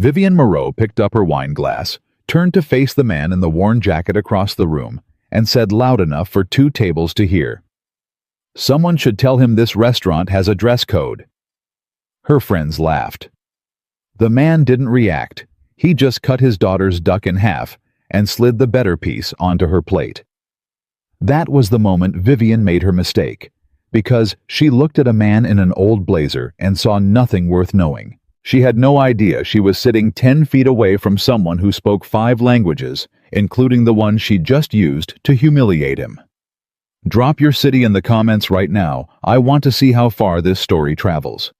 Vivian Moreau picked up her wine glass, turned to face the man in the worn jacket across the room, and said loud enough for 2 tables to hear, "Someone should tell him this restaurant has a dress code." Her friends laughed. The man didn't react. He just cut his daughter's duck in half and slid the better piece onto her plate. That was the moment Vivian made her mistake, because she looked at a man in an old blazer and saw nothing worth knowing. She had no idea she was sitting 10 feet away from someone who spoke 5 languages, including the one she just used to humiliate him. Drop your city in the comments right now. I want to see how far this story travels.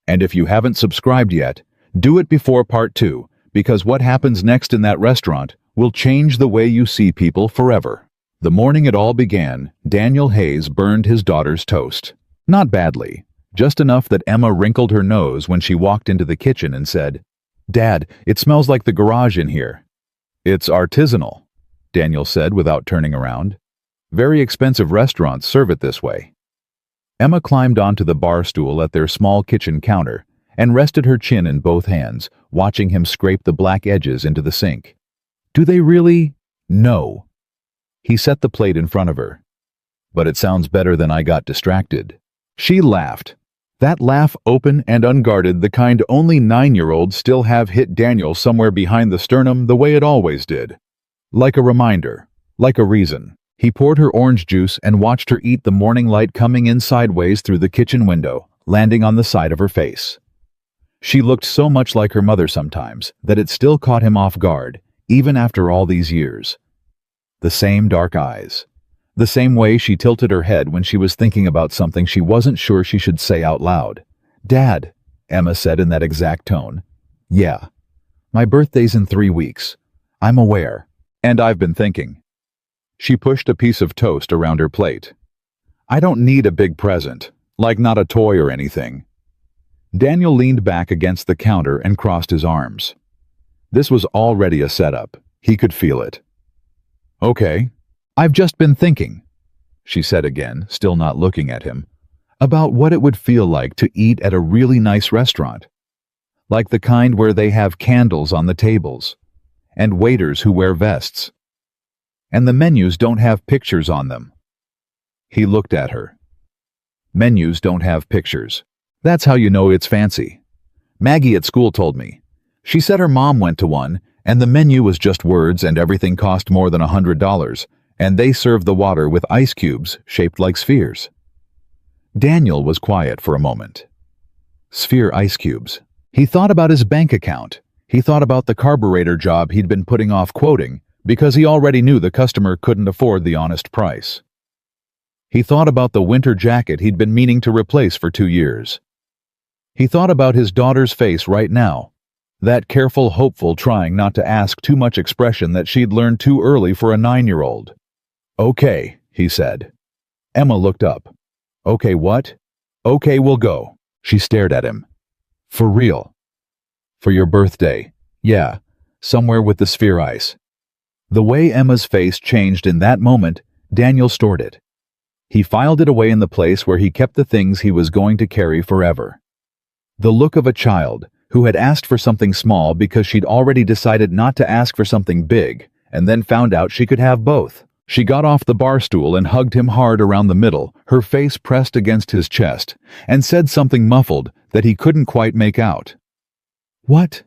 And if you haven't subscribed yet, do it before part 2, because what happens next in that restaurant will change the way you see people forever. The morning it all began, Daniel Hayes burned his daughter's toast. Not badly, just enough that Emma wrinkled her nose when she walked into the kitchen and said, "Dad, it smells like the garage in here." "It's artisanal," Daniel said without turning around. "Very expensive restaurants serve it this way." Emma climbed onto the bar stool at their small kitchen counter and rested her chin in both hands, watching him scrape the black edges into the sink. "Do they really?" "No." He set the plate in front of her. "But it sounds better than I got distracted." She laughed. That laugh, open and unguarded, the kind only 9-year-olds still have, hit Daniel somewhere behind the sternum the way it always did. Like a reminder, like a reason. He poured her orange juice and watched her eat the morning light coming in sideways through the kitchen window, landing on the side of her face. She looked so much like her mother sometimes that it still caught him off guard, even after all these years. The same dark eyes. The same way she tilted her head when she was thinking about something she wasn't sure she should say out loud. "Dad," Emma said in that exact tone. "Yeah. My birthday's in 3 weeks. I'm aware. And I've been thinking." She pushed a piece of toast around her plate. "I don't need a big present, like not a toy or anything." Daniel leaned back against the counter and crossed his arms. This was already a setup. He could feel it. "Okay. I've just been thinking," she said again, still not looking at him, "about what it would feel like to eat at a really nice restaurant. Like the kind where they have candles on the tables, and waiters who wear vests, and the menus don't have pictures on them." He looked at her. "Menus don't have pictures. That's how you know it's fancy. Maggie at school told me. She said her mom went to one, and the menu was just words and everything cost more than $100, and they served the water with ice cubes shaped like spheres." Daniel was quiet for a moment. Sphere ice cubes. He thought about his bank account. He thought about the carburetor job he'd been putting off quoting because he already knew the customer couldn't afford the honest price. He thought about the winter jacket he'd been meaning to replace for 2 years. He thought about his daughter's face right now, that careful, hopeful, trying not to ask too much expression that she'd learned too early for a 9-year-old. "Okay," he said. Emma looked up. "Okay, what?" "Okay, we'll go." She stared at him. "For real?" "For your birthday. Yeah, somewhere with the sphere ice." The way Emma's face changed in that moment, Daniel stored it. He filed it away in the place where he kept the things he was going to carry forever. The look of a child who had asked for something small because she'd already decided not to ask for something big, and then found out she could have both. She got off the bar stool and hugged him hard around the middle, her face pressed against his chest, and said something muffled that he couldn't quite make out. "What?"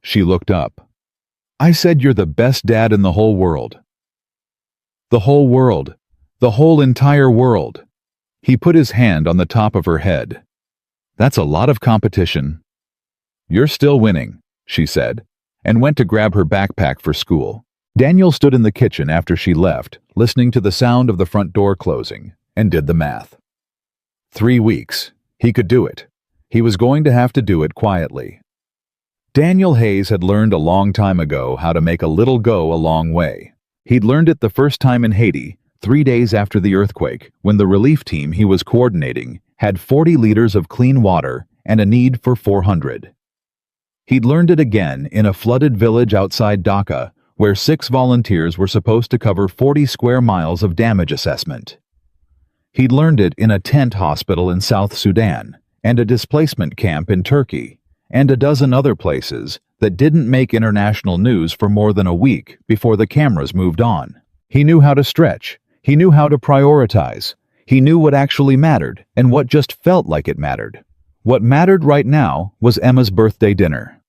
She looked up. "I said you're the best dad in the whole world." "The whole world. The whole entire world." He put his hand on the top of her head. "That's a lot of competition." "You're still winning," she said, and went to grab her backpack for school. Daniel stood in the kitchen after she left, listening to the sound of the front door closing, and did the math. 3 weeks. He could do it. He was going to have to do it quietly. Daniel Hayes had learned a long time ago how to make a little go a long way. He'd learned it the first time in Haiti, 3 days after the earthquake, when the relief team he was coordinating had 40 liters of clean water and a need for 400. He'd learned it again in a flooded village outside Dhaka, where 6 volunteers were supposed to cover 40 square miles of damage assessment. He'd learned it in a tent hospital in South Sudan, and a displacement camp in Turkey, and a dozen other places that didn't make international news for more than a week before the cameras moved on. He knew how to stretch. He knew how to prioritize. He knew what actually mattered and what just felt like it mattered. What mattered right now was Emma's birthday dinner.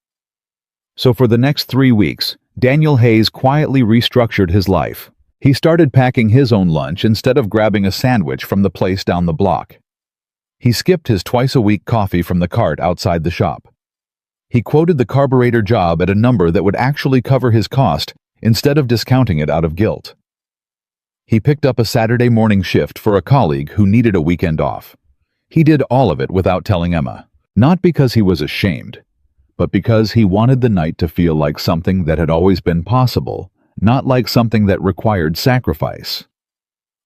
So for the next 3 weeks, Daniel Hayes quietly restructured his life. He started packing his own lunch instead of grabbing a sandwich from the place down the block. He skipped his twice-a-week coffee from the cart outside the shop. He quoted the carburetor job at a number that would actually cover his cost instead of discounting it out of guilt. He picked up a Saturday morning shift for a colleague who needed a weekend off. He did all of it without telling Emma, not because he was ashamed, but because he wanted the night to feel like something that had always been possible, not like something that required sacrifice.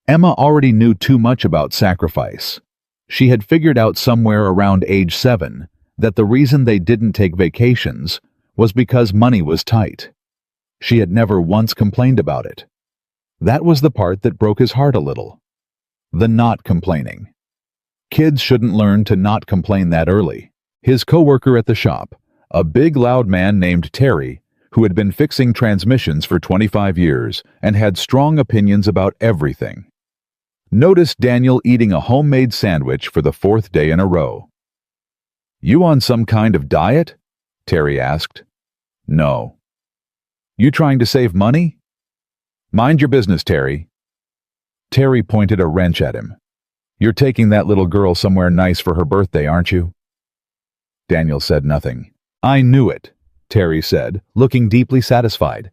Emma already knew too much about sacrifice. She had figured out somewhere around age 7 that the reason they didn't take vacations was because money was tight. She had never once complained about it. That was the part that broke his heart a little. The not complaining. Kids shouldn't learn to not complain that early. His coworker at the shop, a big loud man named Terry, who had been fixing transmissions for 25 years and had strong opinions about everything, noticed Daniel eating a homemade sandwich for the 4th day in a row. "You on some kind of diet?" Terry asked. "No." "You trying to save money?" "Mind your business, Terry." Terry pointed a wrench at him. "You're taking that little girl somewhere nice for her birthday, aren't you?" Daniel said nothing. "I knew it," Terry said, looking deeply satisfied.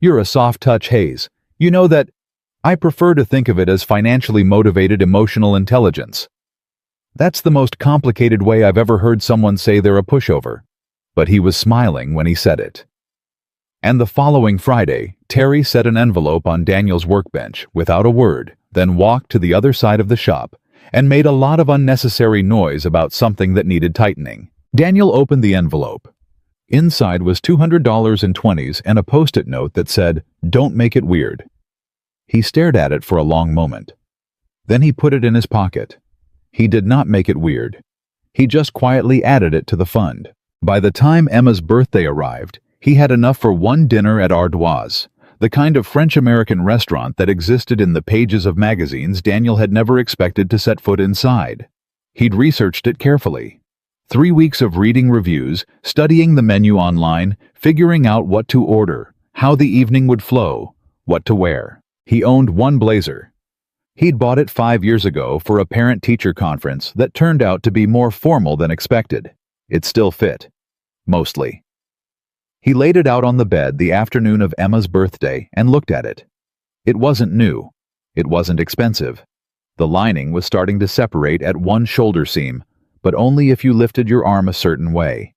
"You're a soft-touch Hayes. You know that I prefer to think of it as financially motivated emotional intelligence. That's the most complicated way I've ever heard someone say they're a pushover." But he was smiling when he said it. And the following Friday, Terry set an envelope on Daniel's workbench without a word, then walked to the other side of the shop and made a lot of unnecessary noise about something that needed tightening. Daniel opened the envelope. Inside was $200 in 20s and a post-it note that said, "Don't make it weird." He stared at it for a long moment. Then he put it in his pocket. He did not make it weird. He just quietly added it to the fund. By the time Emma's birthday arrived, he had enough for one dinner at Ardoise, the kind of French-American restaurant that existed in the pages of magazines Daniel had never expected to set foot inside. He'd researched it carefully. 3 weeks of reading reviews, studying the menu online, figuring out what to order, how the evening would flow, what to wear. He owned one blazer. He'd bought it 5 years ago for a parent-teacher conference that turned out to be more formal than expected. It still fit. Mostly. He laid it out on the bed the afternoon of Emma's birthday and looked at it. It wasn't new. It wasn't expensive. The lining was starting to separate at one shoulder seam, but only if you lifted your arm a certain way.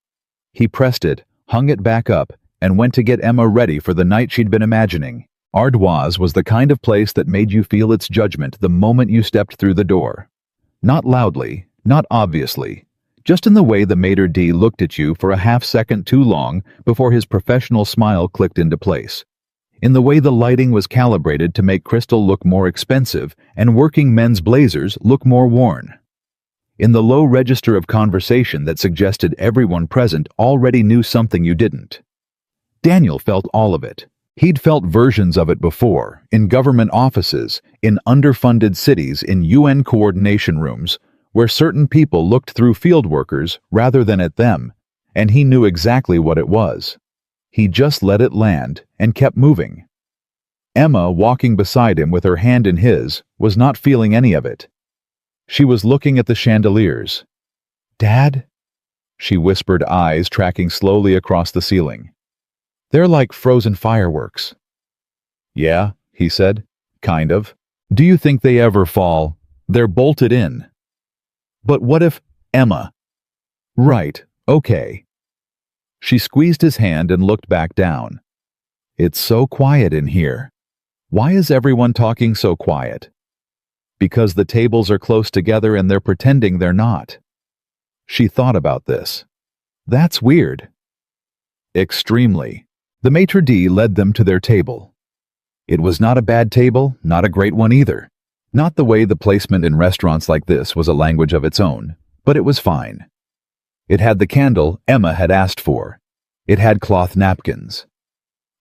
He pressed it, hung it back up, and went to get Emma ready for the night she'd been imagining. Ardoise was the kind of place that made you feel its judgment the moment you stepped through the door. Not loudly, not obviously, just in the way the maitre d' looked at you for a half-second too long before his professional smile clicked into place. In the way the lighting was calibrated to make crystal look more expensive and working men's blazers look more worn. In the low register of conversation that suggested everyone present already knew something you didn't. Daniel felt all of it. He'd felt versions of it before, in government offices, in underfunded cities, in UN coordination rooms, where certain people looked through field workers rather than at them, and he knew exactly what it was. He just let it land and kept moving. Emma, walking beside him with her hand in his, was not feeling any of it. She was looking at the chandeliers. "Dad?" she whispered, eyes tracking slowly across the ceiling. "They're like frozen fireworks." "Yeah," he said. "Kind of. Do you think they ever fall? They're bolted in." "But what if, Emma?" "Right, okay." She squeezed his hand and looked back down. "It's so quiet in here. Why is everyone talking so quiet?" "Because the tables are close together and they're pretending they're not." She thought about this. "That's weird." Extremely. The maitre d' led them to their table. It was not a bad table, not a great one either. Not the way the placement in restaurants like this was a language of its own, but it was fine. It had the candle Emma had asked for. It had cloth napkins.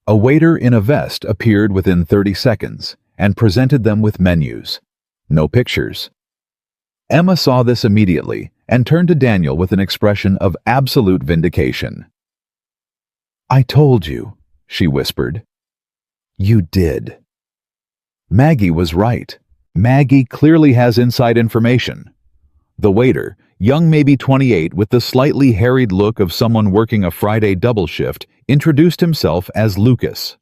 A waiter in a vest appeared within 30 seconds and presented them with menus. No pictures. Emma saw this immediately and turned to Daniel with an expression of absolute vindication. "I told you," she whispered. "You did." Maggie was right. Maggie clearly has inside information. The waiter, young maybe 28 with the slightly harried look of someone working a Friday double shift, introduced himself as Lucas.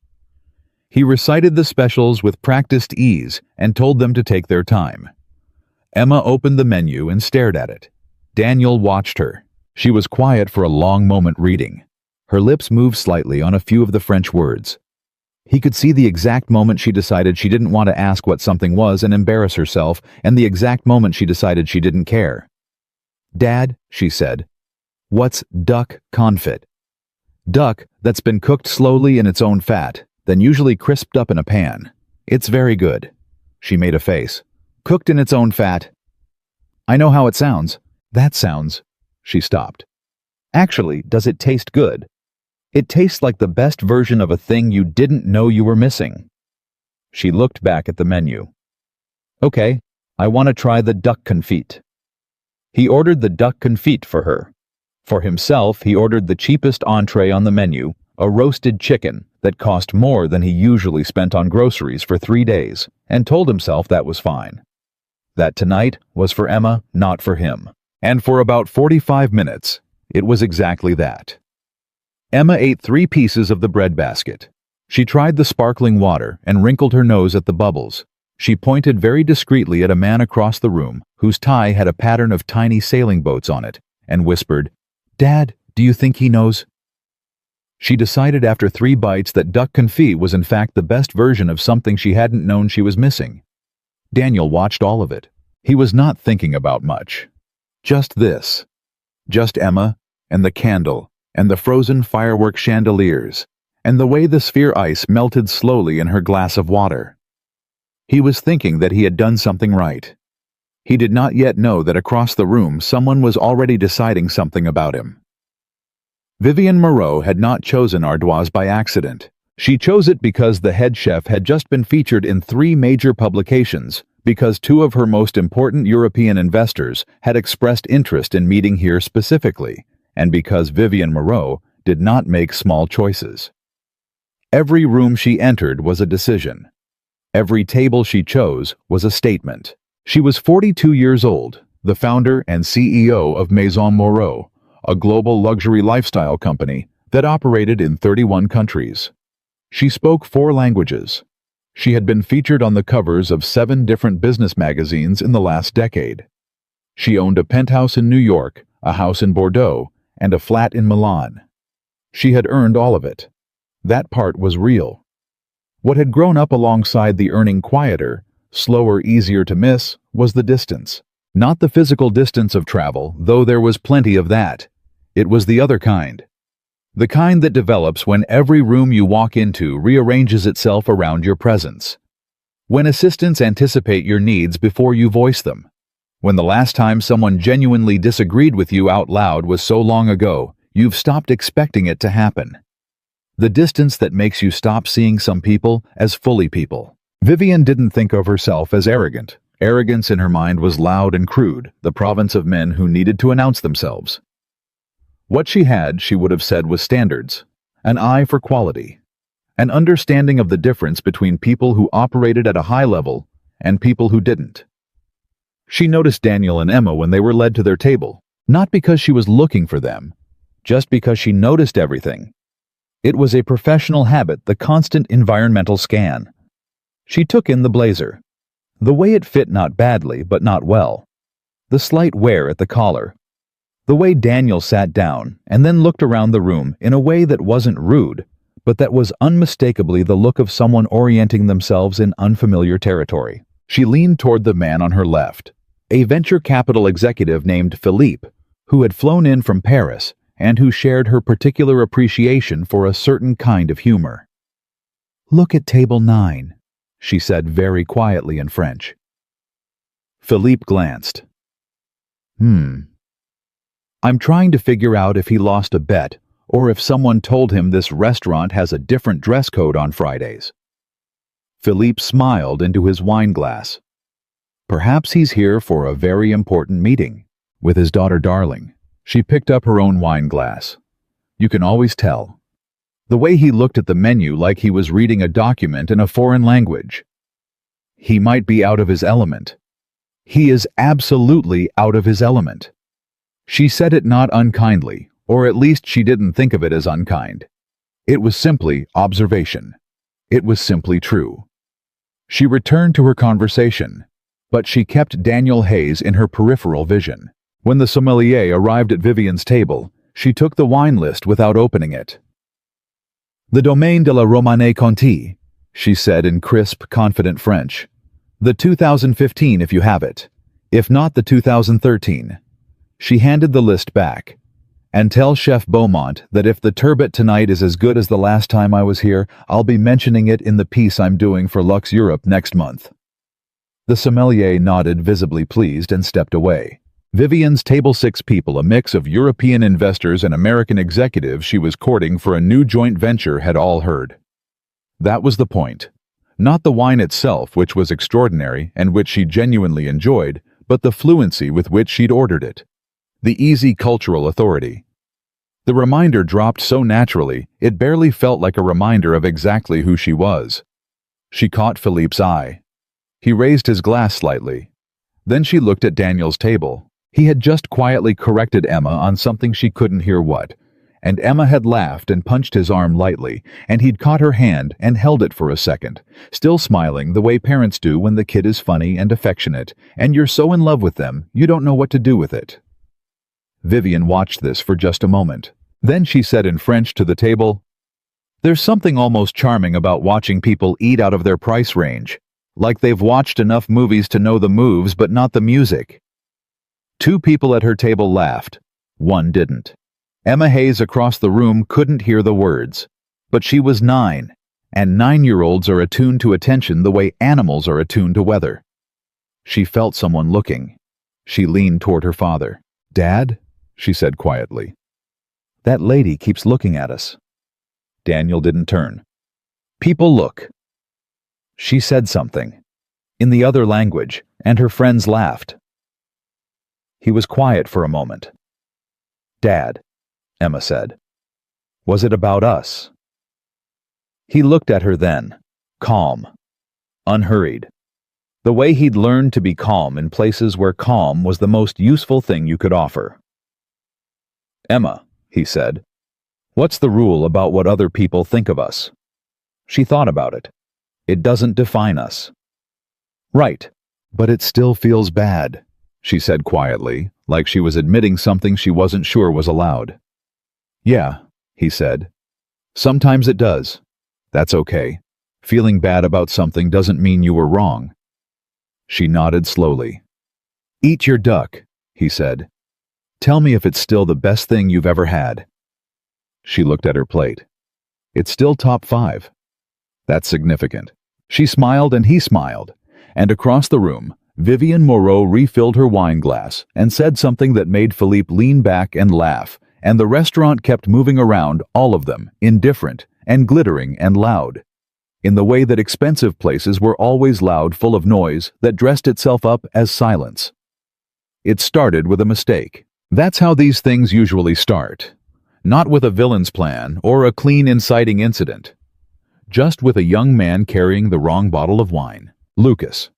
He recited the specials with practiced ease and told them to take their time. Emma opened the menu and stared at it. Daniel watched her. She was quiet for a long moment reading. Her lips moved slightly on a few of the French words. He could see the exact moment she decided she didn't want to ask what something was and embarrass herself, and the exact moment she decided she didn't care. "Dad," she said, "what's duck confit?" "Duck that's been cooked slowly in its own fat, then usually crisped up in a pan. It's very good." She made a face. "Cooked in its own fat. I know how it sounds." "That sounds..." She stopped. "Actually, does it taste good? It tastes like the best version of a thing you didn't know you were missing." She looked back at the menu. "Okay, I want to try the duck confit." He ordered the duck confit for her. For himself, he ordered the cheapest entree on the menu, a roasted chicken that cost more than he usually spent on groceries for 3 days, and told himself that was fine. That tonight was for Emma, not for him. And for about 45 minutes, it was exactly that. Emma ate 3 pieces of the bread basket. She tried the sparkling water and wrinkled her nose at the bubbles. She pointed very discreetly at a man across the room whose tie had a pattern of tiny sailing boats on it and whispered, "Dad, do you think he knows?" She decided after 3 bites that duck confit was in fact the best version of something she hadn't known she was missing. Daniel watched all of it. He was not thinking about much. Just this. Just Emma, and the candle, and the frozen firework chandeliers, and the way the sphere ice melted slowly in her glass of water. He was thinking that he had done something right. He did not yet know that across the room someone was already deciding something about him. Vivienne Moreau had not chosen Ardoise by accident. She chose it because the head chef had just been featured in 3 major publications, because 2 of her most important European investors had expressed interest in meeting here specifically, and because Vivienne Moreau did not make small choices. Every room she entered was a decision. Every table she chose was a statement. She was 42 years old, the founder and CEO of Maison Moreau, a global luxury lifestyle company that operated in 31 countries. She spoke 4 languages. She had been featured on the covers of 7 different business magazines in the last decade. She owned a penthouse in New York, a house in Bordeaux, and a flat in Milan. She had earned all of it. That part was real. What had grown up alongside the earning quieter, slower, easier to miss, was the distance. Not the physical distance of travel, though there was plenty of that. It was the other kind. The kind that develops when every room you walk into rearranges itself around your presence. When assistants anticipate your needs before you voice them. When the last time someone genuinely disagreed with you out loud was so long ago, you've stopped expecting it to happen. The distance that makes you stop seeing some people as fully people. Vivienne didn't think of herself as arrogant. Arrogance in her mind was loud and crude, the province of men who needed to announce themselves. What she had, she would have said, was standards, an eye for quality, an understanding of the difference between people who operated at a high level and people who didn't. She noticed Daniel and Emma when they were led to their table, not because she was looking for them, just because she noticed everything. It was a professional habit, the constant environmental scan. She took in the blazer. The way it fit not badly, but not well. The slight wear at the collar. The way Daniel sat down and then looked around the room in a way that wasn't rude, but that was unmistakably the look of someone orienting themselves in unfamiliar territory. She leaned toward the man on her left, a venture capital executive named Philippe, who had flown in from Paris and who shared her particular appreciation for a certain kind of humor. "Look at table 9, she said very quietly in French. Philippe glanced. I'm trying to figure out if he lost a bet or if someone told him this restaurant has a different dress code on Fridays. Philippe smiled into his wine glass. Perhaps he's here for a very important meeting with his daughter Darling. She picked up her own wine glass. You can always tell. The way he looked at the menu like he was reading a document in a foreign language. He might be out of his element. He is absolutely out of his element. She said it not unkindly, or at least she didn't think of it as unkind. It was simply observation. It was simply true. She returned to her conversation, but she kept Daniel Hayes in her peripheral vision. When the sommelier arrived at Vivian's table, she took the wine list without opening it. "The Domaine de la Romanée Conti," she said in crisp, confident French. "The 2015 if you have it. If not, the 2013. She handed the list back. "And tell Chef Beaumont that if the turbot tonight is as good as the last time I was here, I'll be mentioning it in the piece I'm doing for Lux Europe next month." The sommelier nodded, visibly pleased, and stepped away. Vivian's table 6 people, a mix of European investors and American executives she was courting for a new joint venture, had all heard. That was the point. Not the wine itself, which was extraordinary and which she genuinely enjoyed, but the fluency with which she'd ordered it. The easy cultural authority. The reminder dropped so naturally, it barely felt like a reminder of exactly who she was. She caught Philippe's eye. He raised his glass slightly. Then she looked at Daniel's table. He had just quietly corrected Emma on something she couldn't hear what, and Emma had laughed and punched his arm lightly, and he'd caught her hand and held it for a second, still smiling the way parents do when the kid is funny and affectionate, and you're so in love with them, you don't know what to do with it. Vivian watched this for just a moment. Then she said in French to the table, "There's something almost charming about watching people eat out of their price range, like they've watched enough movies to know the moves but not the music." 2 people at her table laughed. 1 didn't. Emma Hayes across the room couldn't hear the words. But she was 9, and 9-year-olds are attuned to attention the way animals are attuned to weather. She felt someone looking. She leaned toward her father. "Dad?" she said quietly. "That lady keeps looking at us." Daniel didn't turn. "People look." She said something, in the other language, and her friends laughed. He was quiet for a moment. "Dad," Emma said. "Was it about us?" He looked at her then, calm, unhurried. The way he'd learned to be calm in places where calm was the most useful thing you could offer. "Emma," he said, "what's the rule about what other people think of us?" She thought about it. "It doesn't define us." "Right, but it still feels bad," she said quietly, like she was admitting something she wasn't sure was allowed. "Yeah," he said. "Sometimes it does. That's okay. Feeling bad about something doesn't mean you were wrong." She nodded slowly. "Eat your duck," he said. "Tell me if it's still the best thing you've ever had." She looked at her plate. "It's still top 5. That's significant." She smiled and he smiled, and across the room, Vivian Moreau refilled her wine glass and said something that made Philippe lean back and laugh, and the restaurant kept moving around, all of them, indifferent and glittering and loud, in the way that expensive places were always loud, full of noise that dressed itself up as silence. It started with a mistake. That's how these things usually start. Not with a villain's plan or a clean inciting incident. Just with a young man carrying the wrong bottle of wine. Lucas.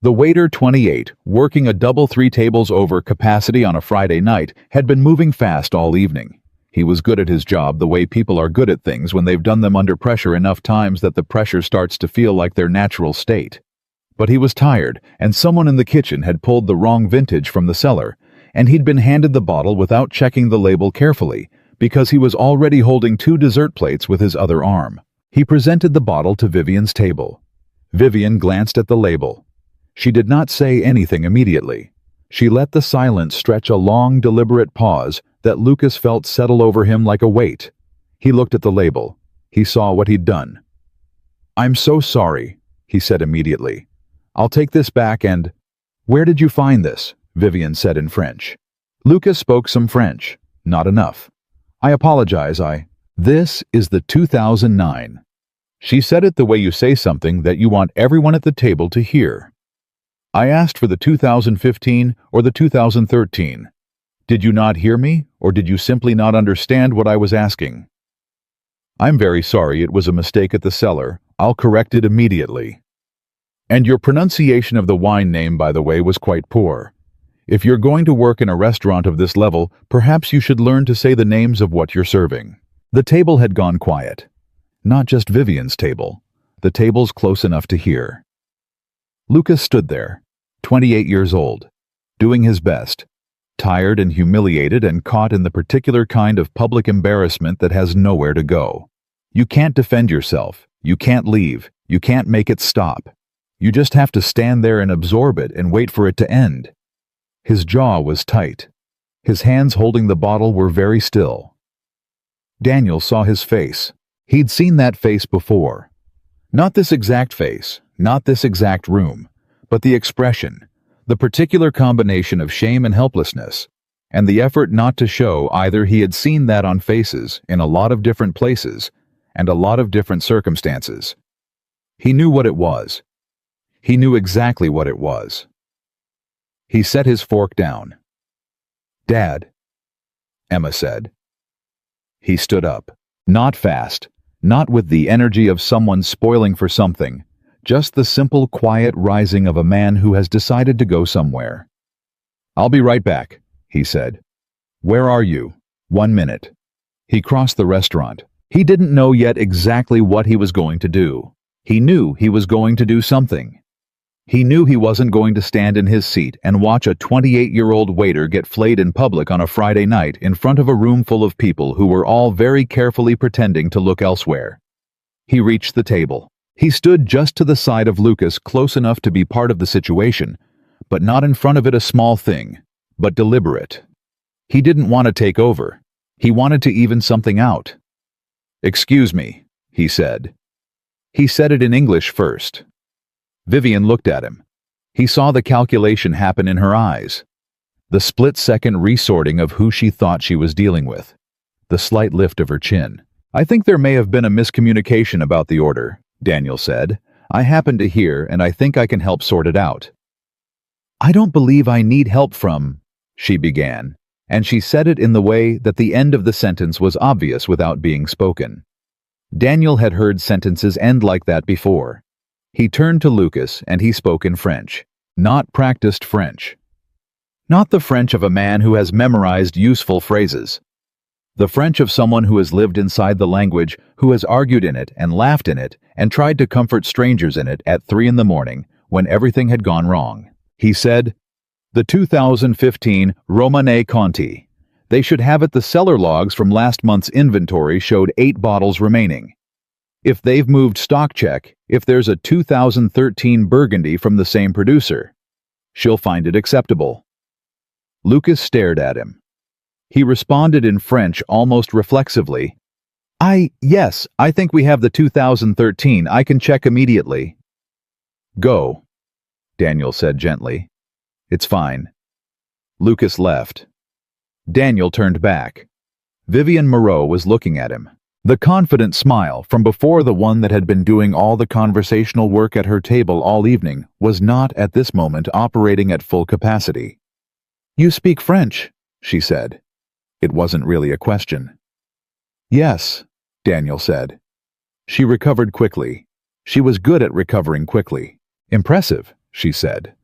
The waiter, 28, working a double 3 tables over capacity on a Friday night, had been moving fast all evening. He was good at his job the way people are good at things when they've done them under pressure enough times that the pressure starts to feel like their natural state. But he was tired, and someone in the kitchen had pulled the wrong vintage from the cellar, and he'd been handed the bottle without checking the label carefully, because he was already holding 2 dessert plates with his other arm. He presented the bottle to Vivian's table. Vivian glanced at the label. She did not say anything immediately. She let the silence stretch a long, deliberate pause that Lucas felt settle over him like a weight. He looked at the label. He saw what he'd done. "I'm so sorry," he said immediately. "I'll take this back and—" "Where did you find this?" Vivian said in French. Lucas spoke some French. Not enough. I apologize, This is the 2009. She said it the way you say something that you want everyone at the table to hear. I asked for the 2015 or the 2013. Did you not hear me, or did you simply not understand what I was asking? I'm very sorry, it was a mistake at the cellar. I'll correct it immediately. And your pronunciation of the wine name, by the way, was quite poor. If you're going to work in a restaurant of this level, perhaps you should learn to say the names of what you're serving. The table had gone quiet. Not just Vivian's table. The tables close enough to hear. Lucas stood there, 28 years old, doing his best, tired and humiliated and caught in the particular kind of public embarrassment that has nowhere to go. You can't defend yourself. You can't leave. You can't make it stop. You just have to stand there and absorb it and wait for it to end. His jaw was tight. His hands holding the bottle were very still. Daniel saw his face. He'd seen that face before. Not this exact face, not this exact room, but the expression, the particular combination of shame and helplessness, and the effort not to show either. He had seen that on faces in a lot of different places and a lot of different circumstances. He knew what it was. He knew exactly what it was. He set his fork down. "Dad," Emma said. He stood up. Not fast, not with the energy of someone spoiling for something, just the simple, quiet rising of a man who has decided to go somewhere. "I'll be right back," he said. "Where are you?" "1 minute." He crossed the restaurant. He didn't know yet exactly what he was going to do. He knew he was going to do something. He knew he wasn't going to stand in his seat and watch a 28-year-old waiter get flayed in public on a Friday night in front of a room full of people who were all very carefully pretending to look elsewhere. He reached the table. He stood just to the side of Lucas, close enough to be part of the situation, but not in front of it, a small thing, but deliberate. He didn't want to take over. He wanted to even something out. "Excuse me," he said. He said it in English first. Vivian looked at him. He saw the calculation happen in her eyes. The split-second resorting of who she thought she was dealing with. The slight lift of her chin. "I think there may have been a miscommunication about the order," Daniel said. "I happened to hear, and I think I can help sort it out." "I don't believe I need help from," she began, and she said it in the way that the end of the sentence was obvious without being spoken. Daniel had heard sentences end like that before. He turned to Lucas and he spoke in French, not practiced French. Not the French of a man who has memorized useful phrases. The French of someone who has lived inside the language, who has argued in it and laughed in it and tried to comfort strangers in it at 3 a.m. when everything had gone wrong. He said, "The 2015 Romanée Conti. They should have it. The cellar logs from last month's inventory showed 8 bottles remaining. If they've moved stock, check if there's a 2013 Burgundy from the same producer. She'll find it acceptable." Lucas stared at him. He responded in French almost reflexively. Yes, I think we have the 2013. I can check immediately." "Go," Daniel said gently. "It's fine." Lucas left. Daniel turned back. Vivian Moreau was looking at him. The confident smile from before, the one that had been doing all the conversational work at her table all evening, was not at this moment operating at full capacity. "You speak French," she said. It wasn't really a question. "Yes," Daniel said. She recovered quickly. She was good at recovering quickly. "Impressive," she said.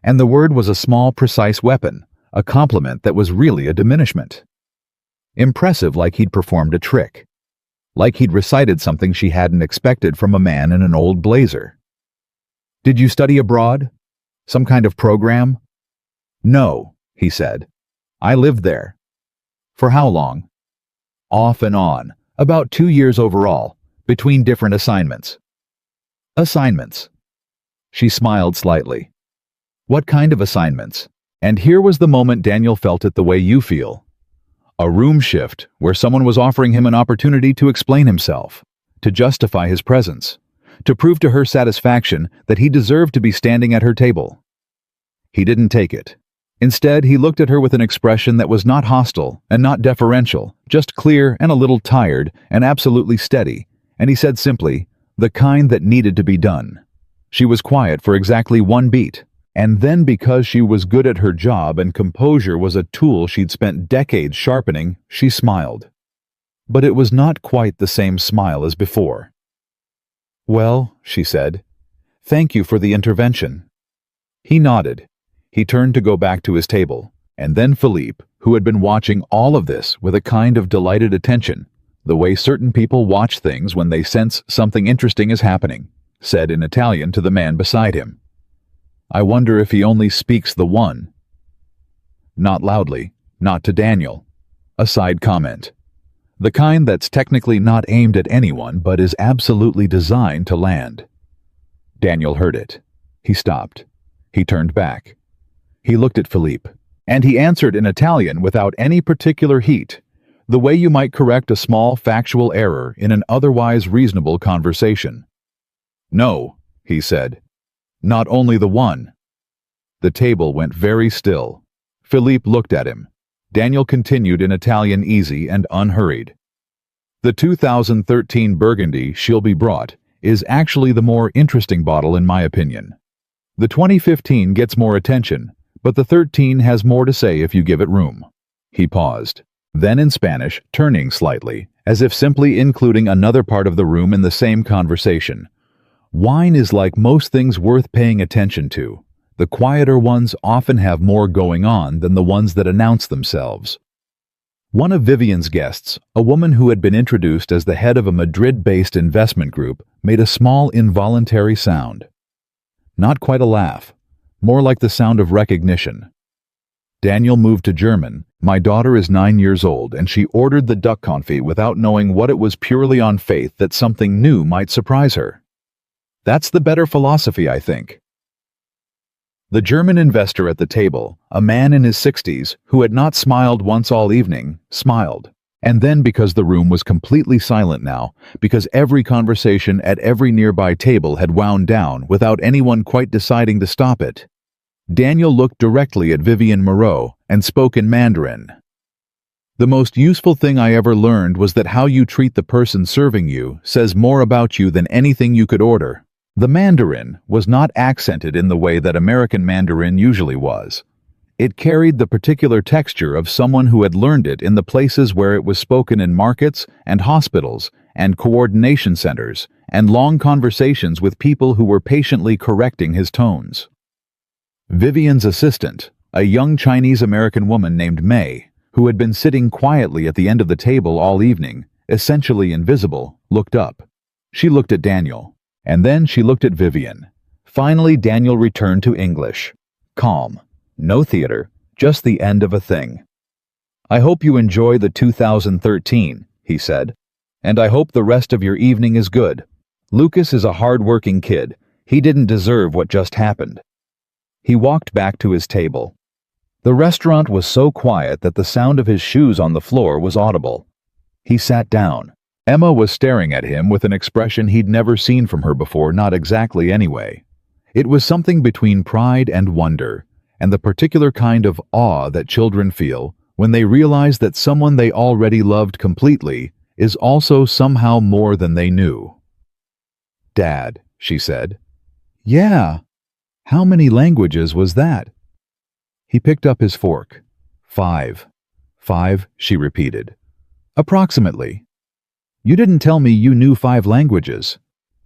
And the word was a small, precise weapon, a compliment that was really a diminishment. Impressive, like he'd performed a trick. Like he'd recited something she hadn't expected from a man in an old blazer. "Did you study abroad? Some kind of program?" "No," he said. "I lived there." "For how long?" "Off and on. About 2 years overall, between different assignments." "Assignments?" She smiled slightly. "What kind of assignments?" And here was the moment Daniel felt it the way you feel. A room shift where someone was offering him an opportunity to explain himself, to justify his presence, to prove to her satisfaction that he deserved to be standing at her table. He didn't take it. Instead, he looked at her with an expression that was not hostile and not deferential, just clear and a little tired and absolutely steady, and he said simply, "The kind that needed to be done." She was quiet for exactly 1 beat, and then because she was good at her job and composure was a tool she'd spent decades sharpening, she smiled. But it was not quite the same smile as before. "Well," she said, "thank you for the intervention." He nodded. He turned to go back to his table, and then Philippe, who had been watching all of this with a kind of delighted attention, the way certain people watch things when they sense something interesting is happening, said in Italian to the man beside him, "I wonder if he only speaks the one." Not loudly, not to Daniel. A side comment. The kind that's technically not aimed at anyone but is absolutely designed to land. Daniel heard it. He stopped. He turned back. He looked at Philippe, and he answered in Italian without any particular heat, the way you might correct a small factual error in an otherwise reasonable conversation. "No," he said. "Not only the one." The table went very still. Philippe looked at him. Daniel continued in Italian, easy and unhurried. "The 2013 Burgundy she'll be brought is actually the more interesting bottle in my opinion. The 2015 gets more attention, but the 13 has more to say if you give it room." He paused. Then in Spanish, turning slightly, as if simply including another part of the room in the same conversation. "Wine is like most things worth paying attention to. The quieter ones often have more going on than the ones that announce themselves." One of Vivian's guests, a woman who had been introduced as the head of a Madrid-based investment group, made a small involuntary sound. Not quite a laugh, more like the sound of recognition. Daniel moved to German. "My daughter is 9 years old and she ordered the duck confit without knowing what it was, purely on faith that something new might surprise her. That's the better philosophy, I think." The German investor at the table, a man in his 60s, who had not smiled once all evening, smiled. And then, because the room was completely silent now, because every conversation at every nearby table had wound down without anyone quite deciding to stop it, Daniel looked directly at Vivian Moreau and spoke in Mandarin. "The most useful thing I ever learned was that how you treat the person serving you says more about you than anything you could order." The Mandarin was not accented in the way that American Mandarin usually was. It carried the particular texture of someone who had learned it in the places where it was spoken in markets and hospitals and coordination centers and long conversations with people who were patiently correcting his tones. Vivian's assistant, a young Chinese-American woman named May, who had been sitting quietly at the end of the table all evening, essentially invisible, looked up. She looked at Daniel. And then she looked at Vivian. Finally, Daniel returned to English. Calm. No theater. Just the end of a thing. "I hope you enjoy the 2013, he said. "And I hope the rest of your evening is good. Lucas is a hard-working kid. He didn't deserve what just happened." He walked back to his table. The restaurant was so quiet that the sound of his shoes on the floor was audible. He sat down. Emma was staring at him with an expression he'd never seen from her before, not exactly anyway. It was something between pride and wonder, and the particular kind of awe that children feel when they realize that someone they already loved completely is also somehow more than they knew. "Dad," she said. "Yeah. How many languages was that?" He picked up his fork. "5. 5, she repeated. "Approximately." "You didn't tell me you knew 5 languages."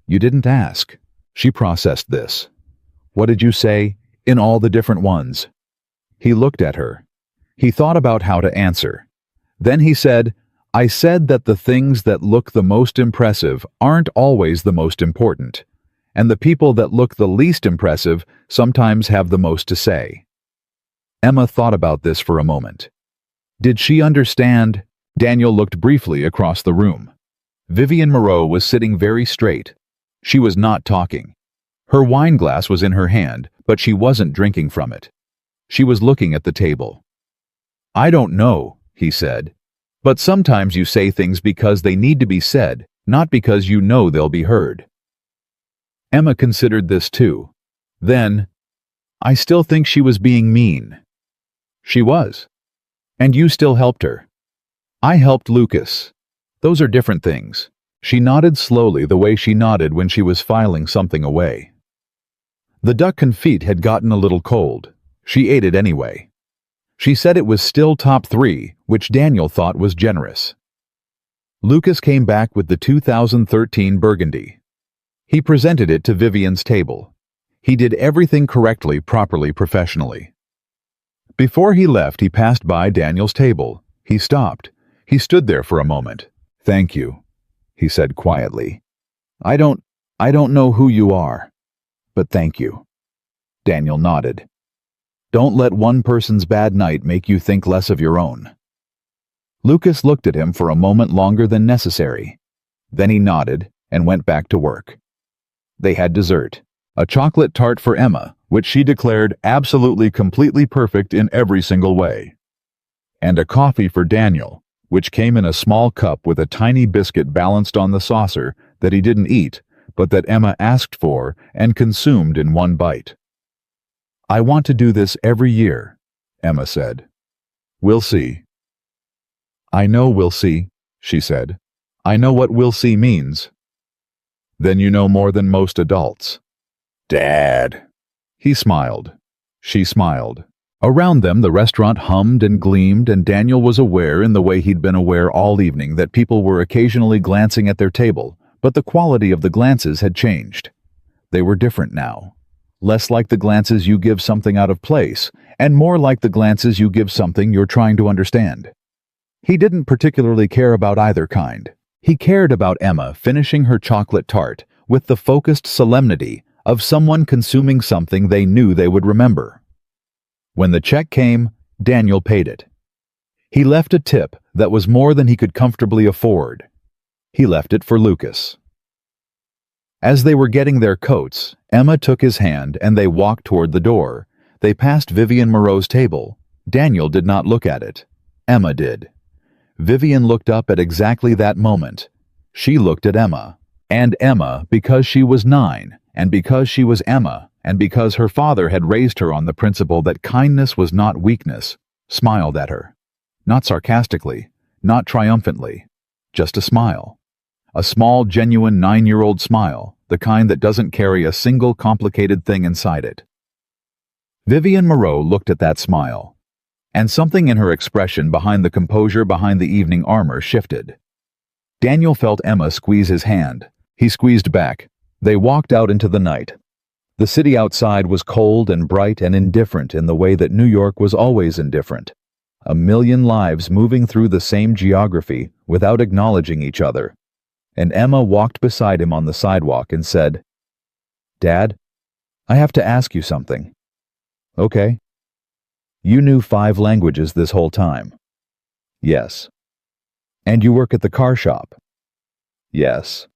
"You didn't ask." She processed this. "What did you say? In all the different ones?" He looked at her. He thought about how to answer. Then he said, "I said that the things that look the most impressive aren't always the most important, and the people that look the least impressive sometimes have the most to say." Emma thought about this for a moment. Did she understand? Daniel looked briefly across the room. Vivian Moreau was sitting very straight. She was not talking. Her wine glass was in her hand, but she wasn't drinking from it. She was looking at the table. "I don't know," he said, "but sometimes you say things because they need to be said, not because you know they'll be heard." Emma considered this too. Then, "I still think she was being mean." She was. And you still helped her. I helped Lucas. Those are different things. She nodded slowly the way she nodded when she was filing something away. The duck confit had gotten a little cold. She ate it anyway. She said it was still top 3, which Daniel thought was generous. Lucas came back with the 2013 Burgundy. He presented it to Vivian's table. He did everything correctly, properly, professionally. Before he left, he passed by Daniel's table. He stopped. He stood there for a moment. "Thank you," he said quietly. I don't know who you are, but thank you." Daniel nodded. "Don't let one person's bad night make you think less of your own." Lucas looked at him for a moment longer than necessary. Then he nodded and went back to work. They had dessert, a chocolate tart for Emma, which she declared absolutely completely perfect in every single way, and a coffee for Daniel, which came in a small cup with a tiny biscuit balanced on the saucer that he didn't eat, but that Emma asked for and consumed in one bite. "I want to do this every year," Emma said. "We'll see." "I know we'll see," she said. "I know what we'll see means." "Then you know more than most adults." "Dad." He smiled. She smiled. Around them the restaurant hummed and gleamed, and Daniel was aware in the way he'd been aware all evening that people were occasionally glancing at their table, but the quality of the glances had changed. They were different now. Less like the glances you give something out of place, and more like the glances you give something you're trying to understand. He didn't particularly care about either kind. He cared about Emma finishing her chocolate tart with the focused solemnity of someone consuming something they knew they would remember. When the check came, Daniel paid it. He left a tip that was more than he could comfortably afford. He left it for Lucas. As they were getting their coats, Emma took his hand and they walked toward the door. They passed Vivian Moreau's table. Daniel did not look at it. Emma did. Vivian looked up at exactly that moment. She looked at Emma. And Emma, because she was 9, and because she was Emma, and because her father had raised her on the principle that kindness was not weakness, smiled at her. Not sarcastically, not triumphantly, just a smile. A small, genuine 9-year-old smile, the kind that doesn't carry a single complicated thing inside it. Vivian Moreau looked at that smile, and something in her expression behind the composure behind the evening armor shifted. Daniel felt Emma squeeze his hand. He squeezed back. They walked out into the night. The city outside was cold and bright and indifferent in the way that New York was always indifferent. A million lives moving through the same geography without acknowledging each other. And Emma walked beside him on the sidewalk and said, "Dad, I have to ask you something." "Okay." "You knew 5 languages this whole time?" "Yes." "And you work at the car shop?" "Yes."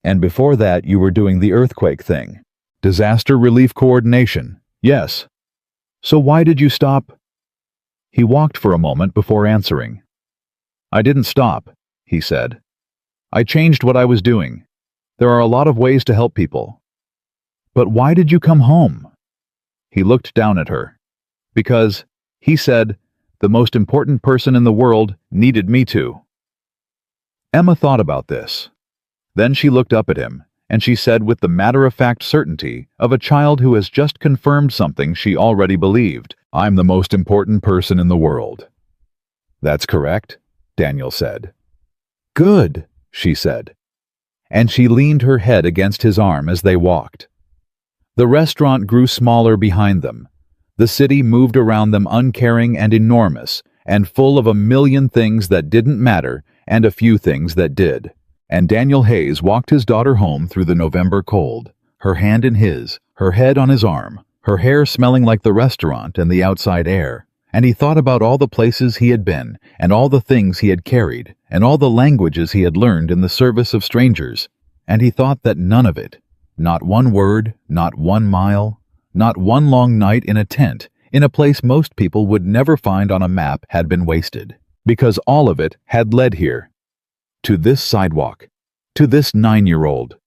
"And before that you were doing the earthquake thing? Disaster relief coordination?" "Yes." "So why did you stop?" He walked for a moment before answering. "I didn't stop," he said. "I changed what I was doing. There are a lot of ways to help people." "But why did you come home?" He looked down at her. "Because," he said, "the most important person in the world needed me to." Emma thought about this. Then she looked up at him, and she said with the matter-of-fact certainty of a child who has just confirmed something she already believed, "I'm the most important person in the world." "That's correct," Daniel said. "Good," she said. And she leaned her head against his arm as they walked. The restaurant grew smaller behind them. The city moved around them uncaring and enormous, and full of a million things that didn't matter and a few things that did. And Daniel Hayes walked his daughter home through the November cold, her hand in his, her head on his arm, her hair smelling like the restaurant and the outside air. And he thought about all the places he had been, and all the things he had carried, and all the languages he had learned in the service of strangers. And he thought that none of it, not one word, not 1 mile, not one long night in a tent, in a place most people would never find on a map, had been wasted. Because all of it had led here. To this sidewalk. To this 9-year-old.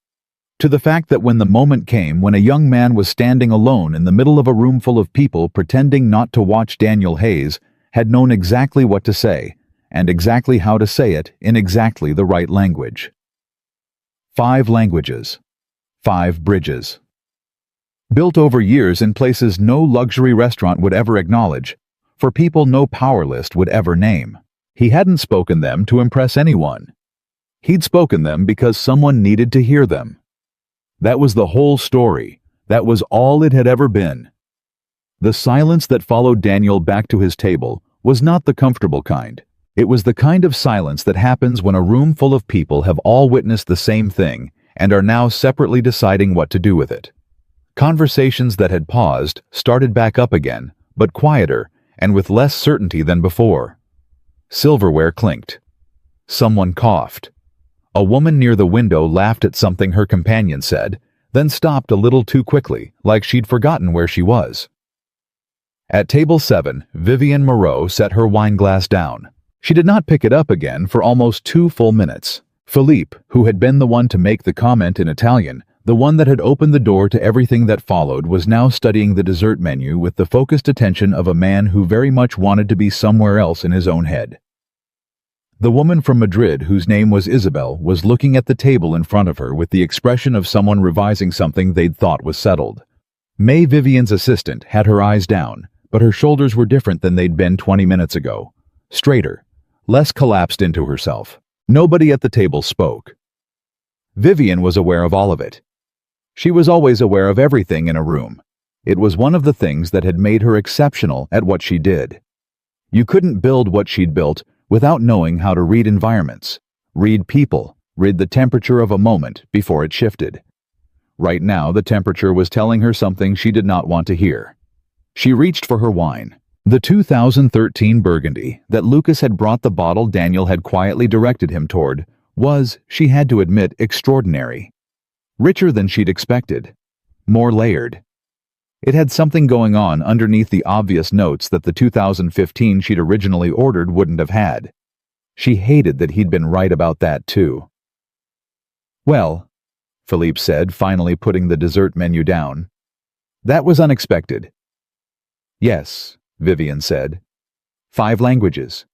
to the fact that when the moment came when a young man was standing alone in the middle of a room full of people pretending not to watch Daniel Hayes, had known exactly what to say, and exactly how to say it in exactly the right language. 5 languages. 5 bridges. Built over years in places no luxury restaurant would ever acknowledge, for people no power list would ever name. He hadn't spoken them to impress anyone. He'd spoken them because someone needed to hear them. That was the whole story. That was all it had ever been. The silence that followed Daniel back to his table was not the comfortable kind. It was the kind of silence that happens when a room full of people have all witnessed the same thing and are now separately deciding what to do with it. Conversations that had paused started back up again, but quieter and with less certainty than before. Silverware clinked. Someone coughed. A woman near the window laughed at something her companion said, then stopped a little too quickly, like she'd forgotten where she was. At table 7, Vivienne Moreau set her wineglass down. She did not pick it up again for almost 2 full minutes. Philippe, who had been the one to make the comment in Italian, the one that had opened the door to everything that followed, was now studying the dessert menu with the focused attention of a man who very much wanted to be somewhere else in his own head. The woman from Madrid, whose name was Isabel, was looking at the table in front of her with the expression of someone revising something they'd thought was settled. May, Vivienne's assistant, had her eyes down, but her shoulders were different than they'd been 20 minutes ago. Straighter, less collapsed into herself. Nobody at the table spoke. Vivienne was aware of all of it. She was always aware of everything in a room. It was one of the things that had made her exceptional at what she did. You couldn't build what she'd built without knowing how to read environments, read people, read the temperature of a moment before it shifted. Right now, the temperature was telling her something she did not want to hear. She reached for her wine. The 2013 Burgundy that Lucas had brought the bottle Daniel had quietly directed him toward was, she had to admit, extraordinary. Richer than she'd expected. More layered. It had something going on underneath the obvious notes that the 2015 she'd originally ordered wouldn't have had. She hated that he'd been right about that too. "Well," Philippe said, finally putting the dessert menu down. "That was unexpected." "Yes," Vivienne said. 5 languages."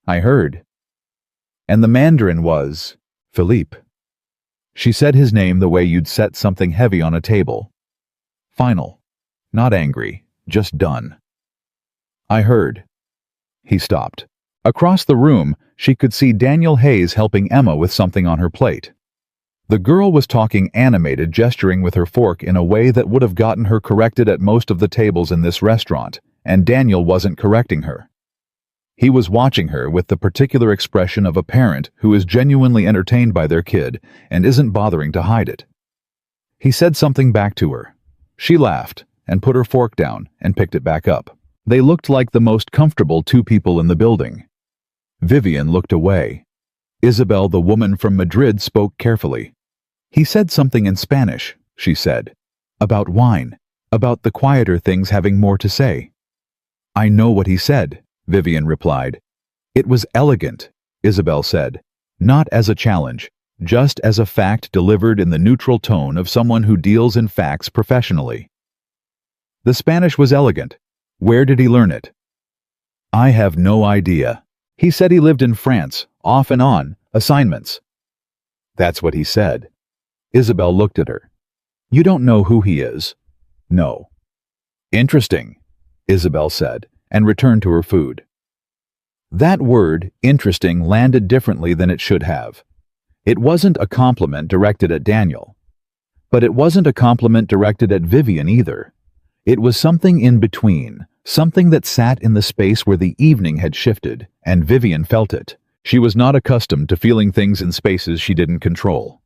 "I heard." "And the Mandarin was Philippe." She said his name the way you'd set something heavy on a table. Final. Not angry, just done. "I heard." He stopped. Across the room, she could see Daniel Hayes helping Emma with something on her plate. The girl was talking animated, gesturing with her fork in a way that would have gotten her corrected at most of the tables in this restaurant, and Daniel wasn't correcting her. He was watching her with the particular expression of a parent who is genuinely entertained by their kid and isn't bothering to hide it. He said something back to her. She laughed and put her fork down and picked it back up. They looked like the most comfortable 2 people in the building. Vivienne looked away. Isabel, the woman from Madrid, spoke carefully. "He said something in Spanish," she said. "About wine. About the quieter things having more to say." "I know what he said," Vivienne replied. "It was elegant," Isabel said. "Not as a challenge. Just as a fact delivered in the neutral tone of someone who deals in facts professionally." "The Spanish was elegant. Where did he learn it?" "I have no idea. He said he lived in France, off and on, assignments." "That's what he said." Isabel looked at her. "You don't know who he is?" "No." "Interesting," Isabel said, and returned to her food. That word, interesting, landed differently than it should have. It wasn't a compliment directed at Daniel. But it wasn't a compliment directed at Vivienne either. It was something in between, something that sat in the space where the evening had shifted, and Vivienne felt it. She was not accustomed to feeling things in spaces she didn't control.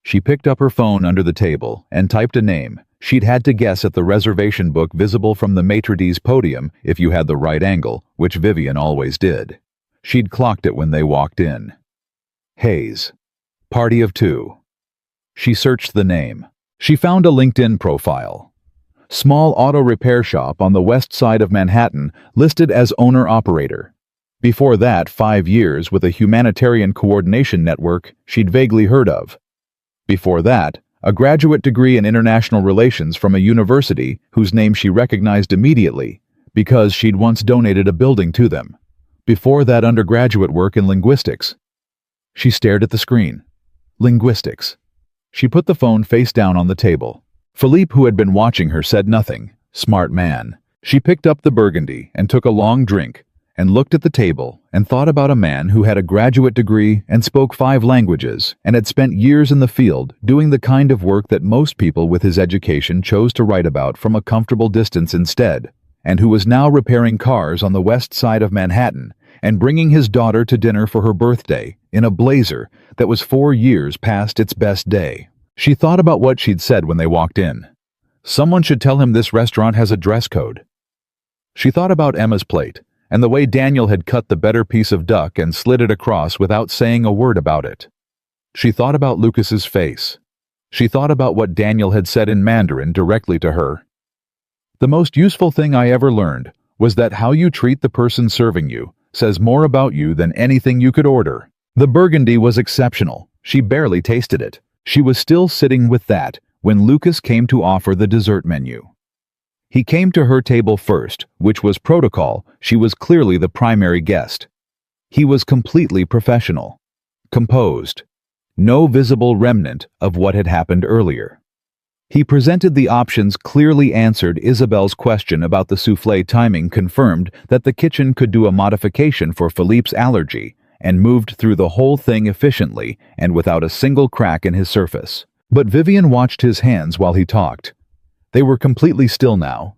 She picked up her phone under the table and typed a name. She'd had to guess at the reservation book visible from the maitre d's podium if you had the right angle, which Vivienne always did. She'd clocked it when they walked in. Hayes. Party of 2. She searched the name. She found a LinkedIn profile. Small auto repair shop on the west side of Manhattan, listed as owner-operator. Before that, 5 years with a humanitarian coordination network she'd vaguely heard of. Before that, a graduate degree in international relations from a university whose name she recognized immediately because she'd once donated a building to them. Before that, undergraduate work in linguistics. She stared at the screen. Linguistics. She put the phone face down on the table. Philippe, who had been watching her, said nothing. Smart man. She picked up the burgundy and took a long drink and looked at the table and thought about a man who had a graduate degree and spoke 5 languages and had spent years in the field doing the kind of work that most people with his education chose to write about from a comfortable distance instead, and who was now repairing cars on the west side of Manhattan and bringing his daughter to dinner for her birthday in a blazer that was 4 years past its best day. She thought about what she'd said when they walked in. Someone should tell him this restaurant has a dress code. She thought about Emma's plate and the way Daniel had cut the better piece of duck and slid it across without saying a word about it. She thought about Lucas's face. She thought about what Daniel had said in Mandarin directly to her. The most useful thing I ever learned was that how you treat the person serving you says more about you than anything you could order. The burgundy was exceptional. She barely tasted it. She was still sitting with that when Lucas came to offer the dessert menu. He came to her table first, which was protocol. She was clearly the primary guest. He was completely professional, composed, no visible remnant of what had happened earlier. He presented the options, clearly answered Isabel's question about the soufflé timing, confirmed that the kitchen could do a modification for Philippe's allergy, and moved through the whole thing efficiently and without a single crack in his surface. But Vivian watched his hands while he talked. They were completely still now.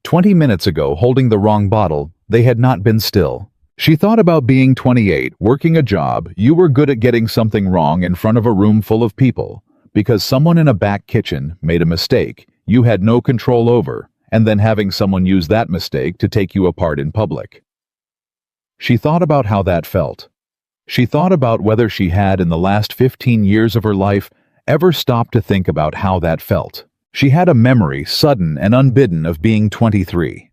20 minutes ago, holding the wrong bottle, they had not been still. She thought about being 28, working a job you were good at getting something wrong in front of a room full of people, because someone in a back kitchen made a mistake you had no control over, and then having someone use that mistake to take you apart in public. She thought about how that felt. She thought about whether she had, in the last 15 years of her life, ever stopped to think about how that felt. She had a memory, sudden and unbidden, of being 23.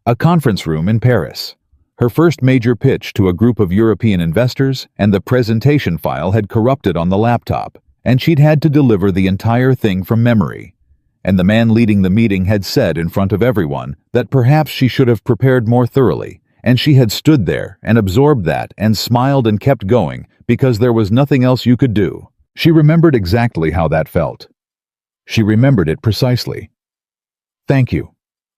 A conference room in Paris. Her first major pitch to a group of European investors, and the presentation file had corrupted on the laptop, and she'd had to deliver the entire thing from memory. And the man leading the meeting had said in front of everyone that perhaps she should have prepared more thoroughly, and she had stood there and absorbed that and smiled and kept going because there was nothing else you could do. She remembered exactly how that felt. She remembered it precisely. "Thank you,"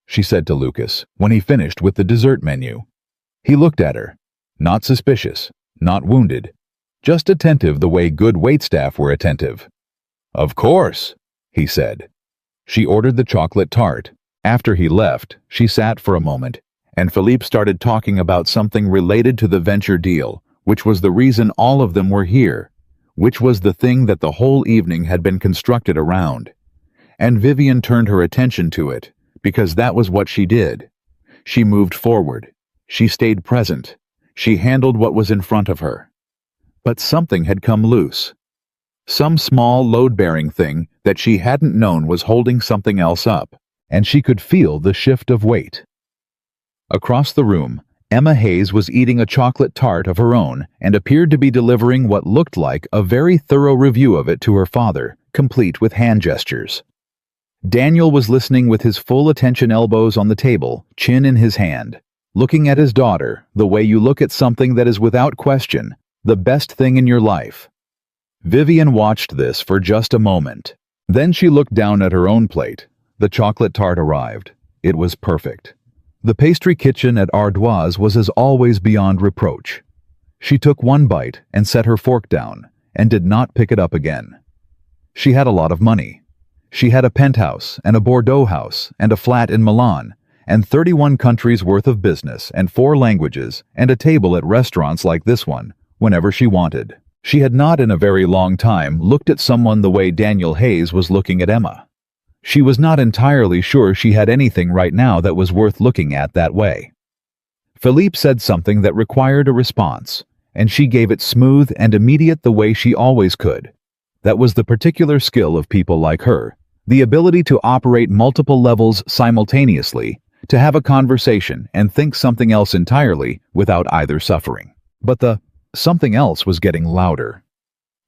she said to Lucas when he finished with the dessert menu. He looked at her, not suspicious, not wounded, just attentive the way good waitstaff were attentive. "Of course," he said. She ordered the chocolate tart. After he left, she sat for a moment, and Philippe started talking about something related to the venture deal, which was the reason all of them were here, which was the thing that the whole evening had been constructed around. And Vivian turned her attention to it, because that was what she did. She moved forward. She stayed present. She handled what was in front of her. But something had come loose. Some small load-bearing thing that she hadn't known was holding something else up, and she could feel the shift of weight. Across the room, Emma Hayes was eating a chocolate tart of her own and appeared to be delivering what looked like a very thorough review of it to her father, complete with hand gestures. Daniel was listening with his full attention, elbows on the table, chin in his hand, looking at his daughter the way you look at something that is without question the best thing in your life. Vivian watched this for just a moment. Then she looked down at her own plate. The chocolate tart arrived. It was perfect. The pastry kitchen at Ardoise was as always beyond reproach. She took one bite and set her fork down, and did not pick it up again. She had a lot of money. She had a penthouse and a Bordeaux house and a flat in Milan, and 31 countries worth of business and 4 languages, and a table at restaurants like this one, whenever she wanted. She had not in a very long time looked at someone the way Daniel Hayes was looking at Emma. She was not entirely sure she had anything right now that was worth looking at that way. Philippe said something that required a response, and she gave it smooth and immediate the way she always could. That was the particular skill of people like her, the ability to operate multiple levels simultaneously, to have a conversation and think something else entirely without either suffering. But the something else was getting louder.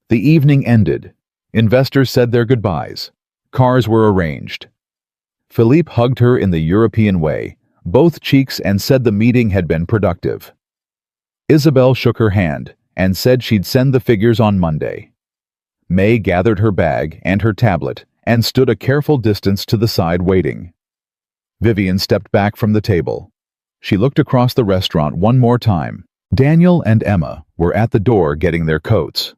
The evening ended. Investors said their goodbyes. Cars were arranged. Philippe hugged her in the European way, both cheeks, and said the meeting had been productive. Isabel shook her hand and said she'd send the figures on Monday. May gathered her bag and her tablet and stood a careful distance to the side waiting. Vivian stepped back from the table. She looked across the restaurant one more time. Daniel and Emma were at the door getting their coats.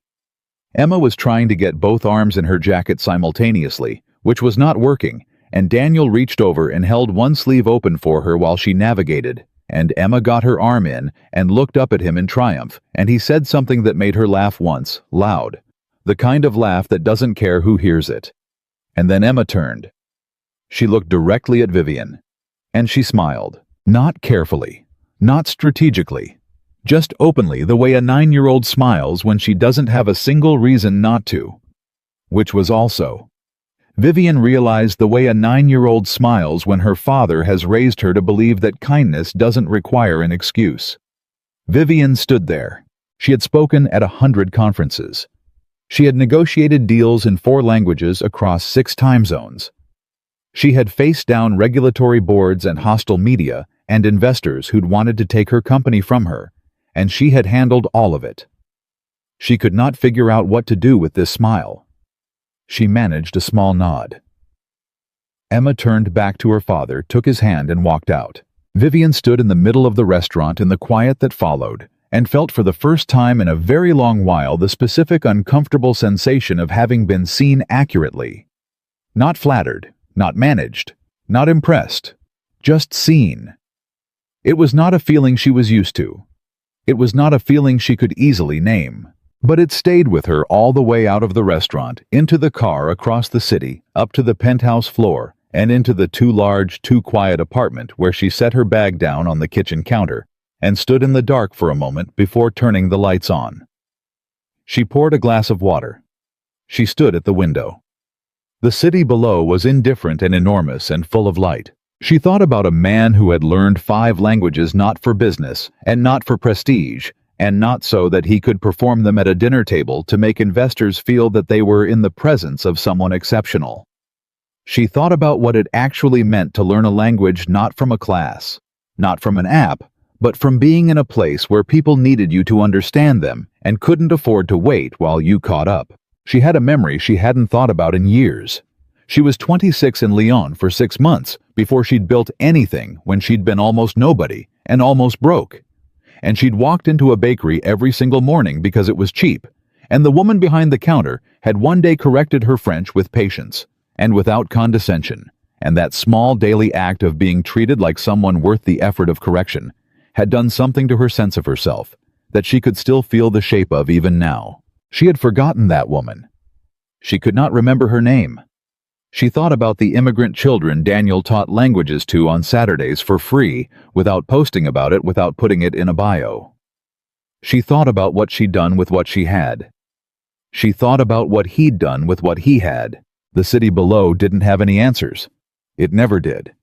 Emma was trying to get both arms in her jacket simultaneously, which was not working, and Daniel reached over and held one sleeve open for her while she navigated, and Emma got her arm in and looked up at him in triumph, and he said something that made her laugh once, loud, the kind of laugh that doesn't care who hears it. And then Emma turned. She looked directly at Vivian, and she smiled, not carefully, not strategically, just openly, the way a 9-year-old smiles when she doesn't have a single reason not to. Which was also. Vivian realized the way a 9-year-old smiles when her father has raised her to believe that kindness doesn't require an excuse. Vivian stood there. She had spoken at 100 conferences. She had negotiated deals in 4 languages across 6 time zones. She had faced down regulatory boards and hostile media and investors who'd wanted to take her company from her, and she had handled all of it. She could not figure out what to do with this smile. She managed a small nod. Emma turned back to her father, took his hand, and walked out. Vivian stood in the middle of the restaurant in the quiet that followed, and felt for the first time in a very long while the specific uncomfortable sensation of having been seen accurately. Not flattered, not managed, not impressed, just seen. It was not a feeling she was used to. It was not a feeling she could easily name. But it stayed with her all the way out of the restaurant, into the car across the city, up to the penthouse floor, and into the too large, too quiet apartment where she set her bag down on the kitchen counter and stood in the dark for a moment before turning the lights on. She poured a glass of water. She stood at the window. The city below was indifferent and enormous and full of light. She thought about a man who had learned 5 languages not for business and not for prestige, and not so that he could perform them at a dinner table to make investors feel that they were in the presence of someone exceptional. She thought about what it actually meant to learn a language not from a class, not from an app, but from being in a place where people needed you to understand them and couldn't afford to wait while you caught up. She had a memory she hadn't thought about in years. She was 26 in Lyon for 6 months before she'd built anything when she'd been almost nobody and almost broke. And she'd walked into a bakery every single morning because it was cheap, and the woman behind the counter had one day corrected her French with patience and without condescension, and that small daily act of being treated like someone worth the effort of correction had done something to her sense of herself that she could still feel the shape of even now. She had forgotten that woman. She could not remember her name. She thought about the immigrant children Daniel taught languages to on Saturdays for free, without posting about it, without putting it in a bio. She thought about what she'd done with what she had. She thought about what he'd done with what he had. The city below didn't have any answers. It never did.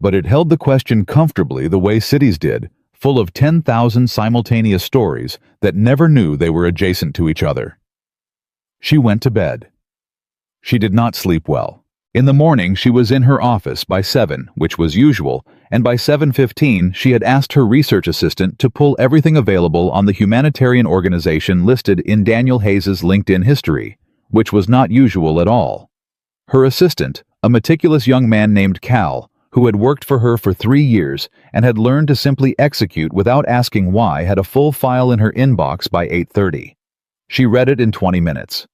But it held the question comfortably the way cities did, full of 10,000 simultaneous stories that never knew they were adjacent to each other. She went to bed. She did not sleep well. In the morning, she was in her office by 7, which was usual, and by 7:15 she had asked her research assistant to pull everything available on the humanitarian organization listed in Daniel Hayes's LinkedIn history, which was not usual at all. Her assistant, a meticulous young man named Cal, who had worked for her for 3 years and had learned to simply execute without asking why, had a full file in her inbox by 8:30. She read it in 20 minutes.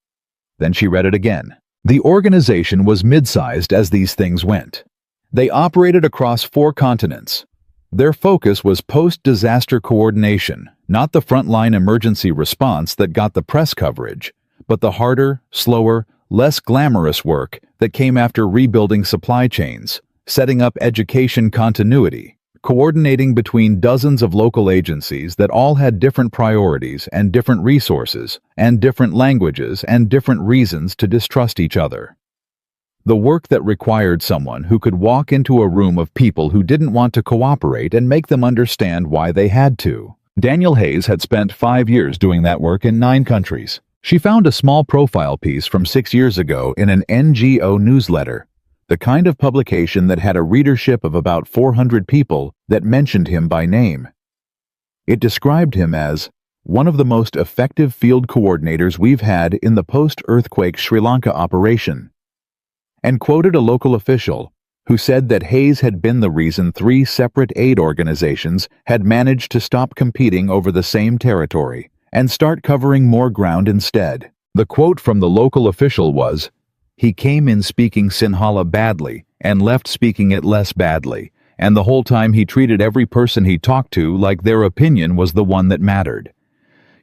Then she read it again. The organization was mid-sized as these things went. They operated across 4 continents. Their focus was post-disaster coordination, not the frontline emergency response that got the press coverage, but the harder, slower, less glamorous work that came after rebuilding supply chains, setting up education continuity, coordinating between dozens of local agencies that all had different priorities and different resources and different languages and different reasons to distrust each other. The work that required someone who could walk into a room of people who didn't want to cooperate and make them understand why they had to. Daniel Hayes had spent 5 years doing that work in 9 countries. She found a small profile piece from 6 years ago in an NGO newsletter, the kind of publication that had a readership of about 400 people that mentioned him by name. It described him as one of the most effective field coordinators we've had in the post-earthquake Sri Lanka operation, and quoted a local official who said that Hayes had been the reason 3 separate aid organizations had managed to stop competing over the same territory and start covering more ground instead. The quote from the local official was, "He came in speaking Sinhala badly and left speaking it less badly, and the whole time he treated every person he talked to like their opinion was the one that mattered."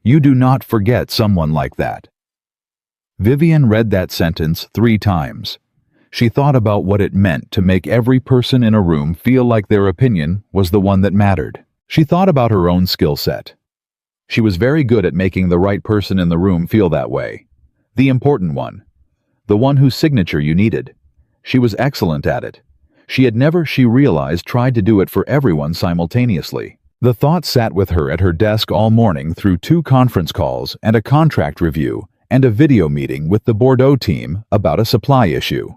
You do not forget someone like that. Vivian read that sentence 3 times. She thought about what it meant to make every person in a room feel like their opinion was the one that mattered. She thought about her own skill set. She was very good at making the right person in the room feel that way. The important one. The one whose signature you needed. She was excellent at it. She realized, tried to do it for everyone simultaneously. The thought sat with her at her desk all morning through 2 conference calls and a contract review and a video meeting with the Bordeaux team about a supply issue.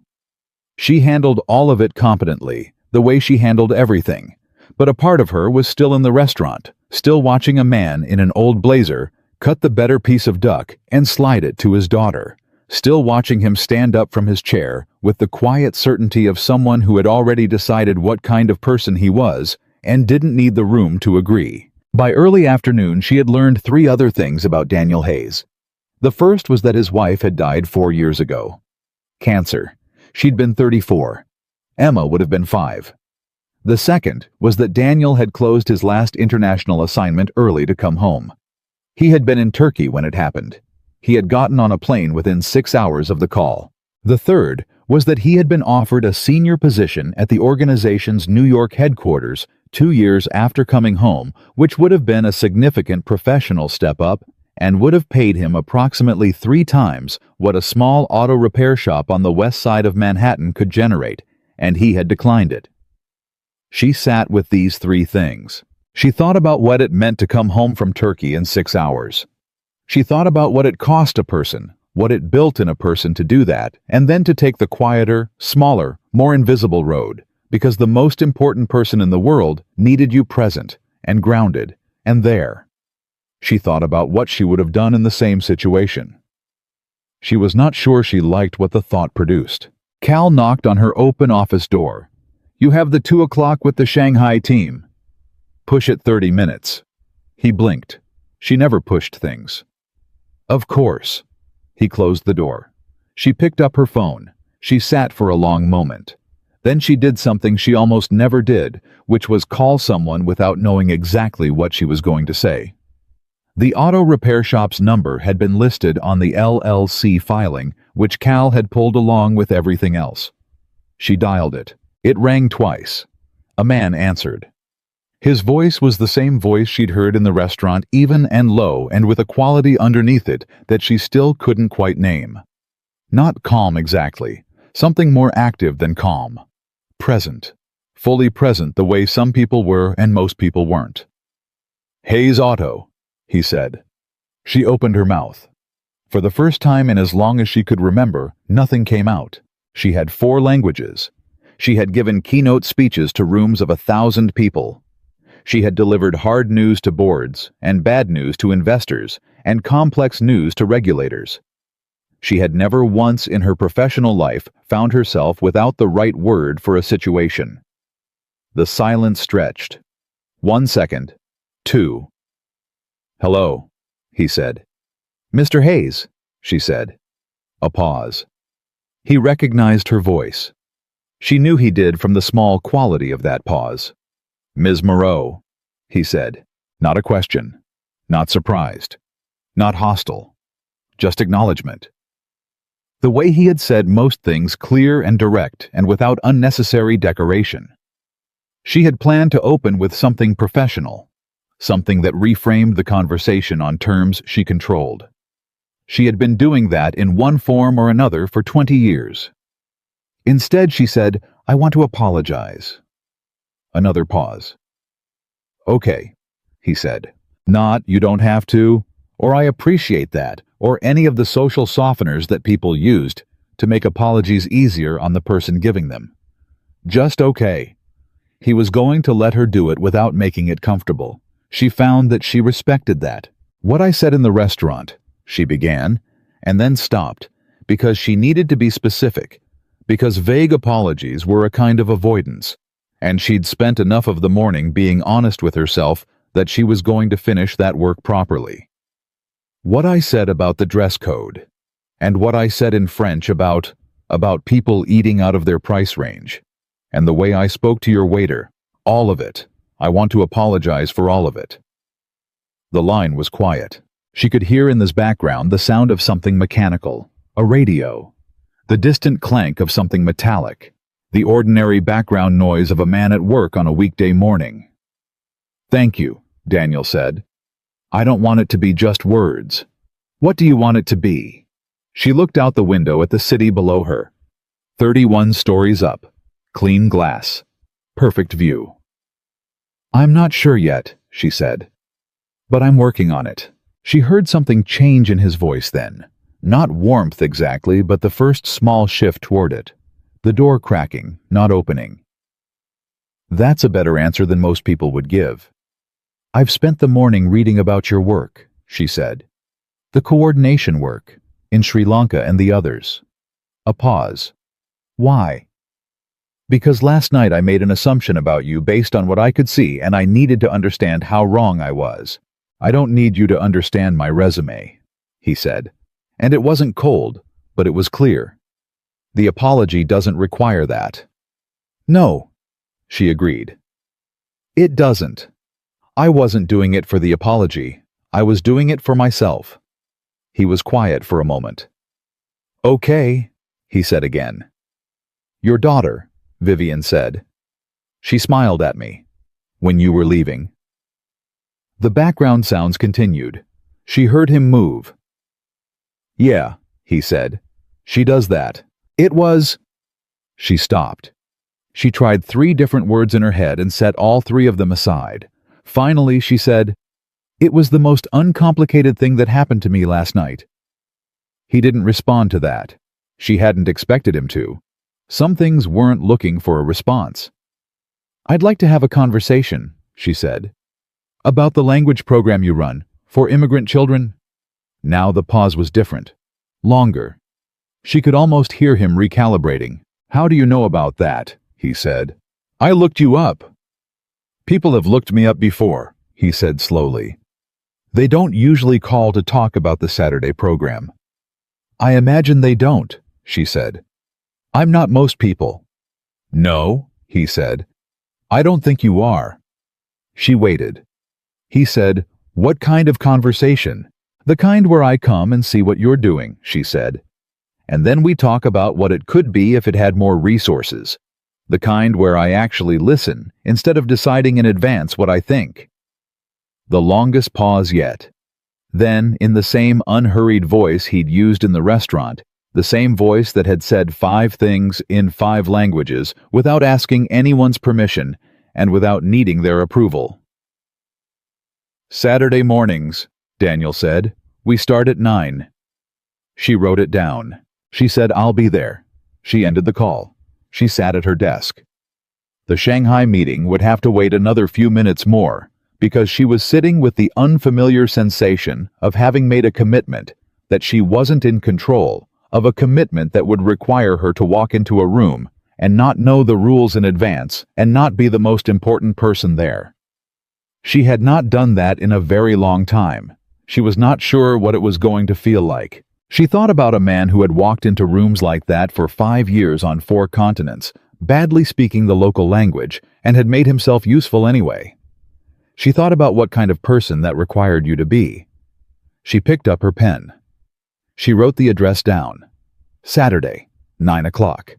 She handled all of it competently, the way she handled everything. But a part of her was still in the restaurant, still watching a man in an old blazer cut the better piece of duck and slide it to his daughter, still watching him stand up from his chair with the quiet certainty of someone who had already decided what kind of person he was and didn't need the room to agree. By early afternoon, she had learned 3 other things about Daniel Hayes. The first was that his wife had died 4 years ago. Cancer. She'd been 34. Emma would have been 5. The second was that Daniel had closed his last international assignment early to come home. He had been in Turkey when it happened. He had gotten on a plane within 6 hours of the call. The third was that he had been offered a senior position at the organization's New York headquarters 2 years after coming home, which would have been a significant professional step up and would have paid him approximately 3 times what a small auto repair shop on the west side of Manhattan could generate, and he had declined it. She sat with these 3 things. She thought about what it meant to come home from Turkey in 6 hours. She thought about what it cost a person, what it built in a person to do that, and then to take the quieter, smaller, more invisible road, because the most important person in the world needed you present and grounded and there. She thought about what she would have done in the same situation. She was not sure she liked what the thought produced. Cal knocked on her open office door. "You have the 2 o'clock with the Shanghai team." "Push it 30 minutes. He blinked. She never pushed things. "Of course." He closed the door. She picked up her phone. She sat for a long moment. Then she did something she almost never did, which was call someone without knowing exactly what she was going to say. The auto repair shop's number had been listed on the LLC filing, which Cal had pulled along with everything else. She dialed it. It rang twice. A man answered. His voice was the same voice she'd heard in the restaurant, even and low, and with a quality underneath it that she still couldn't quite name. Not calm exactly, something more active than calm. Present. Fully present the way some people were and most people weren't. "Hayes Auto," he said. She opened her mouth. For the first time in as long as she could remember, nothing came out. She had 4 languages. She had given keynote speeches to rooms of 1,000 people. She had delivered hard news to boards, and bad news to investors, and complex news to regulators. She had never once in her professional life found herself without the right word for a situation. The silence stretched. 1 second. 2. "Hello," he said. "Mr. Hayes," she said. A pause. He recognized her voice. She knew he did from the small quality of that pause. "Ms. Moreau," he said. Not a question. Not surprised. Not hostile. Just acknowledgement. The way he had said most things clear and direct and without unnecessary decoration. She had planned to open with something professional. Something that reframed the conversation on terms she controlled. She had been doing that in one form or another for 20 years. Instead, she said, "I want to apologize." Another pause. "Okay," he said. Not, "You don't have to," or "I appreciate that," or any of the social softeners that people used to make apologies easier on the person giving them. Just okay. He was going to let her do it without making it comfortable. She found that she respected that. "What I said in the restaurant," she began, and then stopped, because she needed to be specific, because vague apologies were a kind of avoidance, and she'd spent enough of the morning being honest with herself that she was going to finish that work properly. "What I said about the dress code, and what I said in French about people eating out of their price range, and the way I spoke to your waiter, all of it. I want to apologize for all of it." The line was quiet. She could hear in the background the sound of something mechanical, a radio, the distant clank of something metallic, the ordinary background noise of a man at work on a weekday morning. "Thank you," Daniel said. "I don't want it to be just words." "What do you want it to be?" She looked out the window at the city below her. 31 stories up, clean glass, perfect view. "I'm not sure yet," she said. "But I'm working on it." She heard something change in his voice then. Not warmth exactly, but the first small shift toward it. The door cracking, not opening. "That's a better answer than most people would give." "I've spent the morning reading about your work," she said. "The coordination work, in Sri Lanka and the others." A pause. "Why?" "Because last night I made an assumption about you based on what I could see, and I needed to understand how wrong I was." "I don't need you to understand my resume," he said. And it wasn't cold, but it was clear. "The apology doesn't require that." "No," she agreed. "It doesn't. I wasn't doing it for the apology. I was doing it for myself." He was quiet for a moment. "Okay," he said again. "Your daughter," Vivian said. She smiled at me. "When you were leaving." The background sounds continued. She heard him move. "Yeah," he said. "She does that. It was—" She stopped. She tried 3 different words in her head and set all 3 of them aside. Finally, she said, "It was the most uncomplicated thing that happened to me last night." He didn't respond to that. She hadn't expected him to. Some things weren't looking for a response. "I'd like to have a conversation," she said. "About the language program you run, for immigrant children." Now the pause was different. Longer. She could almost hear him recalibrating. "How do you know about that?" he said. "I looked you up." "People have looked me up before," he said slowly. "They don't usually call to talk about the Saturday program." "I imagine they don't," she said. "I'm not most people." "No," he said. "I don't think you are." She waited. He said, "What kind of conversation?" "The kind where I come and see what you're doing," she said. "And then we talk about what it could be if it had more resources. The kind where I actually listen, instead of deciding in advance what I think." The longest pause yet. Then, in the same unhurried voice he'd used in the restaurant, the same voice that had said 5 things in 5 languages without asking anyone's permission and without needing their approval. "Saturday mornings," Daniel said. "We start at 9. She wrote it down. She said, "I'll be there." She ended the call. She sat at her desk. The Shanghai meeting would have to wait another few minutes more, because she was sitting with the unfamiliar sensation of having made a commitment, that she wasn't in control, of a commitment that would require her to walk into a room and not know the rules in advance and not be the most important person there. She had not done that in a very long time. She was not sure what it was going to feel like. She thought about a man who had walked into rooms like that for 5 years on 4 continents, badly speaking the local language, and had made himself useful anyway. She thought about what kind of person that required you to be. She picked up her pen. She wrote the address down. Saturday, 9 o'clock.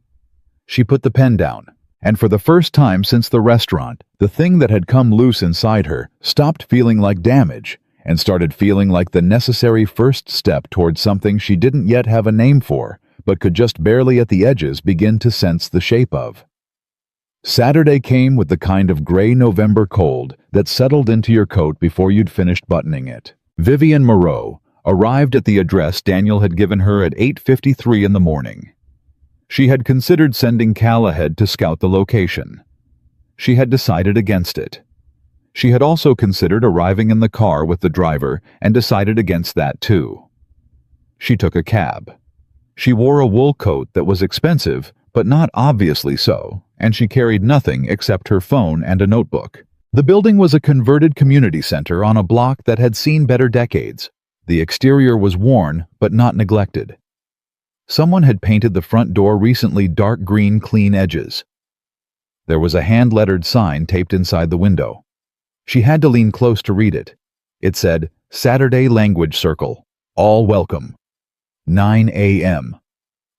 She put the pen down, and for the first time since the restaurant, the thing that had come loose inside her stopped feeling like damage and started feeling like the necessary first step toward something she didn't yet have a name for, but could just barely at the edges begin to sense the shape of. Saturday came with the kind of gray November cold that settled into your coat before you'd finished buttoning it. Vivian Moreau, arrived at the address Daniel had given her at 8:53 in the morning. She had considered sending Cal ahead to scout the location. She had decided against it. She had also considered arriving in the car with the driver and decided against that too. She took a cab. She wore a wool coat that was expensive, but not obviously so, and she carried nothing except her phone and a notebook. The building was a converted community center on a block that had seen better decades. The exterior was worn, but not neglected. Someone had painted the front door recently dark green clean edges. There was a hand-lettered sign taped inside the window. She had to lean close to read it. It said, Saturday Language Circle. All welcome. 9 a.m.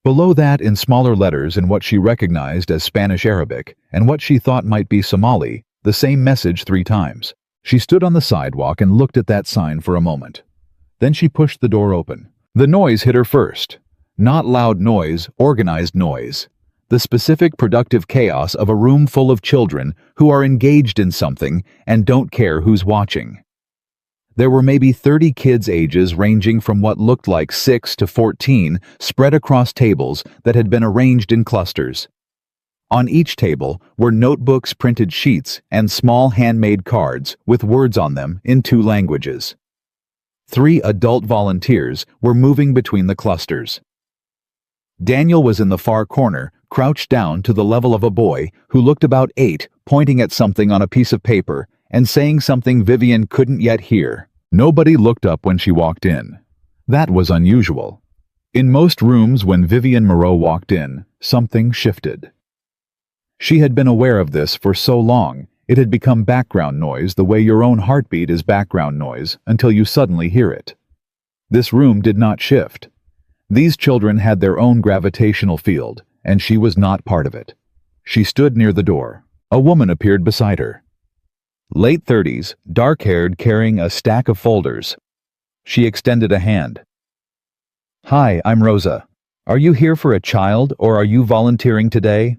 Below that, in smaller letters in what she recognized as Spanish-Arabic and what she thought might be Somali, the same message 3 times. She stood on the sidewalk and looked at that sign for a moment. Then she pushed the door open. The noise hit her first. Not loud noise, organized noise. The specific productive chaos of a room full of children who are engaged in something and don't care who's watching. There were maybe 30 kids' ages ranging from what looked like 6 to 14 spread across tables that had been arranged in clusters. On each table were notebooks, printed sheets, and small handmade cards with words on them in 2 languages. 3 adult volunteers were moving between the clusters. Daniel was in the far corner, crouched down to the level of a boy who looked about 8, pointing at something on a piece of paper and saying something Vivian couldn't yet hear. Nobody looked up when she walked in. That was unusual. In most rooms when Vivian Moreau walked in, something shifted. She had been aware of this for so long, it had become background noise the way your own heartbeat is background noise until you suddenly hear it. This room did not shift. These children had their own gravitational field, and she was not part of it. She stood near the door. A woman appeared beside her. Late 30s, dark-haired, carrying a stack of folders. She extended a hand. Hi, I'm Rosa. Are you here for a child, or are you volunteering today?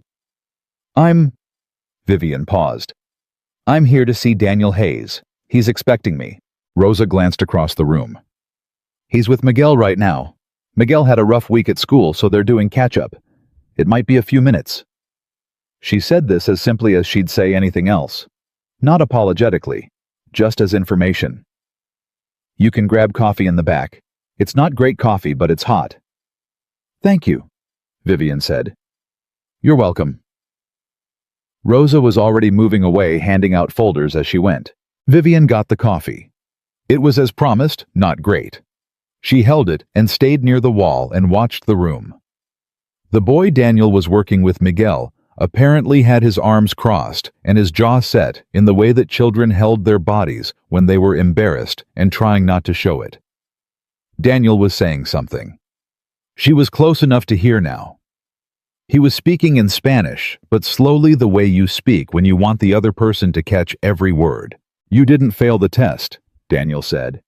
Vivian paused. I'm here to see Daniel Hayes. He's expecting me. Rosa glanced across the room. He's with Miguel right now. Miguel had a rough week at school, so they're doing catch-up. It might be a few minutes. She said this as simply as she'd say anything else. Not apologetically, just as information. You can grab coffee in the back. It's not great coffee, but it's hot. Thank you, Vivian said. You're welcome. Rosa was already moving away, handing out folders as she went. Vivian got the coffee. It was as promised, not great. She held it and stayed near the wall and watched the room. The boy Daniel was working with, Miguel, apparently had his arms crossed and his jaw set in the way that children held their bodies when they were embarrassed and trying not to show it. Daniel was saying something. She was close enough to hear now. He was speaking in Spanish, but slowly the way you speak when you want the other person to catch every word. You didn't fail the test, Daniel said.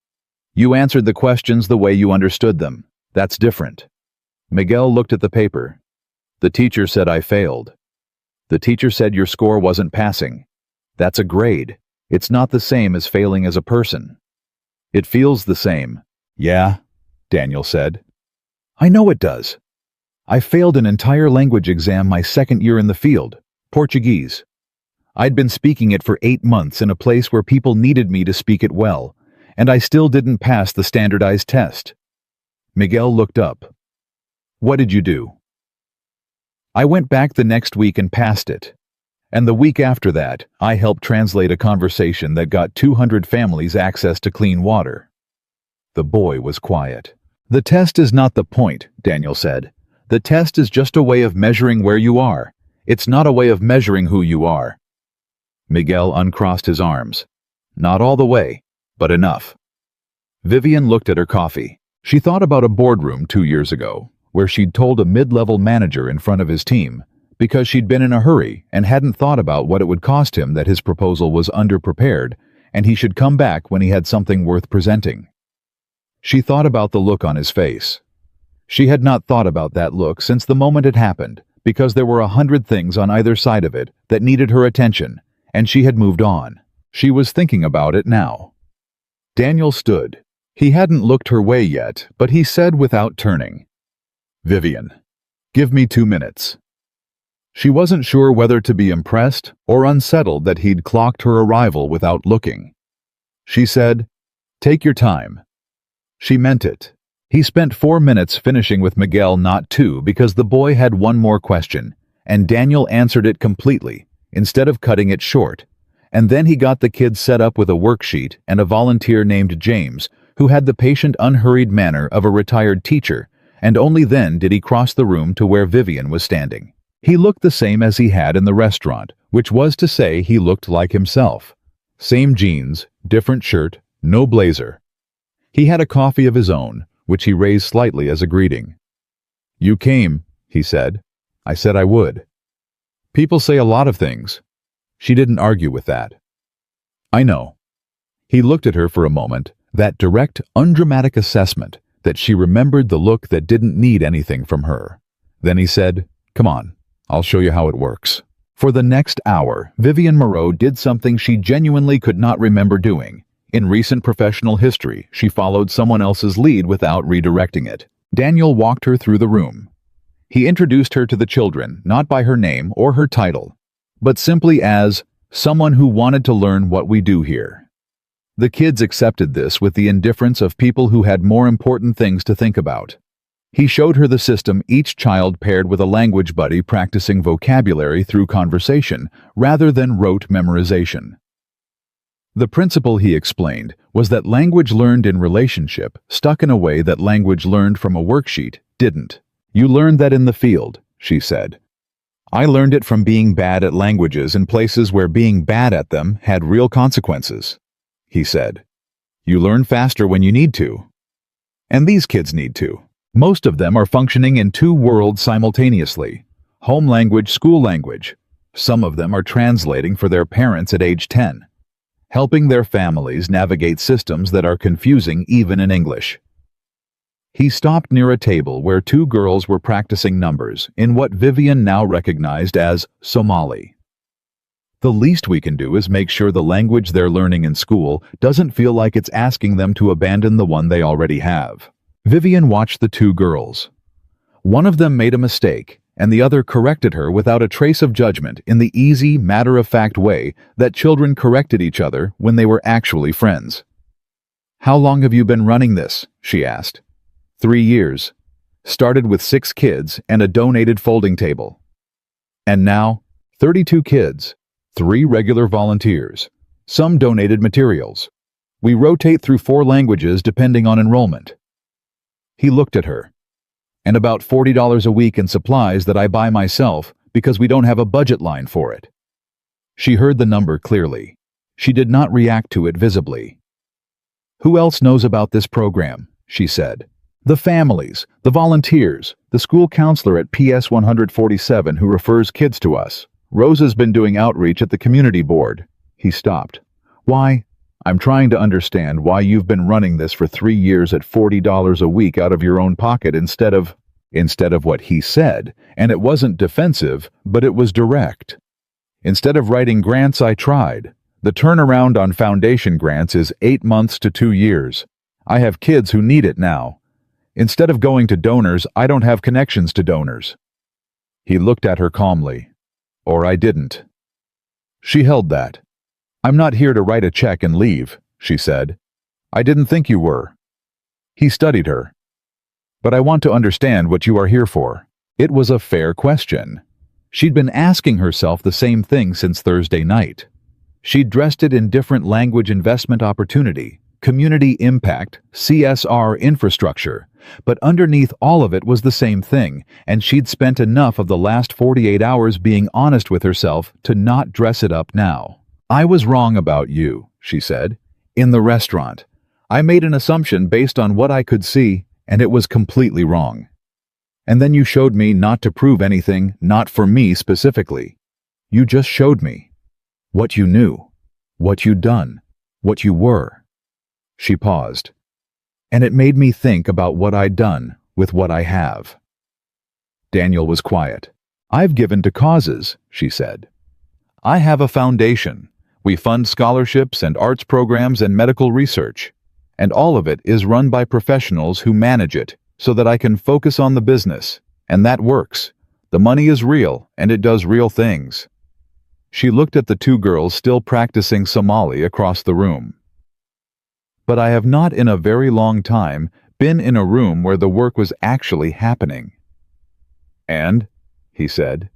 You answered the questions the way you understood them. That's different. Miguel looked at the paper. The teacher said I failed. The teacher said your score wasn't passing. That's a grade. It's not the same as failing as a person. It feels the same. Yeah, Daniel said. I know it does. I failed an entire language exam my second year in the field, Portuguese. I'd been speaking it for 8 months in a place where people needed me to speak it well, and I still didn't pass the standardized test. Miguel looked up. What did you do? I went back the next week and passed it. And the week after that, I helped translate a conversation that got 200 families access to clean water. The boy was quiet. The test is not the point, Daniel said. The test is just a way of measuring where you are. It's not a way of measuring who you are. Miguel uncrossed his arms. Not all the way, but enough. Vivian looked at her coffee. She thought about a boardroom 2 years ago, where she'd told a mid-level manager in front of his team, because she'd been in a hurry and hadn't thought about what it would cost him that his proposal was underprepared, and he should come back when he had something worth presenting. She thought about the look on his face. She had not thought about that look since the moment it happened, because there were 100 things on either side of it that needed her attention, and she had moved on. She was thinking about it now. Daniel stood. He hadn't looked her way yet, but he said without turning, "Vivian, give me 2 minutes." She wasn't sure whether to be impressed or unsettled that he'd clocked her arrival without looking. She said, "Take your time." She meant it. He spent 4 minutes finishing with Miguel, not 2, because the boy had one more question, and Daniel answered it completely, instead of cutting it short. And then he got the kids set up with a worksheet and a volunteer named James, who had the patient, unhurried manner of a retired teacher, and only then did he cross the room to where Vivian was standing. He looked the same as he had in the restaurant, which was to say he looked like himself. Same jeans, different shirt, no blazer. He had a coffee of his own, which he raised slightly as a greeting. "You came," he said. "I said I would." People say a lot of things. She didn't argue with that. "I know." He looked at her for a moment, that direct, undramatic assessment that she remembered the look that didn't need anything from her. Then he said, "Come on, I'll show you how it works." For the next hour, Vivian Moreau did something she genuinely could not remember doing. In recent professional history, she followed someone else's lead without redirecting it. Daniel walked her through the room. He introduced her to the children, not by her name or her title, but simply as someone who wanted to learn what we do here. The kids accepted this with the indifference of people who had more important things to think about. He showed her the system, each child paired with a language buddy practicing vocabulary through conversation rather than rote memorization. The principle, he explained, was that language learned in relationship stuck in a way that language learned from a worksheet didn't. "You learned that in the field," she said. "I learned it from being bad at languages in places where being bad at them had real consequences," he said. "You learn faster when you need to. And these kids need to. Most of them are functioning in 2 worlds simultaneously. Home language, school language. Some of them are translating for their parents at age 10. Helping their families navigate systems that are confusing even in English." He stopped near a table where 2 girls were practicing numbers in what Vivian now recognized as Somali. "The least we can do is make sure the language they're learning in school doesn't feel like it's asking them to abandon the one they already have." Vivian watched the 2 girls. One of them made a mistake, and the other corrected her without a trace of judgment in the easy, matter-of-fact way that children corrected each other when they were actually friends. "How long have you been running this?" she asked. 3 years. Started with 6 kids and a donated folding table. And now, 32 kids, 3 regular volunteers, some donated materials. We rotate through 4 languages depending on enrollment." He looked at her. "And about $40 a week in supplies that I buy myself because we don't have a budget line for it." She heard the number clearly. She did not react to it visibly. "Who else knows about this program?" she said. "The families, the volunteers, the school counselor at PS 147 who refers kids to us. Rosa's been doing outreach at the community board." He stopped. "Why? I'm trying to understand why you've been running this for 3 years at $40 a week out of your own pocket instead of what he said, and it wasn't defensive, but it was direct. "Instead of writing grants, I tried. The turnaround on foundation grants is 8 months to 2 years. I have kids who need it now. Instead of going to donors, I don't have connections to donors." He looked at her calmly. "Or I didn't." She held that. "I'm not here to write a check and leave," she said. "I didn't think you were." He studied her. "But I want to understand what you are here for." It was a fair question. She'd been asking herself the same thing since Thursday night. She'd dressed it in different language investment opportunity, community impact, CSR infrastructure, but underneath all of it was the same thing, and she'd spent enough of the last 48 hours being honest with herself to not dress it up now. "I was wrong about you," she said. "In the restaurant. I made an assumption based on what I could see, and it was completely wrong. And then you showed me not to prove anything, not for me specifically. You just showed me what you knew, what you'd done, what you were." She paused. "And it made me think about what I'd done with what I have." Daniel was quiet. "I've given to causes," she said. "I have a foundation. We fund scholarships and arts programs and medical research. And all of it is run by professionals who manage it so that I can focus on the business. And that works. The money is real, and it does real things. She looked at the two girls still practicing Somali across the room. But I have not in a very long time been in a room where the work was actually happening. And, he said,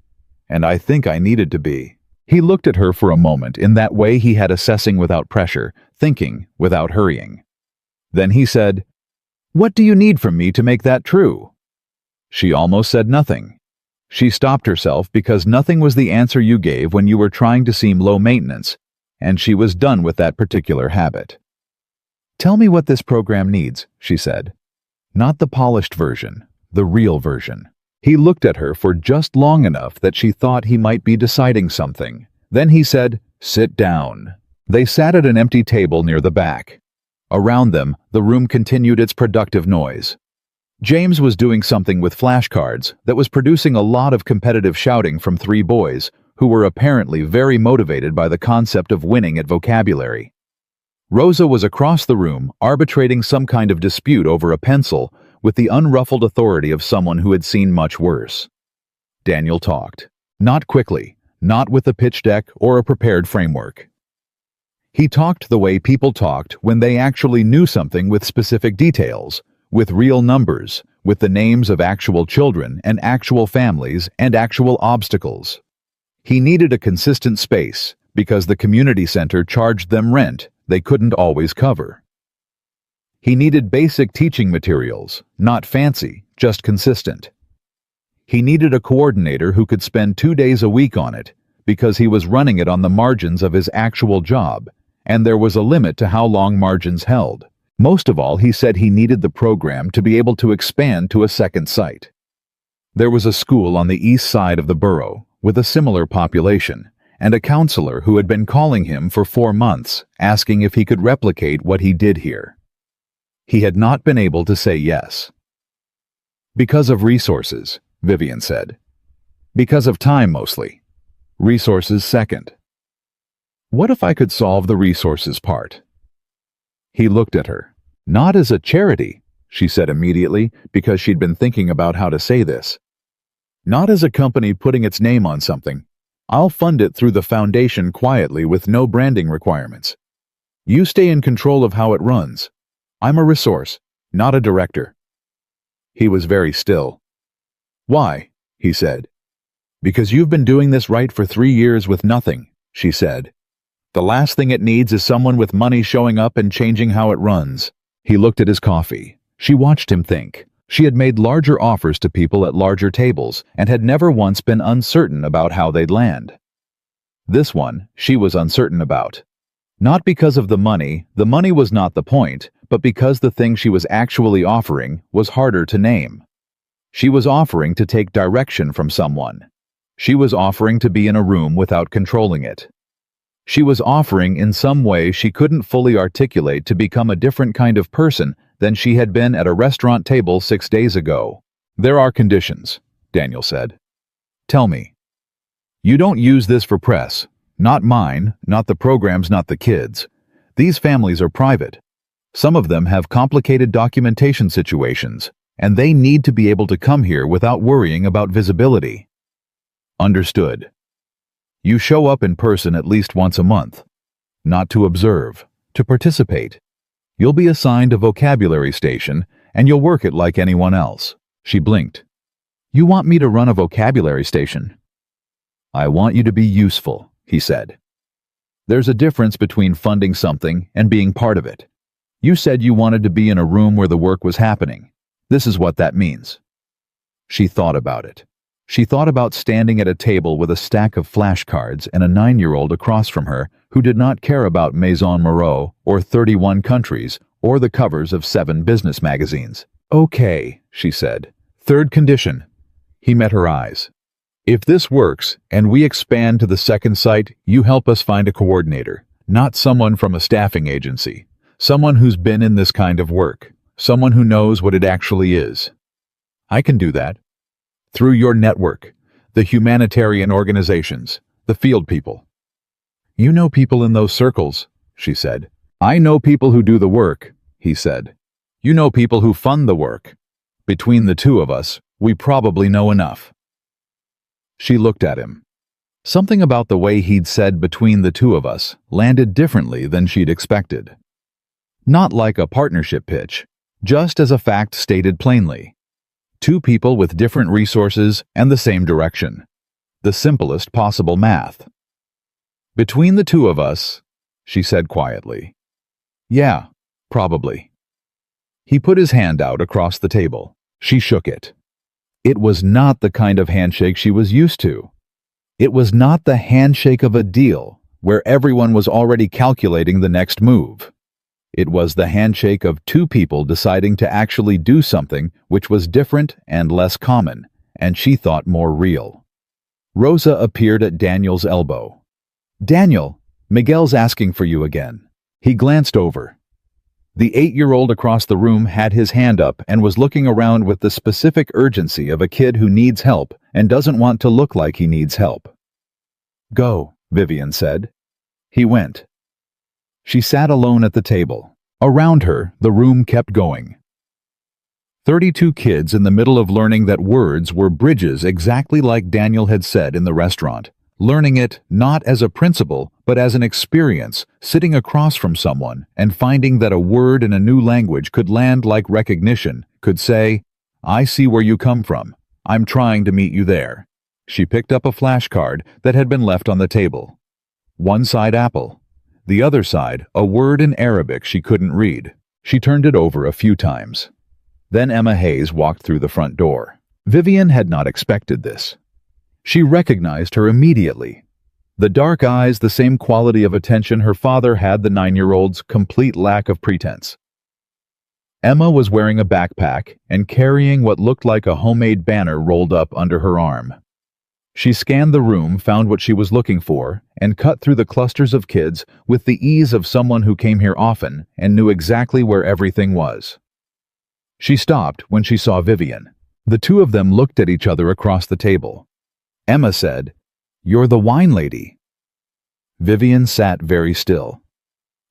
and I think I needed to be. He looked at her for a moment in that way he had, assessing without pressure, thinking without hurrying. Then he said, "What do you need from me to make that true?" She almost said nothing. She stopped herself because nothing was the answer you gave when you were trying to seem low maintenance, and she was done with that particular habit. "Tell me what this program needs," she said. "Not the polished version, the real version." He looked at her for just long enough that she thought he might be deciding something. Then he said, "Sit down." They sat at an empty table near the back. Around them, the room continued its productive noise. James was doing something with flashcards that was producing a lot of competitive shouting from three boys who were apparently very motivated by the concept of winning at vocabulary. Rosa was across the room arbitrating some kind of dispute over a pencil with the unruffled authority of someone who had seen much worse. Daniel talked. Not quickly, not with a pitch deck or a prepared framework. He talked the way people talked when they actually knew something, with specific details, with real numbers, with the names of actual children and actual families and actual obstacles. He needed a consistent space because the community center charged them rent they couldn't always cover. He needed basic teaching materials, not fancy, just consistent. He needed a coordinator who could spend 2 days a week on it because he was running it on the margins of his actual job, and there was a limit to how long margins held. Most of all, he said he needed the program to be able to expand to a second site. There was a school on the east side of the borough with a similar population, and a counselor who had been calling him for 4 months, asking if he could replicate what he did here. He had not been able to say yes. Because of resources, Vivian said. Because of time, mostly. Resources second. What if I could solve the resources part? He looked at her. Not as a charity, she said immediately, because she'd been thinking about how to say this. Not as a company putting its name on something. I'll fund it through the foundation quietly with no branding requirements. You stay in control of how it runs. I'm a resource, not a director. He was very still. Why? He said. Because you've been doing this right for 3 years with nothing, she said. The last thing it needs is someone with money showing up and changing how it runs. He looked at his coffee. She watched him think. She had made larger offers to people at larger tables and had never once been uncertain about how they'd land. This one, she was uncertain about. Not because of the money was not the point, but because the thing she was actually offering was harder to name. She was offering to take direction from someone. She was offering to be in a room without controlling it. She was offering in some way she couldn't fully articulate to become a different kind of person than she had been at a restaurant table 6 days ago. There are conditions, Daniel said. Tell me. You don't use this for press. Not mine, not the programs, not the kids. These families are private. Some of them have complicated documentation situations, and they need to be able to come here without worrying about visibility. Understood. You show up in person at least once a month. Not to observe, to participate. You'll be assigned a vocabulary station, and you'll work it like anyone else. She blinked. You want me to run a vocabulary station? I want you to be useful, he said. There's a difference between funding something and being part of it. You said you wanted to be in a room where the work was happening. This is what that means. She thought about it. She thought about standing at a table with a stack of flashcards and a 9-year-old across from her who did not care about Maison Moreau or 31 countries or the covers of 7 business magazines. Okay, she said. Third condition. He met her eyes. If this works and we expand to the second site, you help us find a coordinator, not someone from a staffing agency, someone who's been in this kind of work, someone who knows what it actually is. I can do that. Through your network, the humanitarian organizations, the field people. You know people in those circles, she said. I know people who do the work, he said. "You know people who fund the work. Between the two of us, we probably know enough." She looked at him. Something about the way he'd said "between the two of us" landed differently than she'd expected. Not like a partnership pitch, just as a fact stated plainly. Two people with different resources and the same direction. The simplest possible math. "Between the two of us," she said quietly. "Yeah, probably." He put his hand out across the table. She shook it. It was not the kind of handshake she was used to. It was not the handshake of a deal, where everyone was already calculating the next move. It was the handshake of two people deciding to actually do something which was different and less common, and she thought more real. Rosa appeared at Daniel's elbow. "Daniel, Miguel's asking for you again." He glanced over. The 8-year-old across the room had his hand up and was looking around with the specific urgency of a kid who needs help and doesn't want to look like he needs help. "Go," Vivian said. He went. She sat alone at the table. Around her, the room kept going. 32 kids in the middle of learning that words were bridges, exactly like Daniel had said in the restaurant. Learning it not as a principle, but as an experience, sitting across from someone and finding that a word in a new language could land like recognition, could say, "I see where you come from. I'm trying to meet you there." She picked up a flashcard that had been left on the table. One side apple. The other side, a word in Arabic she couldn't read. She turned it over a few times. Then Emma Hayes walked through the front door. Vivian had not expected this. She recognized her immediately. The dark eyes, the same quality of attention her father had the 9-year-old's, complete lack of pretense. Emma was wearing a backpack and carrying what looked like a homemade banner rolled up under her arm. She scanned the room, found what she was looking for, and cut through the clusters of kids with the ease of someone who came here often and knew exactly where everything was. She stopped when she saw Vivian. The two of them looked at each other across the table. Emma said, "You're the wine lady." Vivian sat very still.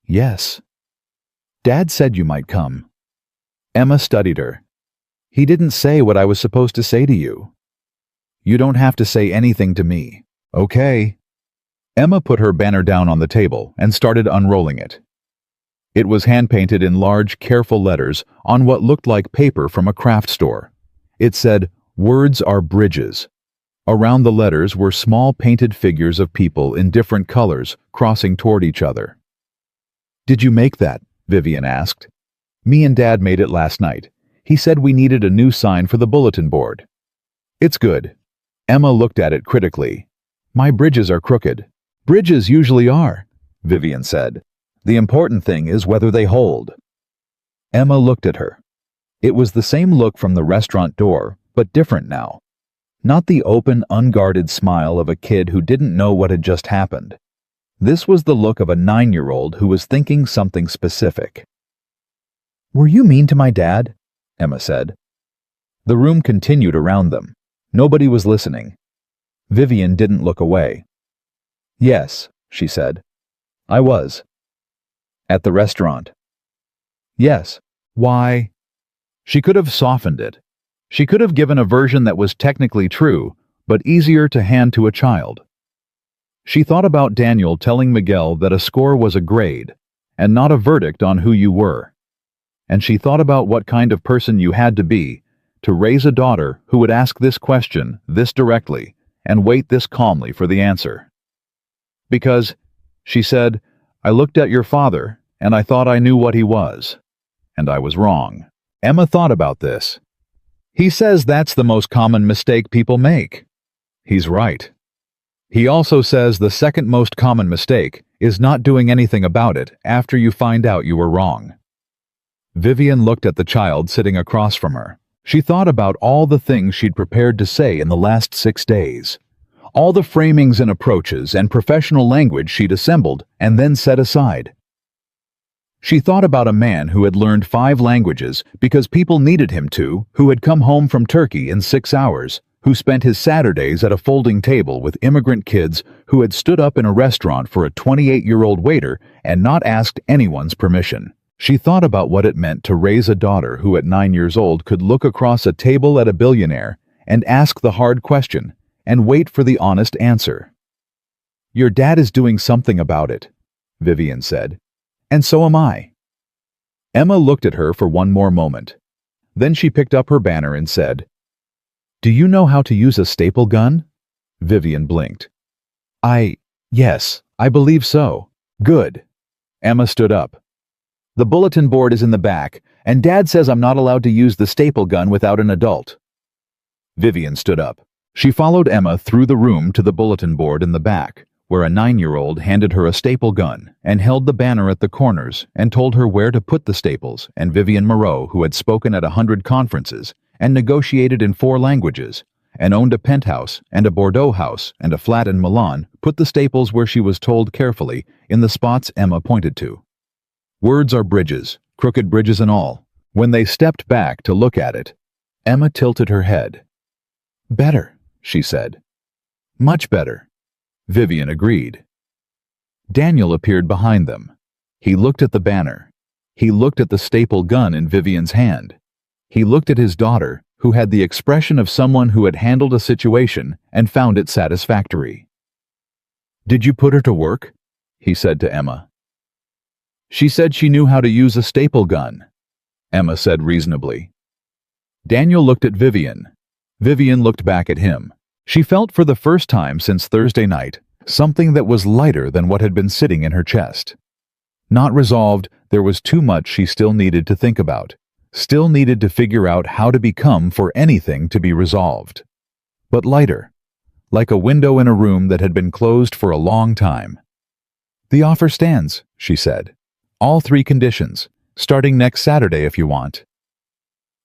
"Yes." "Dad said you might come." Emma studied her. "He didn't say what I was supposed to say to you." "You don't have to say anything to me." "Okay." Emma put her banner down on the table and started unrolling it. It was hand-painted in large, careful letters on what looked like paper from a craft store. It said, "Words are bridges." Around the letters were small painted figures of people in different colors crossing toward each other. "Did you make that?" Vivian asked. "Me and Dad made it last night. He said we needed a new sign for the bulletin board." "It's good." Emma looked at it critically. "My bridges are crooked." "Bridges usually are," Vivian said. "The important thing is whether they hold." Emma looked at her. It was the same look from the restaurant door, but different now. Not the open, unguarded smile of a kid who didn't know what had just happened. This was the look of a 9-year-old who was thinking something specific. "Were you mean to my dad?" Emma said. The room continued around them. Nobody was listening. Vivian didn't look away. "Yes," she said. "I was." "At the restaurant?" "Yes." "Why?" She could have softened it. She could have given a version that was technically true, but easier to hand to a child. She thought about Daniel telling Miguel that a score was a grade, and not a verdict on who you were. And she thought about what kind of person you had to be to raise a daughter who would ask this question this directly and wait this calmly for the answer. "Because," she said, "I looked at your father and I thought I knew what he was. And I was wrong." Emma thought about this. "He says that's the most common mistake people make." He's right. He also says the second most common mistake is not doing anything about it after you find out you were wrong. Vivian looked at the child sitting across from her. She thought about all the things she'd prepared to say in the last 6 days. All the framings and approaches and professional language she'd assembled and then set aside. She thought about a man who had learned 5 languages because people needed him to, who had come home from Turkey in 6 hours, who spent his Saturdays at a folding table with immigrant kids, who had stood up in a restaurant for a 28-year-old waiter and not asked anyone's permission. She thought about what it meant to raise a daughter who at 9 years old could look across a table at a billionaire and ask the hard question and wait for the honest answer. "Your dad is doing something about it," Vivian said, "and so am I." Emma looked at her for one more moment. Then she picked up her banner and said, "Do you know how to use a staple gun?" Vivian blinked. Yes, I believe so." "Good." Emma stood up. "The bulletin board is in the back, and Dad says I'm not allowed to use the staple gun without an adult." Vivian stood up. She followed Emma through the room to the bulletin board in the back, where a 9-year-old handed her a staple gun and held the banner at the corners and told her where to put the staples, and Vivian Moreau, who had spoken at 100 conferences and negotiated in 4 languages, and owned a penthouse and a Bordeaux house and a flat in Milan, put the staples where she was told carefully in the spots Emma pointed to. Words are bridges, crooked bridges and all. When they stepped back to look at it, Emma tilted her head. "Better," she said. "Much better." Vivian agreed. Daniel appeared behind them. He looked at the banner. He looked at the staple gun in Vivian's hand. He looked at his daughter, who had the expression of someone who had handled a situation and found it satisfactory. "Did you put her to work?" he said to Emma. "She said she knew how to use a staple gun," Emma said reasonably. Daniel looked at Vivian. Vivian looked back at him. She felt for the first time since Thursday night something that was lighter than what had been sitting in her chest. Not resolved, there was too much she still needed to think about, still needed to figure out how to become for anything to be resolved. But lighter, like a window in a room that had been closed for a long time. "The offer stands," she said. "All 3 conditions, starting next Saturday if you want."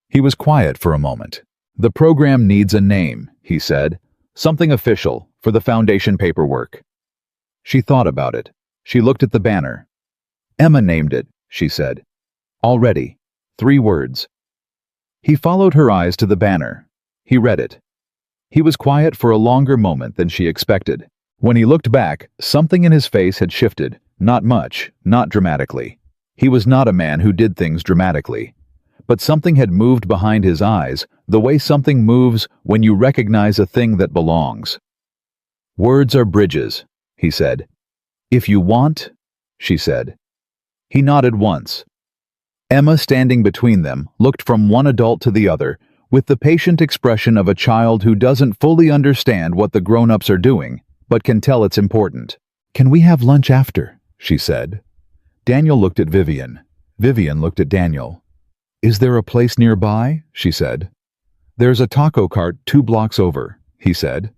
He was quiet for a moment. "The program needs a name," he said. "Something official for the foundation paperwork." She thought about it. She looked at the banner. "Emma named it," she said. "Already. 3 words." He followed her eyes to the banner. He read it. He was quiet for a longer moment than she expected. When he looked back, something in his face had shifted. Not much, not dramatically. He was not a man who did things dramatically. But something had moved behind his eyes, the way something moves when you recognize a thing that belongs. "Words are bridges," he said. "If you want," she said. He nodded once. Emma, standing between them, looked from one adult to the other, with the patient expression of a child who doesn't fully understand what the grown-ups are doing, but can tell it's important. "Can we have lunch after?" she said. Daniel looked at Vivian. Vivian looked at Daniel. "Is there a place nearby?" she said. "There's a taco cart 2 blocks over," he said.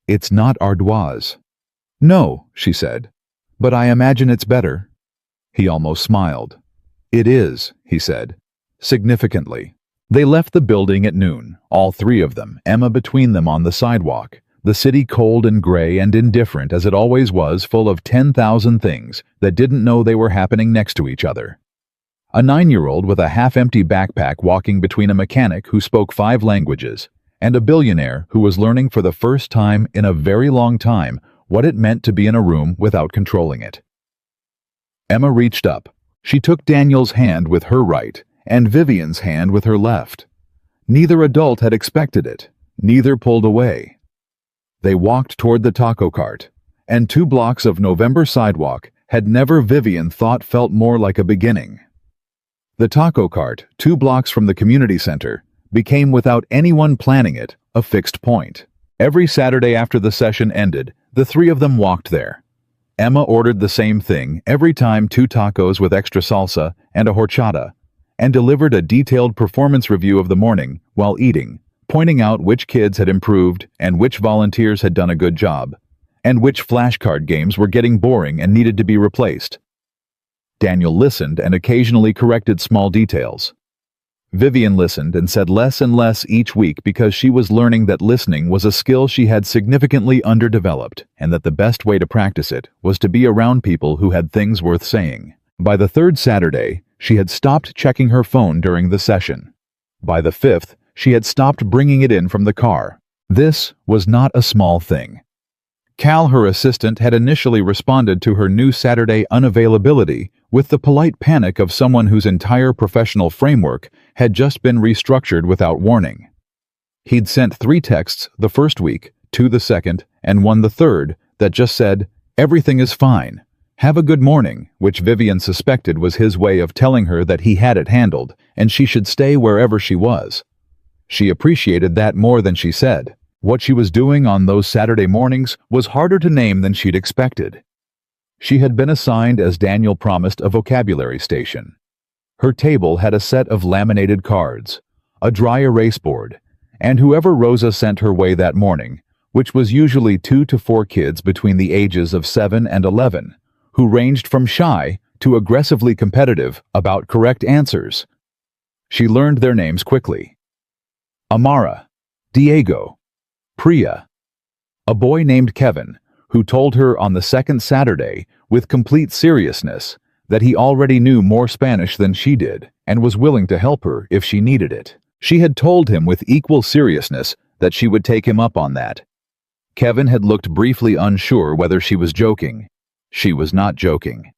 "It's not Ardoise." "No," she said. "But I imagine it's better." He almost smiled. "It is," he said, significantly. They left the building at noon, all 3 of them, Emma between them on the sidewalk, the city cold and gray and indifferent as it always was, full of 10,000 things that didn't know they were happening next to each other. A 9-year-old with a half-empty backpack walking between a mechanic who spoke 5 languages and a billionaire who was learning for the first time in a very long time what it meant to be in a room without controlling it. Emma reached up. She took Daniel's hand with her right and Vivian's hand with her left. Neither adult had expected it. Neither pulled away. They walked toward the taco cart, and 2 blocks of November sidewalk had never, Vivian thought, felt more like a beginning. The taco cart, 2 blocks from the community center, became, without anyone planning it, a fixed point. Every Saturday after the session ended, the 3 of them walked there. Emma ordered the same thing every time, 2 tacos with extra salsa and a horchata, and delivered a detailed performance review of the morning while eating, pointing out which kids had improved and which volunteers had done a good job, and which flashcard games were getting boring and needed to be replaced. Daniel listened and occasionally corrected small details. Vivian listened and said less and less each week because she was learning that listening was a skill she had significantly underdeveloped, and that the best way to practice it was to be around people who had things worth saying. By the 3rd Saturday, she had stopped checking her phone during the session. By the 5th, she had stopped bringing it in from the car. This was not a small thing. Cal, her assistant, had initially responded to her new Saturday unavailability with the polite panic of someone whose entire professional framework had just been restructured without warning. He'd sent 3 texts the first week, 2 the second, and 1 the third that just said, "Everything is fine. Have a good morning," which Vivian suspected was his way of telling her that he had it handled and she should stay wherever she was. She appreciated that more than she said. What she was doing on those Saturday mornings was harder to name than she'd expected. She had been assigned, as Daniel promised, a vocabulary station. Her table had a set of laminated cards, a dry erase board, and whoever Rosa sent her way that morning, which was usually 2 to 4 kids between the ages of 7 and 11, who ranged from shy to aggressively competitive about correct answers. She learned their names quickly. Amara, Diego, Priya. A boy named Kevin, who told her on the second Saturday, with complete seriousness, that he already knew more Spanish than she did and was willing to help her if she needed it. She had told him with equal seriousness that she would take him up on that. Kevin had looked briefly unsure whether she was joking. She was not joking.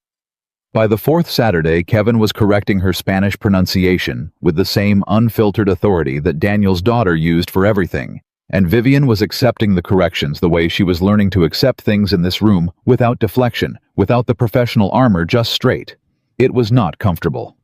By the 4th Saturday, Kevin was correcting her Spanish pronunciation with the same unfiltered authority that Daniel's daughter used for everything, and Vivian was accepting the corrections the way she was learning to accept things in this room, without deflection, without the professional armor, just straight. It was not comfortable.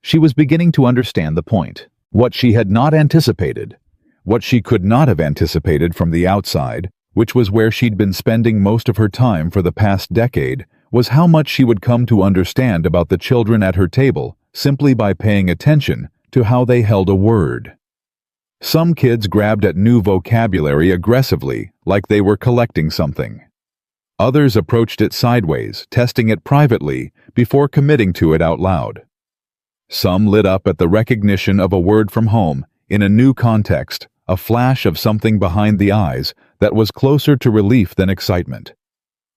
She was beginning to understand the point. What she had not anticipated, what she could not have anticipated from the outside, which was where she'd been spending most of her time for the past decade, was how much she would come to understand about the children at her table simply by paying attention to how they held a word. Some kids grabbed at new vocabulary aggressively, like they were collecting something. Others approached it sideways, testing it privately before committing to it out loud. Some lit up at the recognition of a word from home in a new context, a flash of something behind the eyes that was closer to relief than excitement.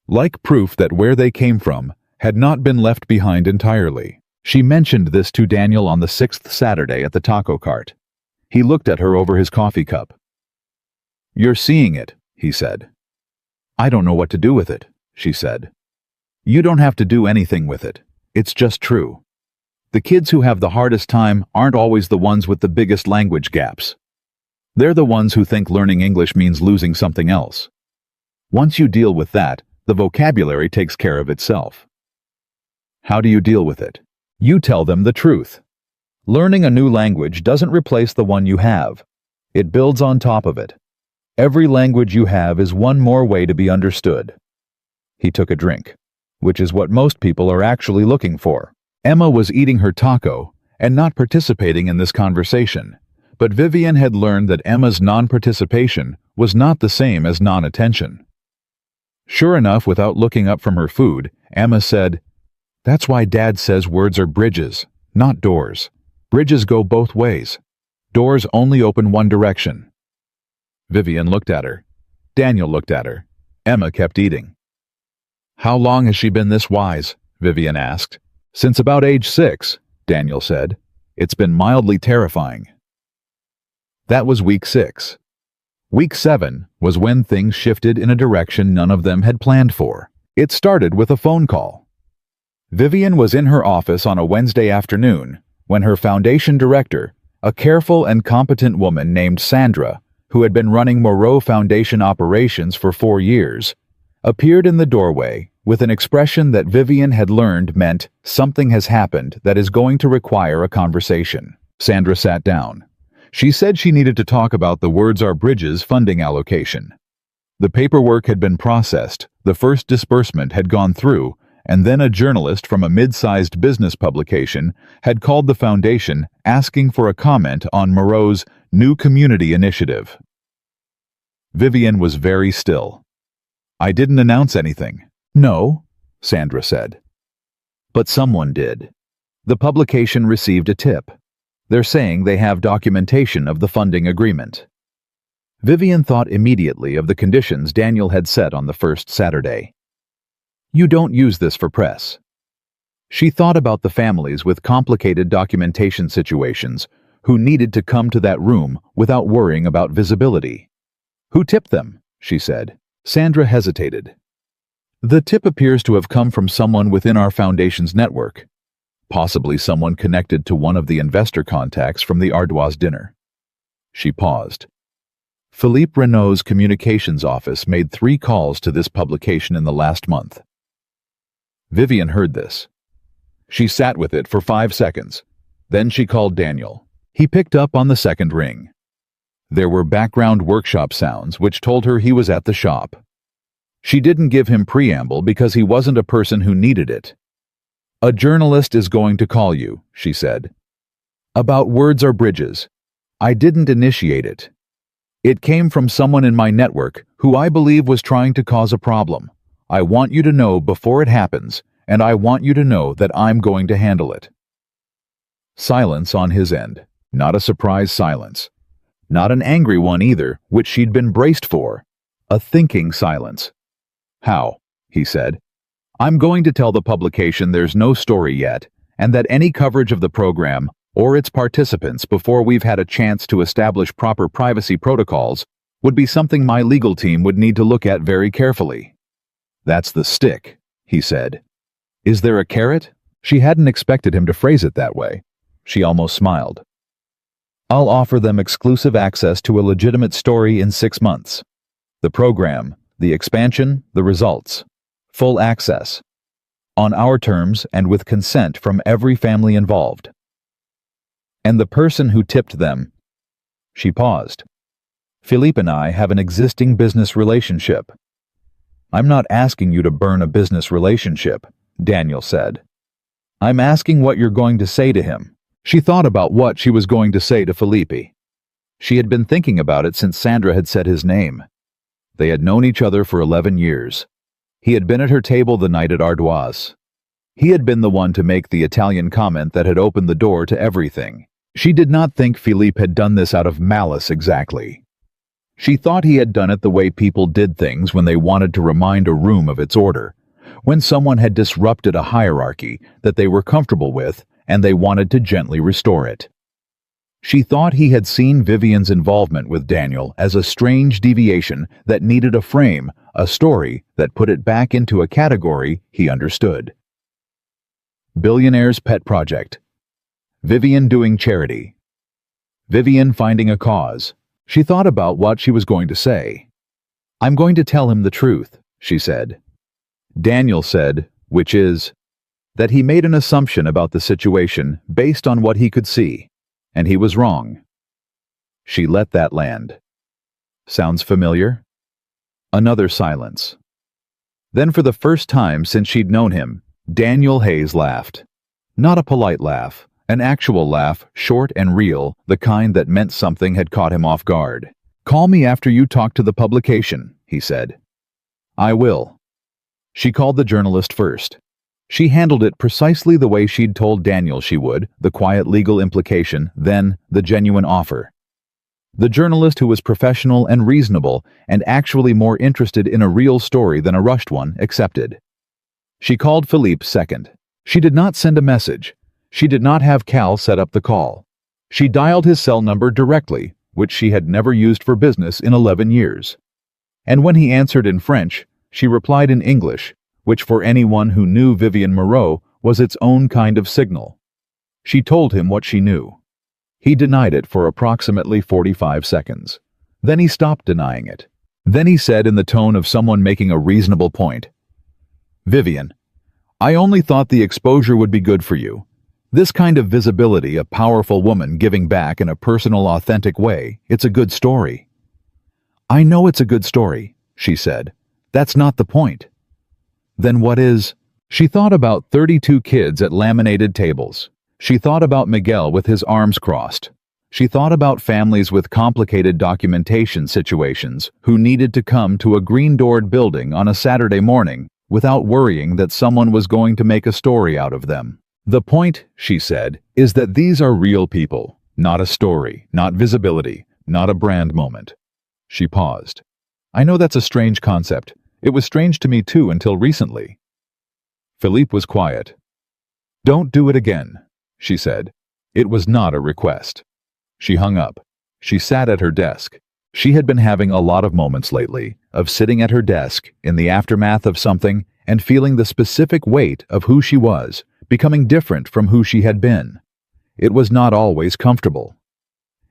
Like proof that where they came from had not been left behind entirely. She mentioned this to Daniel on the 6th Saturday at the taco cart. He looked at her over his coffee cup. "You're seeing it," he said. "I don't know what to do with it," she said. "You don't have to do anything with it. It's just true. The kids who have the hardest time aren't always the ones with the biggest language gaps. They're the ones who think learning English means losing something else. Once you deal with that, the vocabulary takes care of itself." How do you deal with it? You tell them the truth. Learning a new language doesn't replace the one you have. It builds on top of it. Every language you have is one more way to be understood. He took a drink, which is what most people are actually looking for. Emma was eating her taco and not participating in this conversation, but Vivian had learned that Emma's non-participation was not the same as non-attention. Sure enough, without looking up from her food, Emma said, "That's why Dad says words are bridges, not doors. Bridges go both ways. Doors only open one direction." Vivian looked at her. Daniel looked at her. Emma kept eating. "How long has she been this wise?" Vivian asked. "Since about age 6, Daniel said. "It's been mildly terrifying." That was week 6. Week 7 was when things shifted in a direction none of them had planned for. It started with a phone call. Vivian was in her office on a Wednesday afternoon when her foundation director, a careful and competent woman named Sandra, who had been running Moreau Foundation operations for 4 years, appeared in the doorway with an expression that Vivian had learned meant something has happened that is going to require a conversation. Sandra sat down. She said she needed to talk about the Words Are Bridges funding allocation. The paperwork had been processed, the first disbursement had gone through, and then a journalist from a mid-sized business publication had called the foundation asking for a comment on Moreau's new community initiative. Vivian was very still. "I didn't announce anything." "No," Sandra said. "But someone did. The publication received a tip. They're saying they have documentation of the funding agreement." Vivian thought immediately of the conditions Daniel had set on the first Saturday. "You don't use this for press." She thought about the families with complicated documentation situations who needed to come to that room without worrying about visibility. "Who tipped them?" she said. Sandra hesitated. The tip appears to have come from someone within our foundation's network, possibly someone connected to one of the investor contacts from the Ardoise dinner. She paused. Philippe Renault's communications office made 3 calls to this publication in the last month. Vivian heard this. She sat with it for 5 seconds. Then she called Daniel. He picked up on the second ring. There were background workshop sounds which told her he was at the shop. She didn't give him preamble because he wasn't a person who needed it. A journalist is going to call you, she said. About words or bridges. I didn't initiate it. It came from someone in my network who I believe was trying to cause a problem. I want you to know before it happens, and I want you to know that I'm going to handle it. Silence on his end. Not a surprise silence. Not an angry one either, which she'd been braced for. A thinking silence. How? He said. I'm going to tell the publication there's no story yet, and that any coverage of the program or its participants before we've had a chance to establish proper privacy protocols would be something my legal team would need to look at very carefully. That's the stick, he said. Is there a carrot? She hadn't expected him to phrase it that way. She almost smiled. I'll offer them exclusive access to a legitimate story in 6 months. The program, the expansion, the results. Full access. On our terms and with consent from every family involved. And the person who tipped them. She paused. Philippe and I have an existing business relationship. I'm not asking you to burn a business relationship, Daniel said. I'm asking what you're going to say to him. She thought about what she was going to say to Philippe. She had been thinking about it since Sandra had said his name. They had known each other for 11 years. He had been at her table the night at Ardoise. He had been the one to make the Italian comment that had opened the door to everything. She did not think Philippe had done this out of malice exactly. She thought he had done it the way people did things when they wanted to remind a room of its order, when someone had disrupted a hierarchy that they were comfortable with and they wanted to gently restore it. She thought he had seen Vivian's involvement with Daniel as a strange deviation that needed a frame, a story that put it back into a category he understood. Billionaire's pet project. Vivian doing charity. Vivian finding a cause. She thought about what she was going to say. I'm going to tell him the truth, she said. Daniel said, which is, that he made an assumption about the situation based on what he could see, and he was wrong. She let that land. Sounds familiar? Another silence. Then for the first time since she'd known him, Daniel Hayes laughed. Not a polite laugh, an actual laugh, short and real, the kind that meant something had caught him off guard. Call me after you talk to the publication, he said. I will. She called the journalist first. She handled it precisely the way she'd told Daniel she would, the quiet legal implication, then the genuine offer. The journalist, who was professional and reasonable and actually more interested in a real story than a rushed one, accepted. She called Philippe second. She did not send a message. She did not have Cal set up the call. She dialed his cell number directly, which she had never used for business in 11 years. And when he answered in French, she replied in English, which for anyone who knew Vivian Moreau was its own kind of signal. She told him what she knew. He denied it for approximately 45 seconds. Then he stopped denying it. Then he said in the tone of someone making a reasonable point, Vivian, I only thought the exposure would be good for you. This kind of visibility, a powerful woman giving back in a personal, authentic way, it's a good story. I know it's a good story, she said. That's not the point. Then what is? She thought about 32 kids at laminated tables. She thought about Miguel with his arms crossed. She thought about families with complicated documentation situations who needed to come to a green-doored building on a Saturday morning without worrying that someone was going to make a story out of them. The point, she said, is that these are real people, not a story, not visibility, not a brand moment. She paused. I know that's a strange concept. It was strange to me too until recently. Philippe was quiet. Don't do it again, she said. It was not a request. She hung up. She sat at her desk. She had been having a lot of moments lately of sitting at her desk in the aftermath of something and feeling the specific weight of who she was, becoming different from who she had been. It was not always comfortable.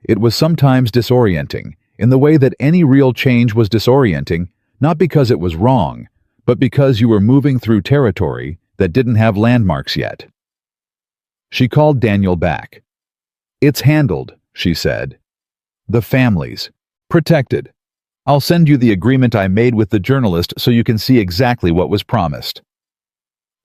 It was sometimes disorienting, in the way that any real change was disorienting, not because it was wrong, but because you were moving through territory that didn't have landmarks yet. She called Daniel back. "It's handled," she said. "The family's protected. I'll send you the agreement I made with the journalist so you can see exactly what was promised."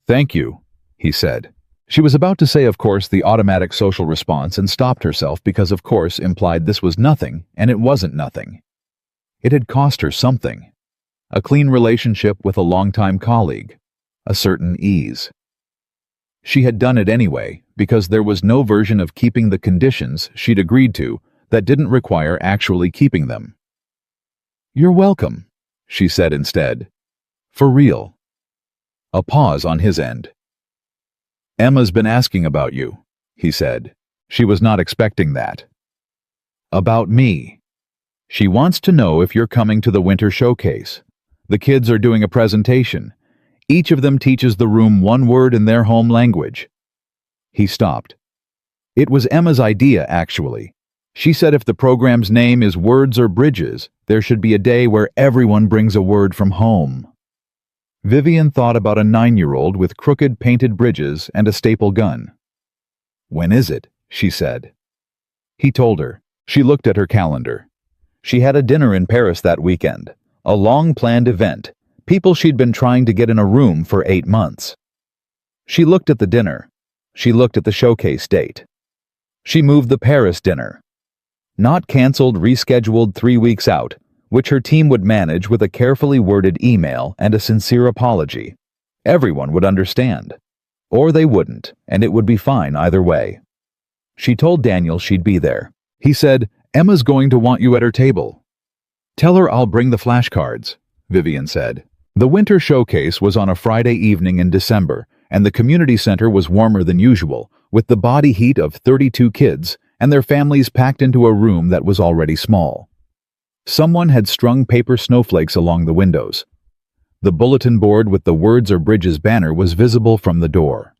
"Thank you," he said. She was about to say, of course, the automatic social response, and stopped herself because of course implied this was nothing, and it wasn't nothing. It had cost her something. A clean relationship with a longtime colleague. A certain ease. She had done it anyway, because there was no version of keeping the conditions she'd agreed to that didn't require actually keeping them. "You're welcome," she said instead. "For real." A pause on his end. "Emma's been asking about you," he said. She was not expecting that. "About me. She wants to know if you're coming to the winter showcase. The kids are doing a presentation. Each of them teaches the room one word in their home language." He stopped. It was Emma's idea, actually. She said if the program's name is Words or Bridges, there should be a day where everyone brings a word from home. Vivian thought about a 9-year-old with crooked painted bridges and a staple gun. "When is it?" she said. He told her. She looked at her calendar. She had a dinner in Paris that weekend, a long-planned event, people she'd been trying to get in a room for 8 months. She looked at the dinner. She looked at the showcase date. She moved the Paris dinner. Not canceled, rescheduled 3 weeks out, which her team would manage with a carefully worded email and a sincere apology. Everyone would understand. Or they wouldn't, and it would be fine either way. She told Daniel she'd be there. He said, "Emma's going to want you at her table." "Tell her I'll bring the flashcards," Vivian said. The winter showcase was on a Friday evening in December, and the community center was warmer than usual, with the body heat of 32 kids and their families packed into a room that was already small. Someone had strung paper snowflakes along the windows. The bulletin board with the Words or Bridges banner was visible from the door.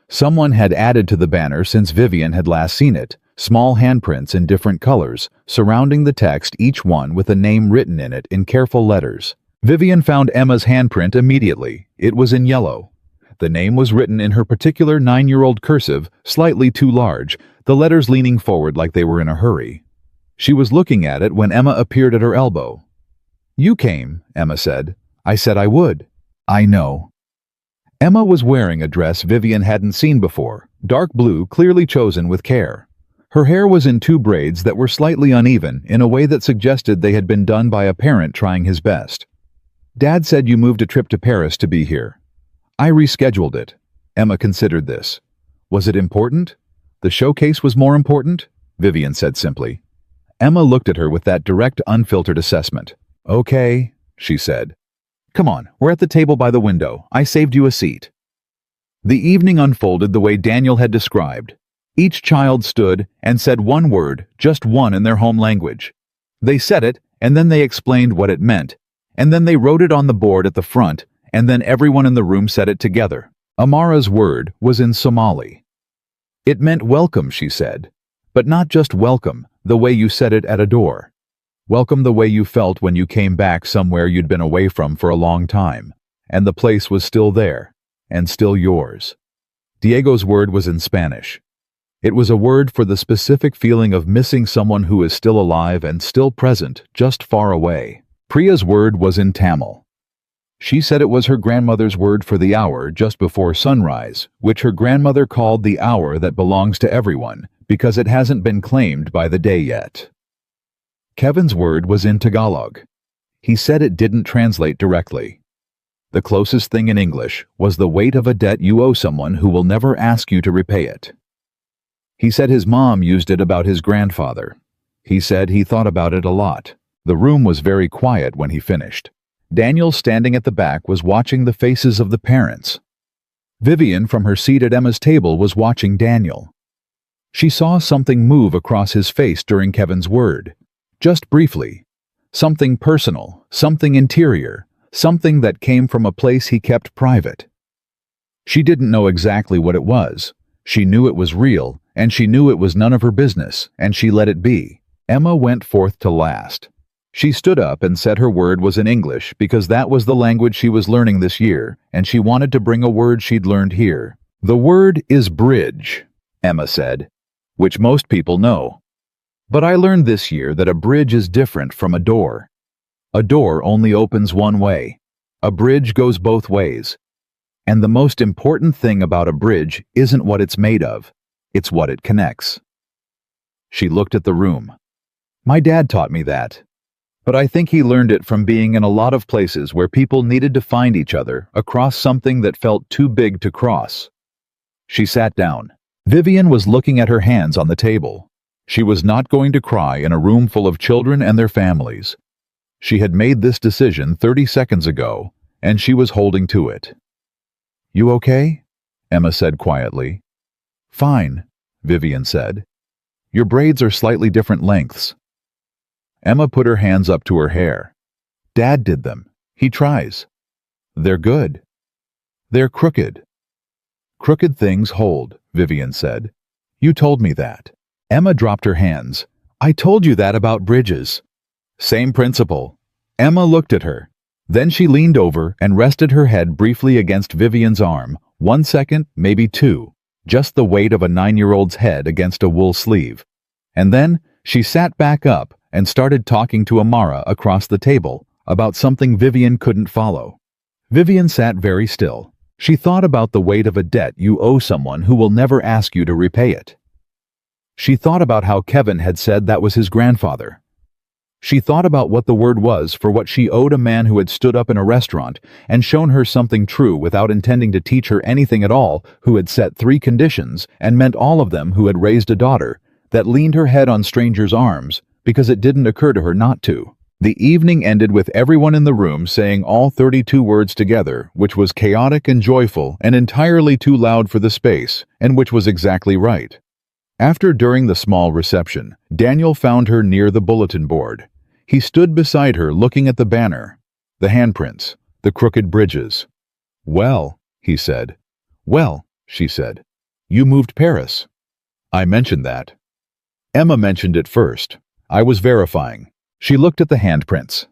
Someone had added to the banner since Vivian had last seen it, small handprints in different colors, surrounding the text, each one with a name written in it in careful letters. Vivian found Emma's handprint immediately. It was in yellow. The name was written in her particular 9-year-old cursive, slightly too large, the letters leaning forward like they were in a hurry. She was looking at it when Emma appeared at her elbow. "You came," Emma said. "I said I would." "I know." Emma was wearing a dress Vivian hadn't seen before, dark blue, clearly chosen with care. Her hair was in 2 braids that were slightly uneven in a way that suggested they had been done by a parent trying his best. "Dad said you moved a trip to Paris to be here." "I rescheduled it." Emma considered this. "Was it important?" "The showcase was more important," Vivian said simply. Emma looked at her with that direct, unfiltered assessment. "Okay," she said. "Come on, we're at the table by the window. I saved you a seat." The evening unfolded the way Daniel had described. Each child stood and said one word, just one in their home language. They said it, and then they explained what it meant, and then they wrote it on the board at the front, and then everyone in the room said it together. Amara's word was in Somali. It meant welcome, she said, but not just welcome, the way you said it at a door. Welcome the way you felt when you came back somewhere you'd been away from for a long time, and the place was still there, and still yours. Diego's word was in Spanish. It was a word for the specific feeling of missing someone who is still alive and still present, just far away. Priya's word was in Tamil. She said it was her grandmother's word for the hour just before sunrise, which her grandmother called the hour that belongs to everyone, because it hasn't been claimed by the day yet. Kevin's word was in Tagalog. He said it didn't translate directly. The closest thing in English was the weight of a debt you owe someone who will never ask you to repay it. He said his mom used it about his grandfather. He said he thought about it a lot. The room was very quiet when he finished. Daniel, standing at the back, was watching the faces of the parents. Vivian, from her seat at Emma's table, was watching Daniel. She saw something move across his face during Kevin's word. Just briefly, Something personal, something interior, something that came from a place he kept private. She didn't know exactly what it was. She knew it was real, and she knew it was none of her business, and she let it be. Emma went forth to last. She stood up and said her word was in English because that was the language she was learning this year, and she wanted to bring a word she'd learned here. The word is bridge, Emma said, which most people know. But I learned this year that a bridge is different from a door. A door only opens one way. A bridge goes both ways. And the most important thing about a bridge isn't what it's made of, it's what it connects. She looked at the room. My dad taught me that. But I think he learned it from being in a lot of places where people needed to find each other across something that felt too big to cross. She sat down. Vivian was looking at her hands on the table. She was not going to cry in a room full of children and their families. She had made this decision 30 seconds ago, and she was holding to it. You okay? Emma said quietly. Fine, Vivian said. Your braids are slightly different lengths. Emma put her hands up to her hair. Dad did them. He tries. They're good. They're crooked. Crooked things hold, Vivian said. You told me that. Emma dropped her hands. I told you that about bridges. Same principle. Emma looked at her. Then she leaned over and rested her head briefly against Vivian's arm, 1 second, maybe 2, just the weight of a 9-year-old's head against a wool sleeve. And then she sat back up and started talking to Amara across the table about something Vivian couldn't follow. Vivian sat very still. She thought about the weight of a debt you owe someone who will never ask you to repay it. She thought about how Kevin had said that was his grandfather. She thought about what the word was for what she owed a man who had stood up in a restaurant and shown her something true without intending to teach her anything at all, who had set 3 conditions and meant all of them, who had raised a daughter, that leaned her head on strangers' arms because it didn't occur to her not to. The evening ended with everyone in the room saying all 32 words together, which was chaotic and joyful and entirely too loud for the space, and which was exactly right. During the small reception, Daniel found her near the bulletin board. He stood beside her looking at the banner, the handprints, the crooked bridges. Well, he said. Well, she said. You moved Paris. I mentioned that. Emma mentioned it first. I was verifying. She looked at the handprints.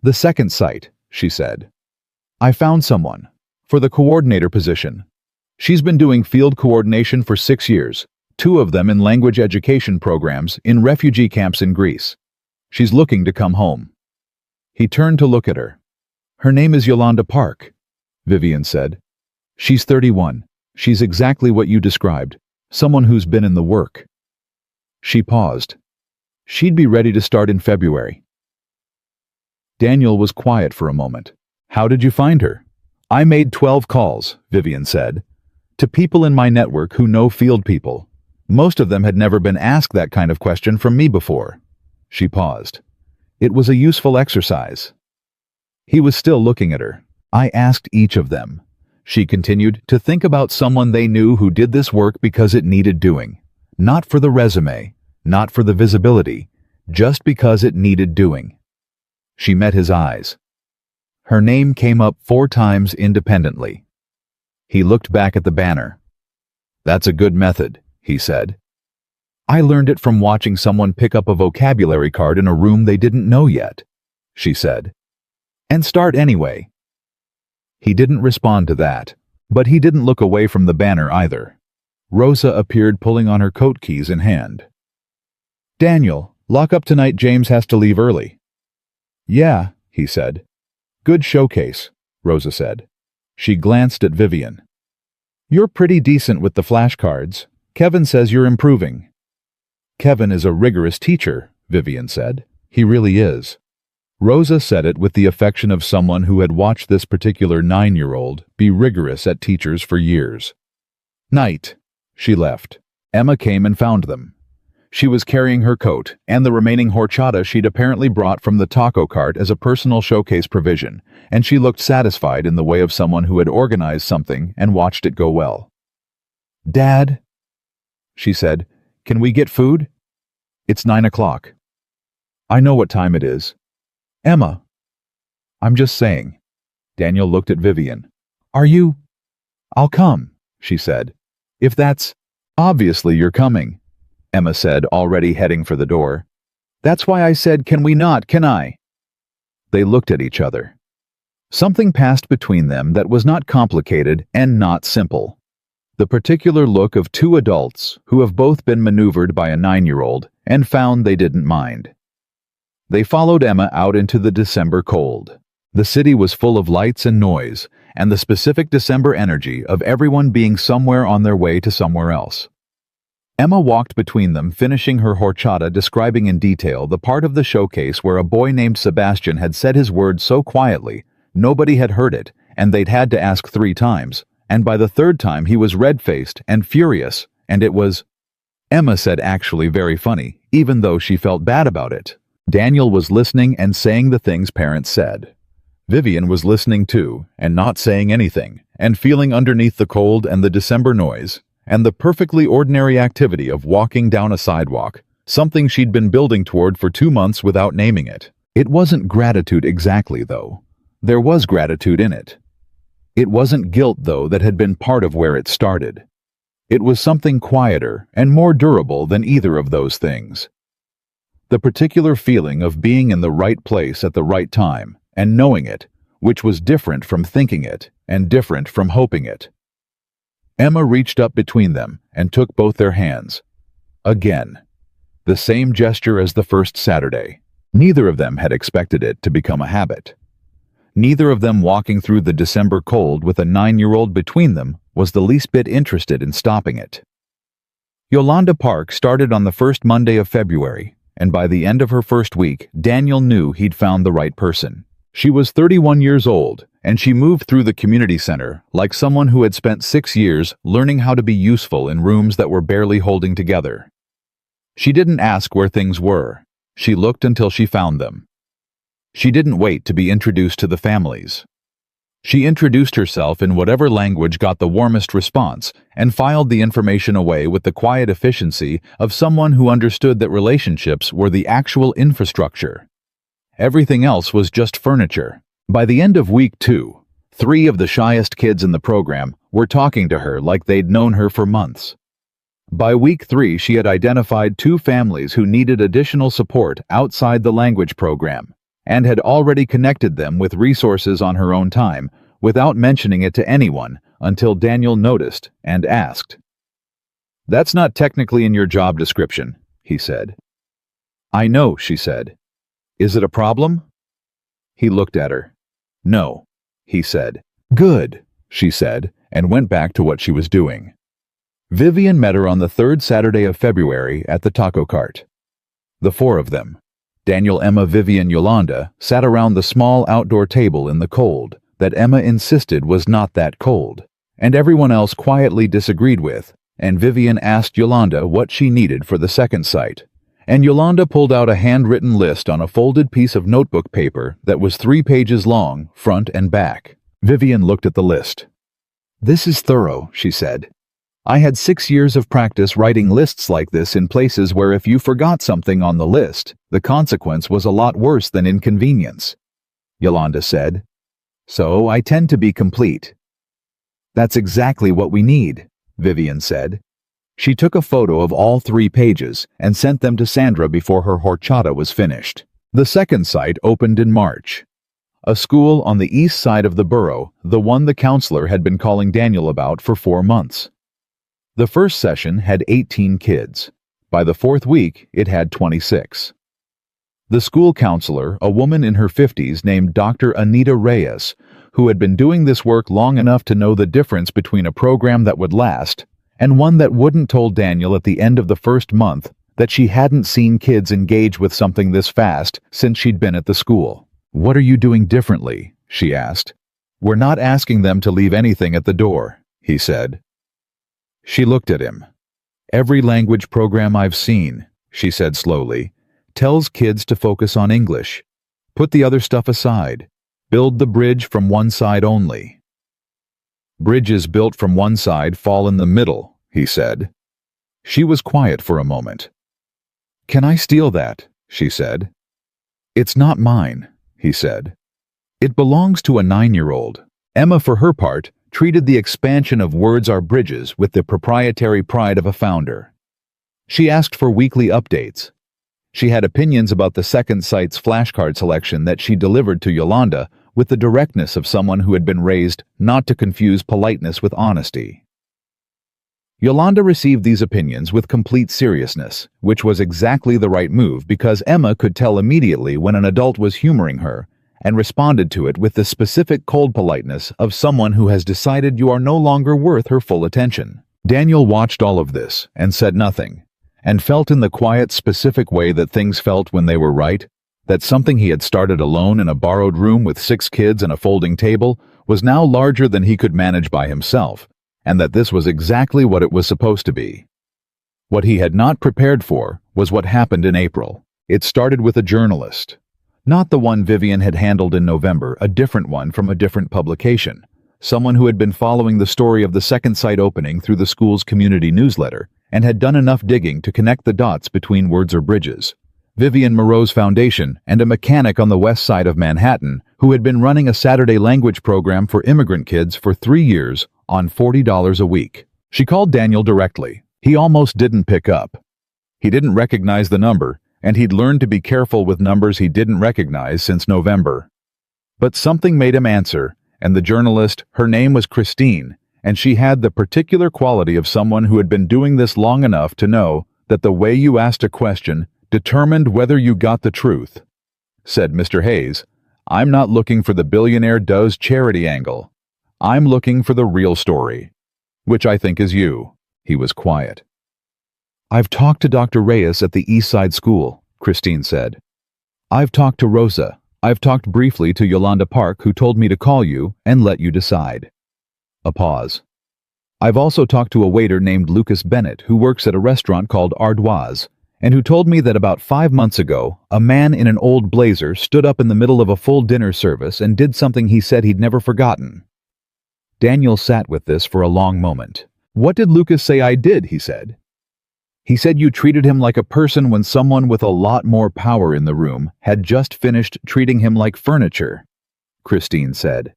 The second site, she said. I found someone. For the coordinator position. She's been doing field coordination for 6 years, 2 of them in language education programs in refugee camps in Greece. She's looking to come home. He turned to look at her. Her name is Yolanda Park, Vivian said. She's 31. She's exactly what you described, someone who's been in the work. She paused. She'd be ready to start in February. Daniel was quiet for a moment. How did you find her? I made 12 calls, Vivian said, to people in my network who know field people. Most of them had never been asked that kind of question from me before. She paused. It was a useful exercise. He was still looking at her. I asked each of them, she continued, to think about someone they knew who did this work because it needed doing. Not for the resume, not for the visibility, just because it needed doing. She met his eyes. Her name came up 4 times independently. He looked back at the banner. That's a good method, he said. I learned it from watching someone pick up a vocabulary card in a room they didn't know yet, she said. And start anyway. He didn't respond to that, but he didn't look away from the banner either. Rosa appeared pulling on her coat keys in hand. Daniel, lock up tonight, James has to leave early. Yeah, he said. Good showcase, Rosa said. She glanced at Vivian. You're pretty decent with the flashcards. Kevin says you're improving. Kevin is a rigorous teacher, Vivian said. He really is. Rosa said it with the affection of someone who had watched this particular 9-year-old be rigorous at teachers for years. Night. She left. Emma came and found them. She was carrying her coat and the remaining horchata she'd apparently brought from the taco cart as a personal showcase provision, and she looked satisfied in the way of someone who had organized something and watched it go well. Dad, she said, can we get food? It's 9 o'clock. I know what time it is. Emma. I'm just saying. Daniel looked at Vivian. Are you? I'll come, she said. If that's... Obviously you're coming, Emma said, already heading for the door. That's why I said, can we not, can I? They looked at each other. Something passed between them that was not complicated and not simple. The particular look of two adults who have both been maneuvered by a 9-year-old and found they didn't mind. They followed Emma out into the December cold. The city was full of lights and noise, and the specific December energy of everyone being somewhere on their way to somewhere else. Emma walked between them, finishing her horchata, describing in detail the part of the showcase where a boy named Sebastian had said his word so quietly nobody had heard it, and they'd had to ask 3 times, and by the 3rd time he was red-faced and furious, and it was, Emma said, actually very funny, even though she felt bad about it. Daniel was listening and saying the things parents said. Vivian was listening too, and not saying anything, and feeling underneath the cold and the December noise, and the perfectly ordinary activity of walking down a sidewalk, something she'd been building toward for 2 months without naming it. It wasn't gratitude exactly, though. There was gratitude in it. It wasn't guilt, though, that had been part of where it started. It was something quieter and more durable than either of those things. The particular feeling of being in the right place at the right time and knowing it, which was different from thinking it and different from hoping it. Emma reached up between them and took both their hands. Again, the same gesture as the first Saturday. Neither of them had expected it to become a habit. Neither of them, walking through the December cold with a 9-year-old between them, was the least bit interested in stopping it. Yolanda Park started on the first Monday of February, and by the end of her first week, Daniel knew he'd found the right person. She was 31 years old, and she moved through the community center like someone who had spent 6 years learning how to be useful in rooms that were barely holding together. She didn't ask where things were. She looked until she found them. She didn't wait to be introduced to the families. She introduced herself in whatever language got the warmest response and filed the information away with the quiet efficiency of someone who understood that relationships were the actual infrastructure. Everything else was just furniture. By the end of week 2, 3 of the shyest kids in the program were talking to her like they'd known her for months. By week 3, she had identified 2 families who needed additional support outside the language program, and had already connected them with resources on her own time, without mentioning it to anyone until Daniel noticed and asked. "That's not technically in your job description," he said. "I know," she said. "Is it a problem?" He looked at her. "No," he said. "Good," she said, and went back to what she was doing. Vivian met her on the 3rd Saturday of February at the taco cart. The 4 of them, Daniel, Emma, Vivian, Yolanda, sat around the small outdoor table in the cold that Emma insisted was not that cold, and everyone else quietly disagreed with, and Vivian asked Yolanda what she needed for the second site, and Yolanda pulled out a handwritten list on a folded piece of notebook paper that was 3 pages long, front and back. Vivian looked at the list. "This is thorough," she said. "I had 6 years of practice writing lists like this in places where if you forgot something on the list, the consequence was a lot worse than inconvenience," Yolanda said. "So I tend to be complete." "That's exactly what we need," Vivian said. She took a photo of all 3 pages and sent them to Sandra before her horchata was finished. The second site opened in March. A school on the east side of the borough, the one the counselor had been calling Daniel about for 4 months. The first session had 18 kids. By the 4th week, it had 26. The school counselor, a woman in her 50s named Dr. Anita Reyes, who had been doing this work long enough to know the difference between a program that would last and one that wouldn't, told Daniel at the end of the first month that she hadn't seen kids engage with something this fast since she'd been at the school. "What are you doing differently?" she asked. "We're not asking them to leave anything at the door," he said. She looked at him. "Every language program I've seen," she said slowly, "tells kids to focus on English. Put the other stuff aside. Build the bridge from one side only." "Bridges built from one side fall in the middle," he said. She was quiet for a moment. "Can I steal that?" she said. "It's not mine," he said. It belongs to a 9-year-old. Emma, for her part, treated the expansion of Words Are Bridges with the proprietary pride of a founder. She asked for weekly updates. She had opinions about the second site's flashcard selection that she delivered to Yolanda with the directness of someone who had been raised not to confuse politeness with honesty. Yolanda received these opinions with complete seriousness, which was exactly the right move because Emma could tell immediately when an adult was humoring her and responded to it with the specific cold politeness of someone who has decided you are no longer worth her full attention. Daniel watched all of this and said nothing, and felt in the quiet, specific way that things felt when they were right, that something he had started alone in a borrowed room with 6 kids and a folding table was now larger than he could manage by himself, and that this was exactly what it was supposed to be. What he had not prepared for was what happened in April. It started with a journalist. Not the one Vivian had handled in November, a different one from a different publication. Someone who had been following the story of the second site opening through the school's community newsletter and had done enough digging to connect the dots between Words Or Bridges, Vivian Moreau's foundation, and a mechanic on the west side of Manhattan who had been running a Saturday language program for immigrant kids for 3 years on $40 a week. She called Daniel directly. He almost didn't pick up. He didn't recognize the number, and he'd learned to be careful with numbers he didn't recognize since November. But something made him answer, and the journalist, her name was Christine, and she had the particular quality of someone who had been doing this long enough to know that the way you asked a question determined whether you got the truth. Said Mr. Hayes, "I'm not looking for the Billionaire Does charity angle. I'm looking for the real story, which I think is you." He was quiet. "I've talked to Dr. Reyes at the East Side School," Christine said. "I've talked to Rosa. I've talked briefly to Yolanda Park, who told me to call you and let you decide." A pause. "I've also talked to a waiter named Lucas Bennett, who works at a restaurant called Ardoise, and who told me that about 5 months ago, a man in an old blazer stood up in the middle of a full dinner service and did something he said he'd never forgotten." Daniel sat with this for a long moment. "What did Lucas say I did?" he said. "He said you treated him like a person when someone with a lot more power in the room had just finished treating him like furniture," Christine said.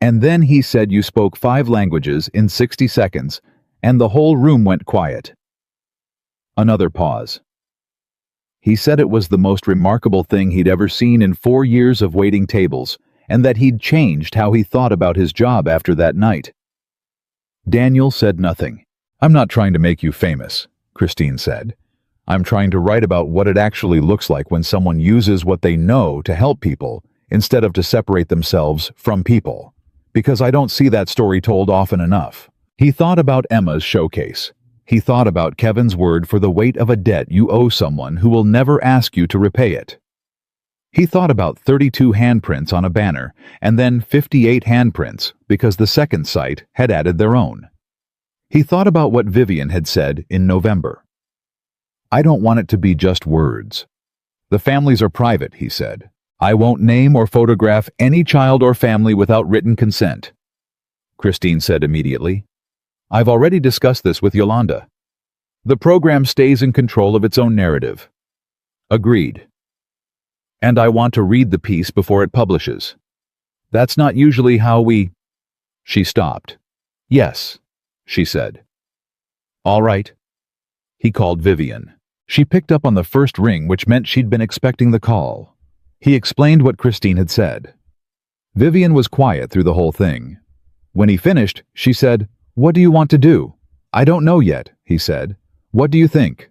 "And then he said you spoke 5 languages in 60 seconds, and the whole room went quiet." Another pause. "He said it was the most remarkable thing he'd ever seen in 4 years of waiting tables, and that he'd changed how he thought about his job after that night." Daniel said nothing. "I'm not trying to make you famous," Christine said. "I'm trying to write about what it actually looks like when someone uses what they know to help people instead of to separate themselves from people, because I don't see that story told often enough." He thought about Emma's showcase. He thought about Kevin's word for the weight of a debt you owe someone who will never ask you to repay it. He thought about 32 handprints on a banner, and then 58 handprints because the second site had added their own. He thought about what Vivian had said in November. "I don't want it to be just words. The families are private," he said. "I won't name or photograph any child or family without written consent." Christine said immediately, "I've already discussed this with Yolanda. The program stays in control of its own narrative." "Agreed. And I want to read the piece before it publishes. That's not usually how we—" She stopped. "Yes," she said. "All right." He called Vivian. She picked up on the first ring, which meant she'd been expecting the call. He explained what Christine had said. Vivian was quiet through the whole thing. When he finished, she said, "What do you want to do?" "I don't know yet," he said. "What do you think?"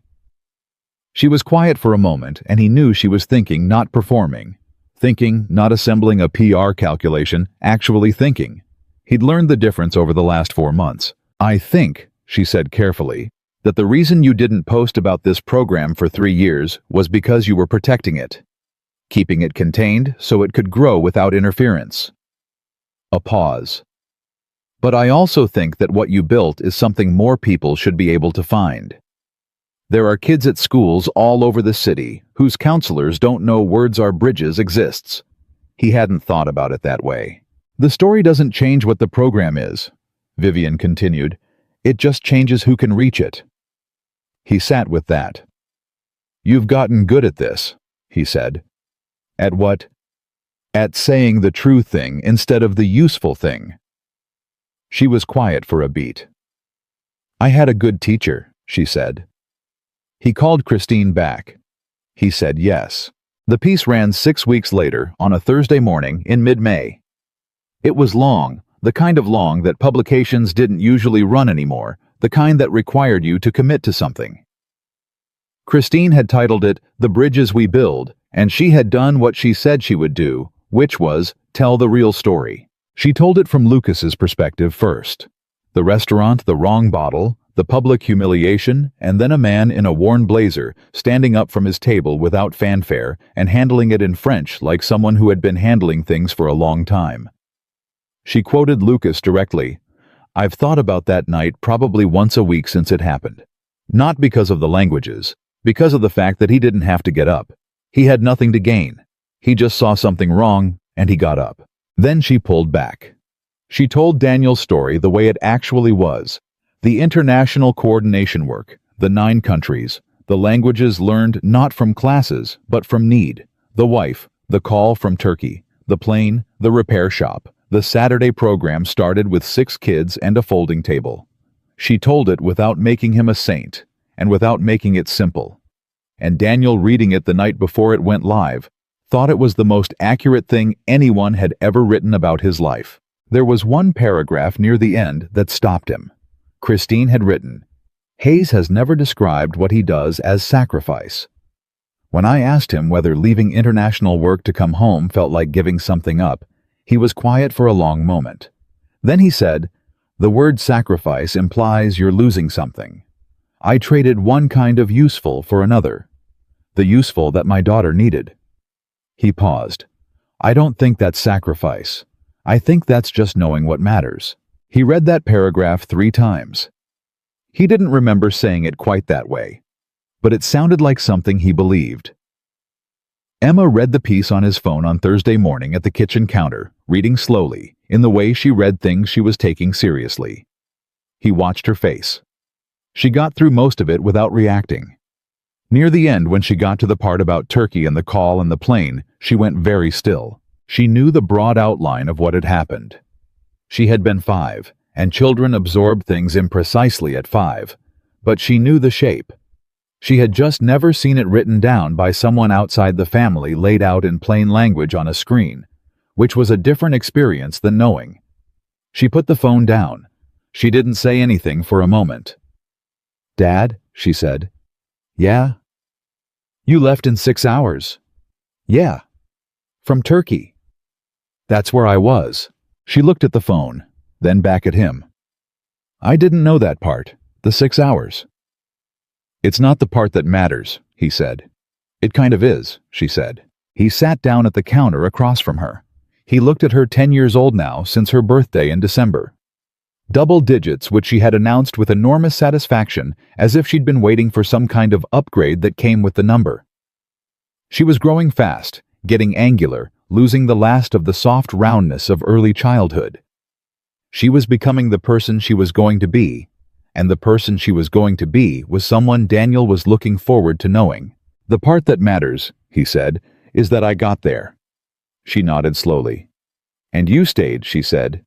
She was quiet for a moment, and he knew she was thinking, not performing. Thinking, not assembling a PR calculation, actually thinking. He'd learned the difference over the last 4 months. "I think," she said carefully, "that the reason you didn't post about this program for 3 years was because you were protecting it. Keeping it contained so it could grow without interference." A pause. "But I also think that what you built is something more people should be able to find. There are kids at schools all over the city whose counselors don't know Words Are Bridges exists." He hadn't thought about it that way. "The story doesn't change what the program is," Vivian continued. "It just changes who can reach it." He sat with that. "You've gotten good at this," he said. At what? At saying the true thing instead of the useful thing. She was quiet for a beat. I had a good teacher, she said. He called Christine back. He said yes. The piece ran 6 weeks later, on a Thursday morning in mid-May. It was long, the kind of long that publications didn't usually run anymore, the kind that required you to commit to something. Christine had titled it The Bridges We Build, and she had done what she said she would do, which was tell the real story. She told it from Lucas's perspective first. The restaurant, the wrong bottle, the public humiliation, and then a man in a worn blazer standing up from his table without fanfare and handling it in French like someone who had been handling things for a long time. She quoted Lucas directly, "I've thought about that night probably once a week since it happened. Not because of the languages, because of the fact that he didn't have to get up. He had nothing to gain. He just saw something wrong, and he got up." Then she pulled back. She told Daniel's story the way it actually was. The international coordination work, the 9 countries, the languages learned not from classes, but from need, the wife, the call from Turkey, the plane, the repair shop, the Saturday program started with 6 kids and a folding table. She told it without making him a saint, and without making it simple. And Daniel, reading it the night before it went live, thought it was the most accurate thing anyone had ever written about his life. There was one paragraph near the end that stopped him. Christine had written, "Hayes has never described what he does as sacrifice." When I asked him whether leaving international work to come home felt like giving something up, he was quiet for a long moment. Then he said, "The word sacrifice implies you're losing something. I traded one kind of useful for another, the useful that my daughter needed." He paused. "I don't think that's sacrifice. I think that's just knowing what matters." He read that paragraph 3 times. He didn't remember saying it quite that way, but it sounded like something he believed. Emma read the piece on his phone on Thursday morning at the kitchen counter, reading slowly, in the way she read things she was taking seriously. He watched her face. She got through most of it without reacting. Near the end, when she got to the part about Turkey and the call and the plane, she went very still. She knew the broad outline of what had happened. She had been 5, and children absorb things imprecisely at 5, but she knew the shape. She had just never seen it written down by someone outside the family, laid out in plain language on a screen, which was a different experience than knowing. She put the phone down. She didn't say anything for a moment. "Dad," she said. "Yeah?" "You left in 6 hours." "Yeah." "From Turkey." "That's where I was." She looked at the phone, then back at him. "I didn't know that part, the 6 hours." "It's not the part that matters," he said. "It kind of is," she said. He sat down at the counter across from her. He looked at her, 10 years old now, since her birthday in December. Double digits, which she had announced with enormous satisfaction, as if she'd been waiting for some kind of upgrade that came with the number. She was growing fast, getting angular, losing the last of the soft roundness of early childhood. She was becoming the person she was going to be, and the person she was going to be was someone Daniel was looking forward to knowing. "The part that matters," he said, "is that I got there." She nodded slowly. "And you stayed," she said.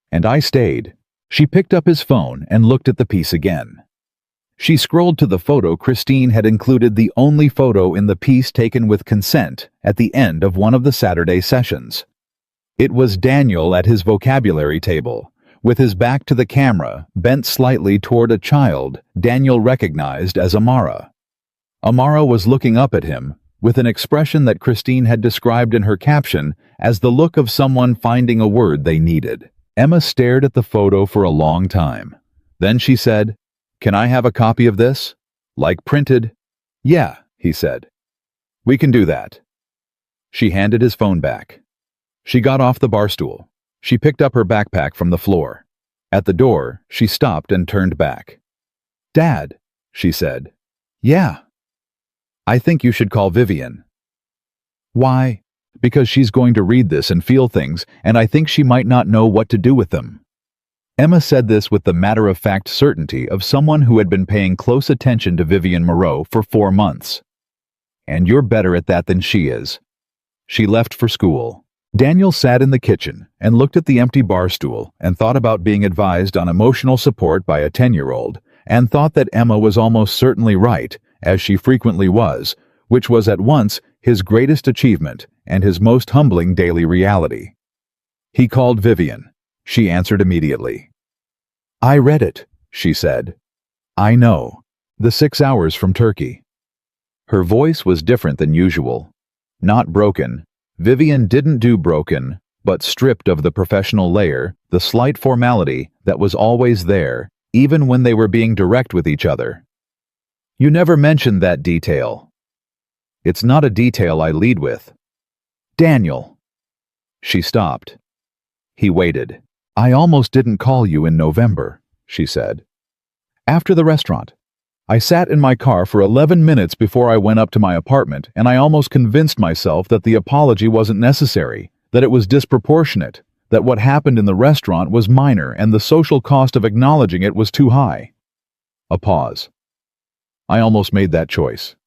"And I stayed." She picked up his phone and looked at the piece again. She scrolled to the photo Christine had included, the only photo in the piece taken with consent, at the end of one of the Saturday sessions. It was Daniel at his vocabulary table, with his back to the camera, bent slightly toward a child Daniel recognized as Amara. Amara was looking up at him, with an expression that Christine had described in her caption as the look of someone finding a word they needed. Emma stared at the photo for a long time. Then she said, "Can I have a copy of this? Like printed?" "Yeah," he said. "We can do that." She handed his phone back. She got off the bar stool. She picked up her backpack from the floor. At the door, she stopped and turned back. "Dad," she said. "Yeah." "I think you should call Vivian." "Why?" "Because she's going to read this and feel things, and I think she might not know what to do with them." Emma said this with the matter-of-fact certainty of someone who had been paying close attention to Vivian Moreau for 4 months. "And you're better at that than she is." She left for school. Daniel sat in the kitchen and looked at the empty bar stool and thought about being advised on emotional support by a 10-year-old, and thought that Emma was almost certainly right, as she frequently was, which was at once his greatest achievement and his most humbling daily reality. He called Vivian. She answered immediately. "I read it," she said. "I know. The 6 hours from Turkey." Her voice was different than usual. Not broken. Vivian didn't do broken, but stripped of the professional layer, the slight formality that was always there, even when they were being direct with each other. "You never mentioned that detail." "It's not a detail I lead with." "Daniel." She stopped. He waited. "I almost didn't call you in November," she said. "After the restaurant. I sat in my car for 11 minutes before I went up to my apartment, and I almost convinced myself that the apology wasn't necessary, that it was disproportionate, that what happened in the restaurant was minor and the social cost of acknowledging it was too high." A pause. "I almost made that choice."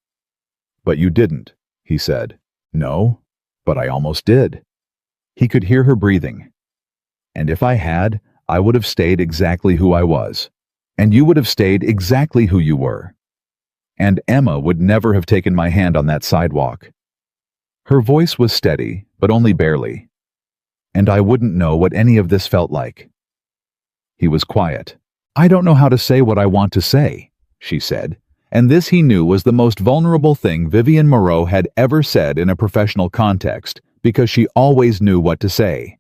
"But you didn't," he said. "No, but I almost did." He could hear her breathing. "And if I had, I would have stayed exactly who I was. And you would have stayed exactly who you were. And Emma would never have taken my hand on that sidewalk." Her voice was steady, but only barely. "And I wouldn't know what any of this felt like." He was quiet. "I don't know how to say what I want to say," she said, and this he knew was the most vulnerable thing Vivian Moreau had ever said in a professional context, because she always knew what to say.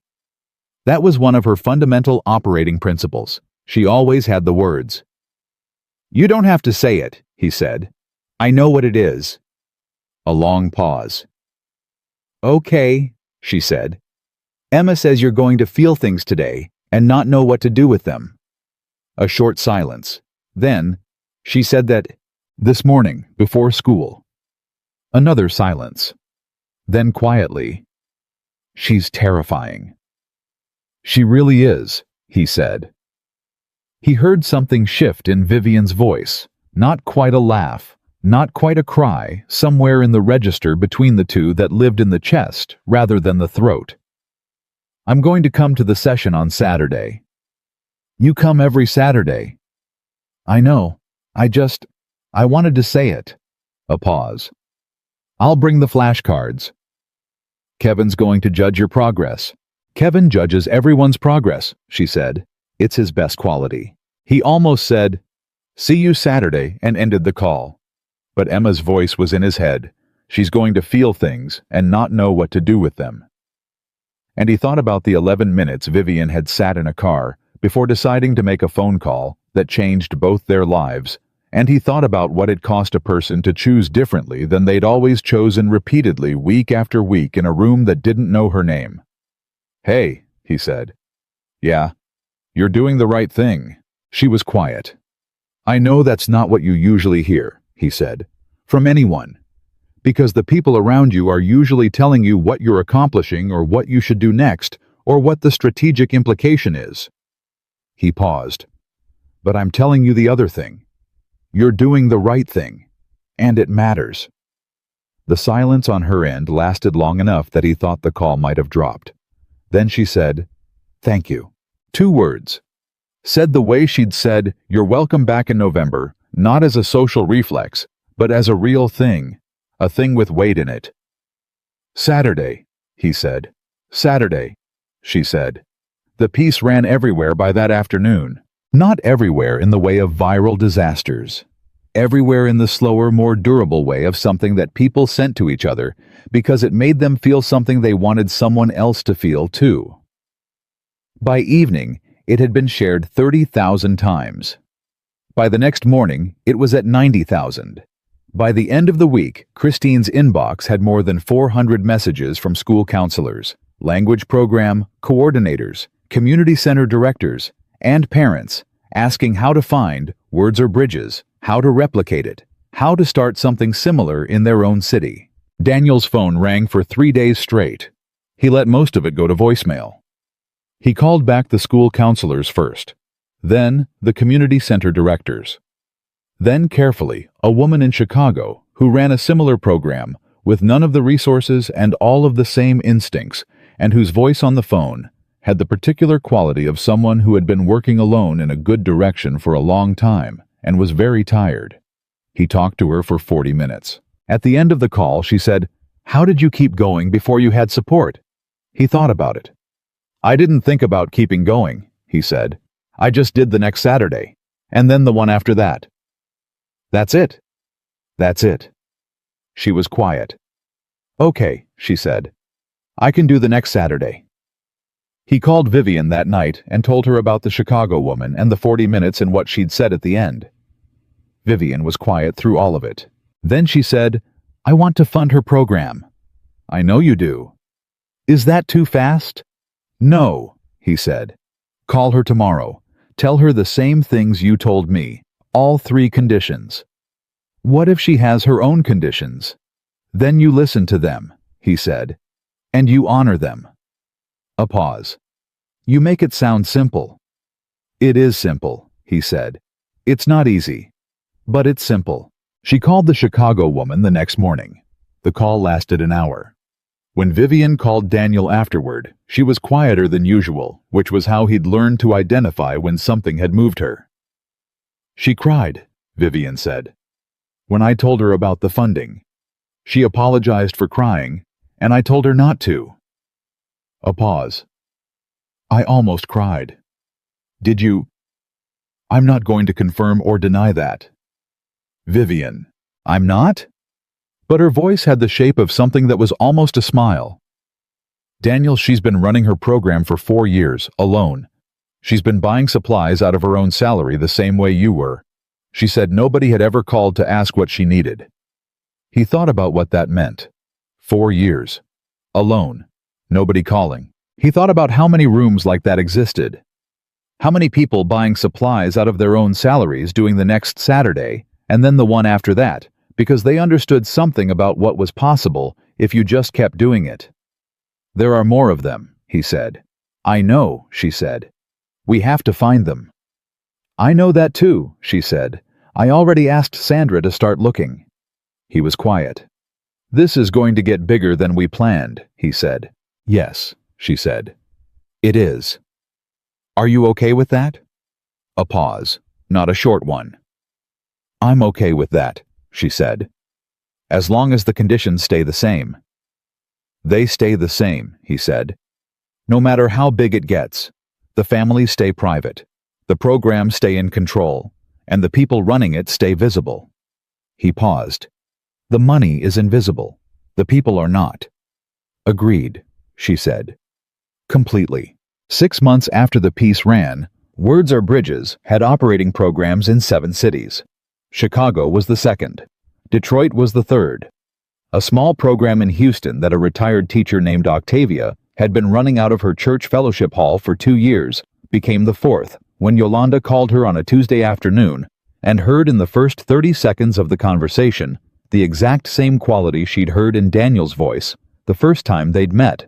That was one of her fundamental operating principles. She always had the words. "You don't have to say it," he said. "I know what it is." A long pause. "Okay," she said. "Emma says you're going to feel things today and not know what to do with them." A short silence. Then, she said that, "This morning, before school." Another silence. Then quietly, "She's terrifying." "She really is," he said. He heard something shift in Vivian's voice, not quite a laugh, not quite a cry, somewhere in the register between the two that lived in the chest rather than the throat. "I'm going to come to the session on Saturday." "You come every Saturday." "I know. I wanted to say it." A pause. "I'll bring the flashcards." "Kevin's going to judge your progress." "Kevin judges everyone's progress," she said. "It's his best quality." He almost said, "See you Saturday," and ended the call. But Emma's voice was in his head. She's going to feel things and not know what to do with them. And he thought about the 11 minutes Vivian had sat in a car before deciding to make a phone call that changed both their lives, and he thought about what it cost a person to choose differently than they'd always chosen repeatedly week after week in a room that didn't know her name. "Hey," he said. "Yeah, you're doing the right thing." She was quiet. "I know that's not what you usually hear," he said, "from anyone, because the people around you are usually telling you what you're accomplishing or what you should do next or what the strategic implication is." He paused. "But I'm telling you the other thing. You're doing the right thing, and it matters." The silence on her end lasted long enough that he thought the call might have dropped. Then she said, "Thank you." 2 words. Said the way she'd said, "You're welcome back in November," not as a social reflex, but as a real thing, a thing with weight in it. "Saturday," he said. "Saturday," she said. The piece ran everywhere by that afternoon. Not everywhere in the way of viral disasters. Everywhere in the slower, more durable way of something that people sent to each other because it made them feel something they wanted someone else to feel too. By evening, it had been shared 30,000 times. By the next morning, it was at 90,000. By the end of the week, Christine's inbox had more than 400 messages from school counselors, language program coordinators, community center directors, and parents asking how to find words or bridges, how to replicate it, how to start something similar in their own city. Daniel's phone rang for 3 days straight. He let most of it go to voicemail. He called back the school counselors first, then the community center directors. Then carefully, a woman in Chicago who ran a similar program with none of the resources and all of the same instincts, and whose voice on the phone had the particular quality of someone who had been working alone in a good direction for a long time and was very tired. He talked to her for 40 minutes. At the end of the call, she said, "How did you keep going before you had support?" He thought about it. "I didn't think about keeping going," he said. "I just did the next Saturday, and then the one after that." "That's it." "That's it." She was quiet. "Okay," she said. "I can do the next Saturday." He called Vivian that night and told her about the Chicago woman and the 40 minutes and what she'd said at the end. Vivian was quiet through all of it. Then she said, "I want to fund her program." "I know you do." "Is that too fast?" "No," he said. "Call her tomorrow. Tell her the same things you told me, all 3 conditions." "What if she has her own conditions?" "Then you listen to them," he said, "and you honor them." A pause. "You make it sound simple." "It is simple," he said. "It's not easy, but it's simple." She called the Chicago woman the next morning. The call lasted an hour. When Vivian called Daniel afterward, she was quieter than usual, which was how he'd learned to identify when something had moved her. "She cried," Vivian said, "when I told her about the funding. She apologized for crying, and I told her not to." A pause. "I almost cried." "Did you?" "I'm not going to confirm or deny that." "Vivian, I'm not?" But her voice had the shape of something that was almost a smile. "Daniel, she's been running her program for 4 years, alone. She's been buying supplies out of her own salary the same way you were. She said nobody had ever called to ask what she needed." He thought about what that meant. 4 years. Alone. Nobody calling. He thought about how many rooms like that existed. How many people buying supplies out of their own salaries doing the next Saturday, and then the one after that, because they understood something about what was possible if you just kept doing it. "There are more of them," he said. "I know," she said. "We have to find them." "I know that too," she said. "I already asked Sandra to start looking." He was quiet. "This is going to get bigger than we planned," he said. "Yes," she said. "It is." "Are you okay with that?" A pause, not a short one. "I'm okay with that," she said. "As long as the conditions stay the same." "They stay the same," he said. "No matter how big it gets. The families stay private. The programs stay in control, and the people running it stay visible." He paused. "The money is invisible. The people are not." "Agreed," she said. "Completely." 6 months after the piece ran, Words Are Bridges had operating programs in 7 cities. Chicago was the second. Detroit was the third. A small program in Houston that a retired teacher named Octavia had been running out of her church fellowship hall for 2 years became the fourth when Yolanda called her on a Tuesday afternoon and heard in the first 30 seconds of the conversation the exact same quality she'd heard in Daniel's voice the first time they'd met.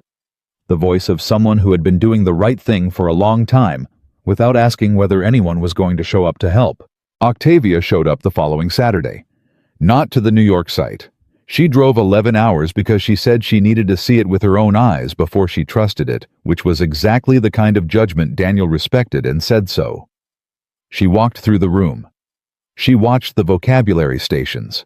The voice of someone who had been doing the right thing for a long time without asking whether anyone was going to show up to help. Octavia showed up the following Saturday. Not to the New York site. She drove 11 hours because she said she needed to see it with her own eyes before she trusted it, which was exactly the kind of judgment Daniel respected and said so. She walked through the room. She watched the vocabulary stations.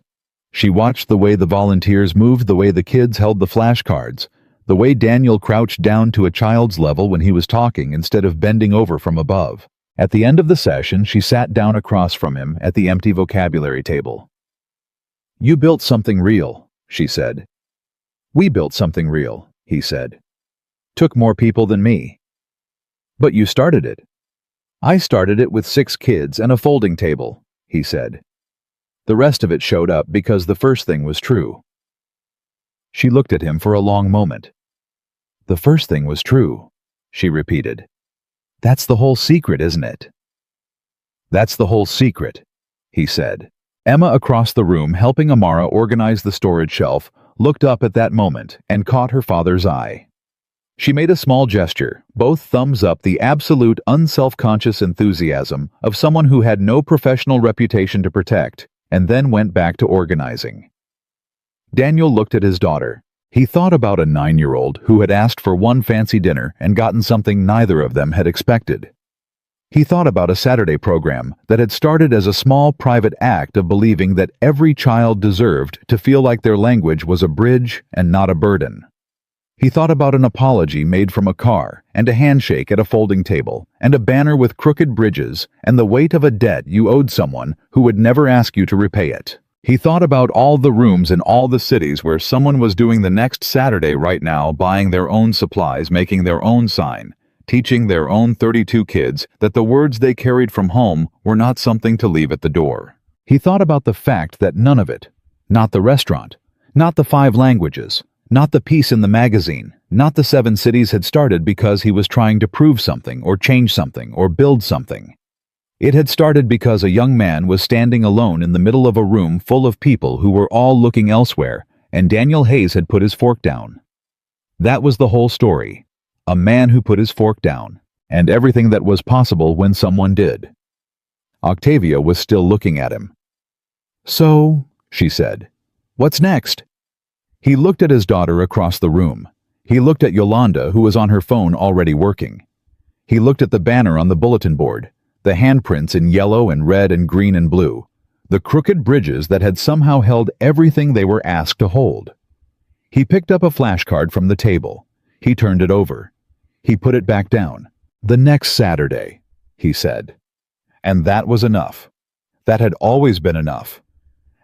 She watched the way the volunteers moved, the way the kids held the flashcards, the way Daniel crouched down to a child's level when he was talking instead of bending over from above. At the end of the session, she sat down across from him at the empty vocabulary table. "You built something real," she said. "We built something real," he said. "Took more people than me." "But you started it." "I started it with 6 kids and a folding table," he said. "The rest of it showed up because the first thing was true." She looked at him for a long moment. "The first thing was true," she repeated. "That's the whole secret, isn't it?" "That's the whole secret," he said. Emma across the room helping Amara organize the storage shelf looked up at that moment and caught her father's eye. She made a small gesture, both thumbs up, the absolute unself-conscious enthusiasm of someone who had no professional reputation to protect, and then went back to organizing. Daniel looked at his daughter. He thought about a 9-year-old who had asked for one fancy dinner and gotten something neither of them had expected. He thought about a Saturday program that had started as a small private act of believing that every child deserved to feel like their language was a bridge and not a burden. He thought about an apology made from a car, and a handshake at a folding table, and a banner with crooked bridges, and the weight of a debt you owed someone who would never ask you to repay it. He thought about all the rooms in all the cities where someone was doing the next Saturday right now, buying their own supplies, making their own sign, teaching their own 32 kids that the words they carried from home were not something to leave at the door. He thought about the fact that none of it, not the restaurant, not the 5 languages, not the piece in the magazine, not the 7 cities had started because he was trying to prove something or change something or build something. It had started because a young man was standing alone in the middle of a room full of people who were all looking elsewhere, and Daniel Hayes had put his fork down. That was the whole story. A man who put his fork down, and everything that was possible when someone did. Octavia was still looking at him. "So," she said, "what's next?" He looked at his daughter across the room. He looked at Yolanda, who was on her phone already working. He looked at the banner on the bulletin board, the handprints in yellow and red and green and blue, the crooked bridges that had somehow held everything they were asked to hold. He picked up a flashcard from the table. He turned it over. He put it back down. "The next Saturday," he said. And that was enough. That had always been enough.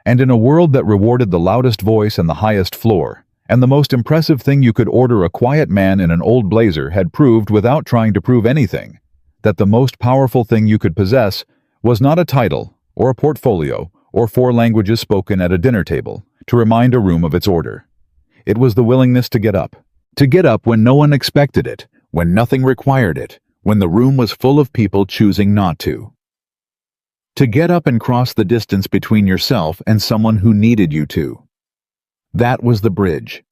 And in a world that rewarded the loudest voice and the highest floor, and the most impressive thing you could order, a quiet man in an old blazer had proved without trying to prove anything, that the most powerful thing you could possess was not a title, or a portfolio, or 4 languages spoken at a dinner table, to remind a room of its order. It was the willingness to get up. To get up when no one expected it, when nothing required it, when the room was full of people choosing not to. To get up and cross the distance between yourself and someone who needed you to. That was the bridge.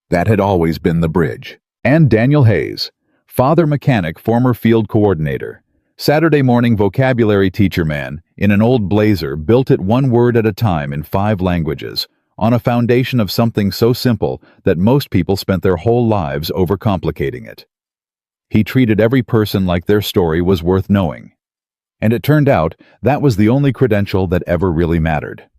That had always been the bridge. And Daniel Hayes, father mechanic, former field coordinator, Saturday morning vocabulary teacher man, in an old blazer, built it 1 word at a time in 5 languages, on a foundation of something so simple that most people spent their whole lives overcomplicating it. He treated every person like their story was worth knowing. And it turned out that was the only credential that ever really mattered.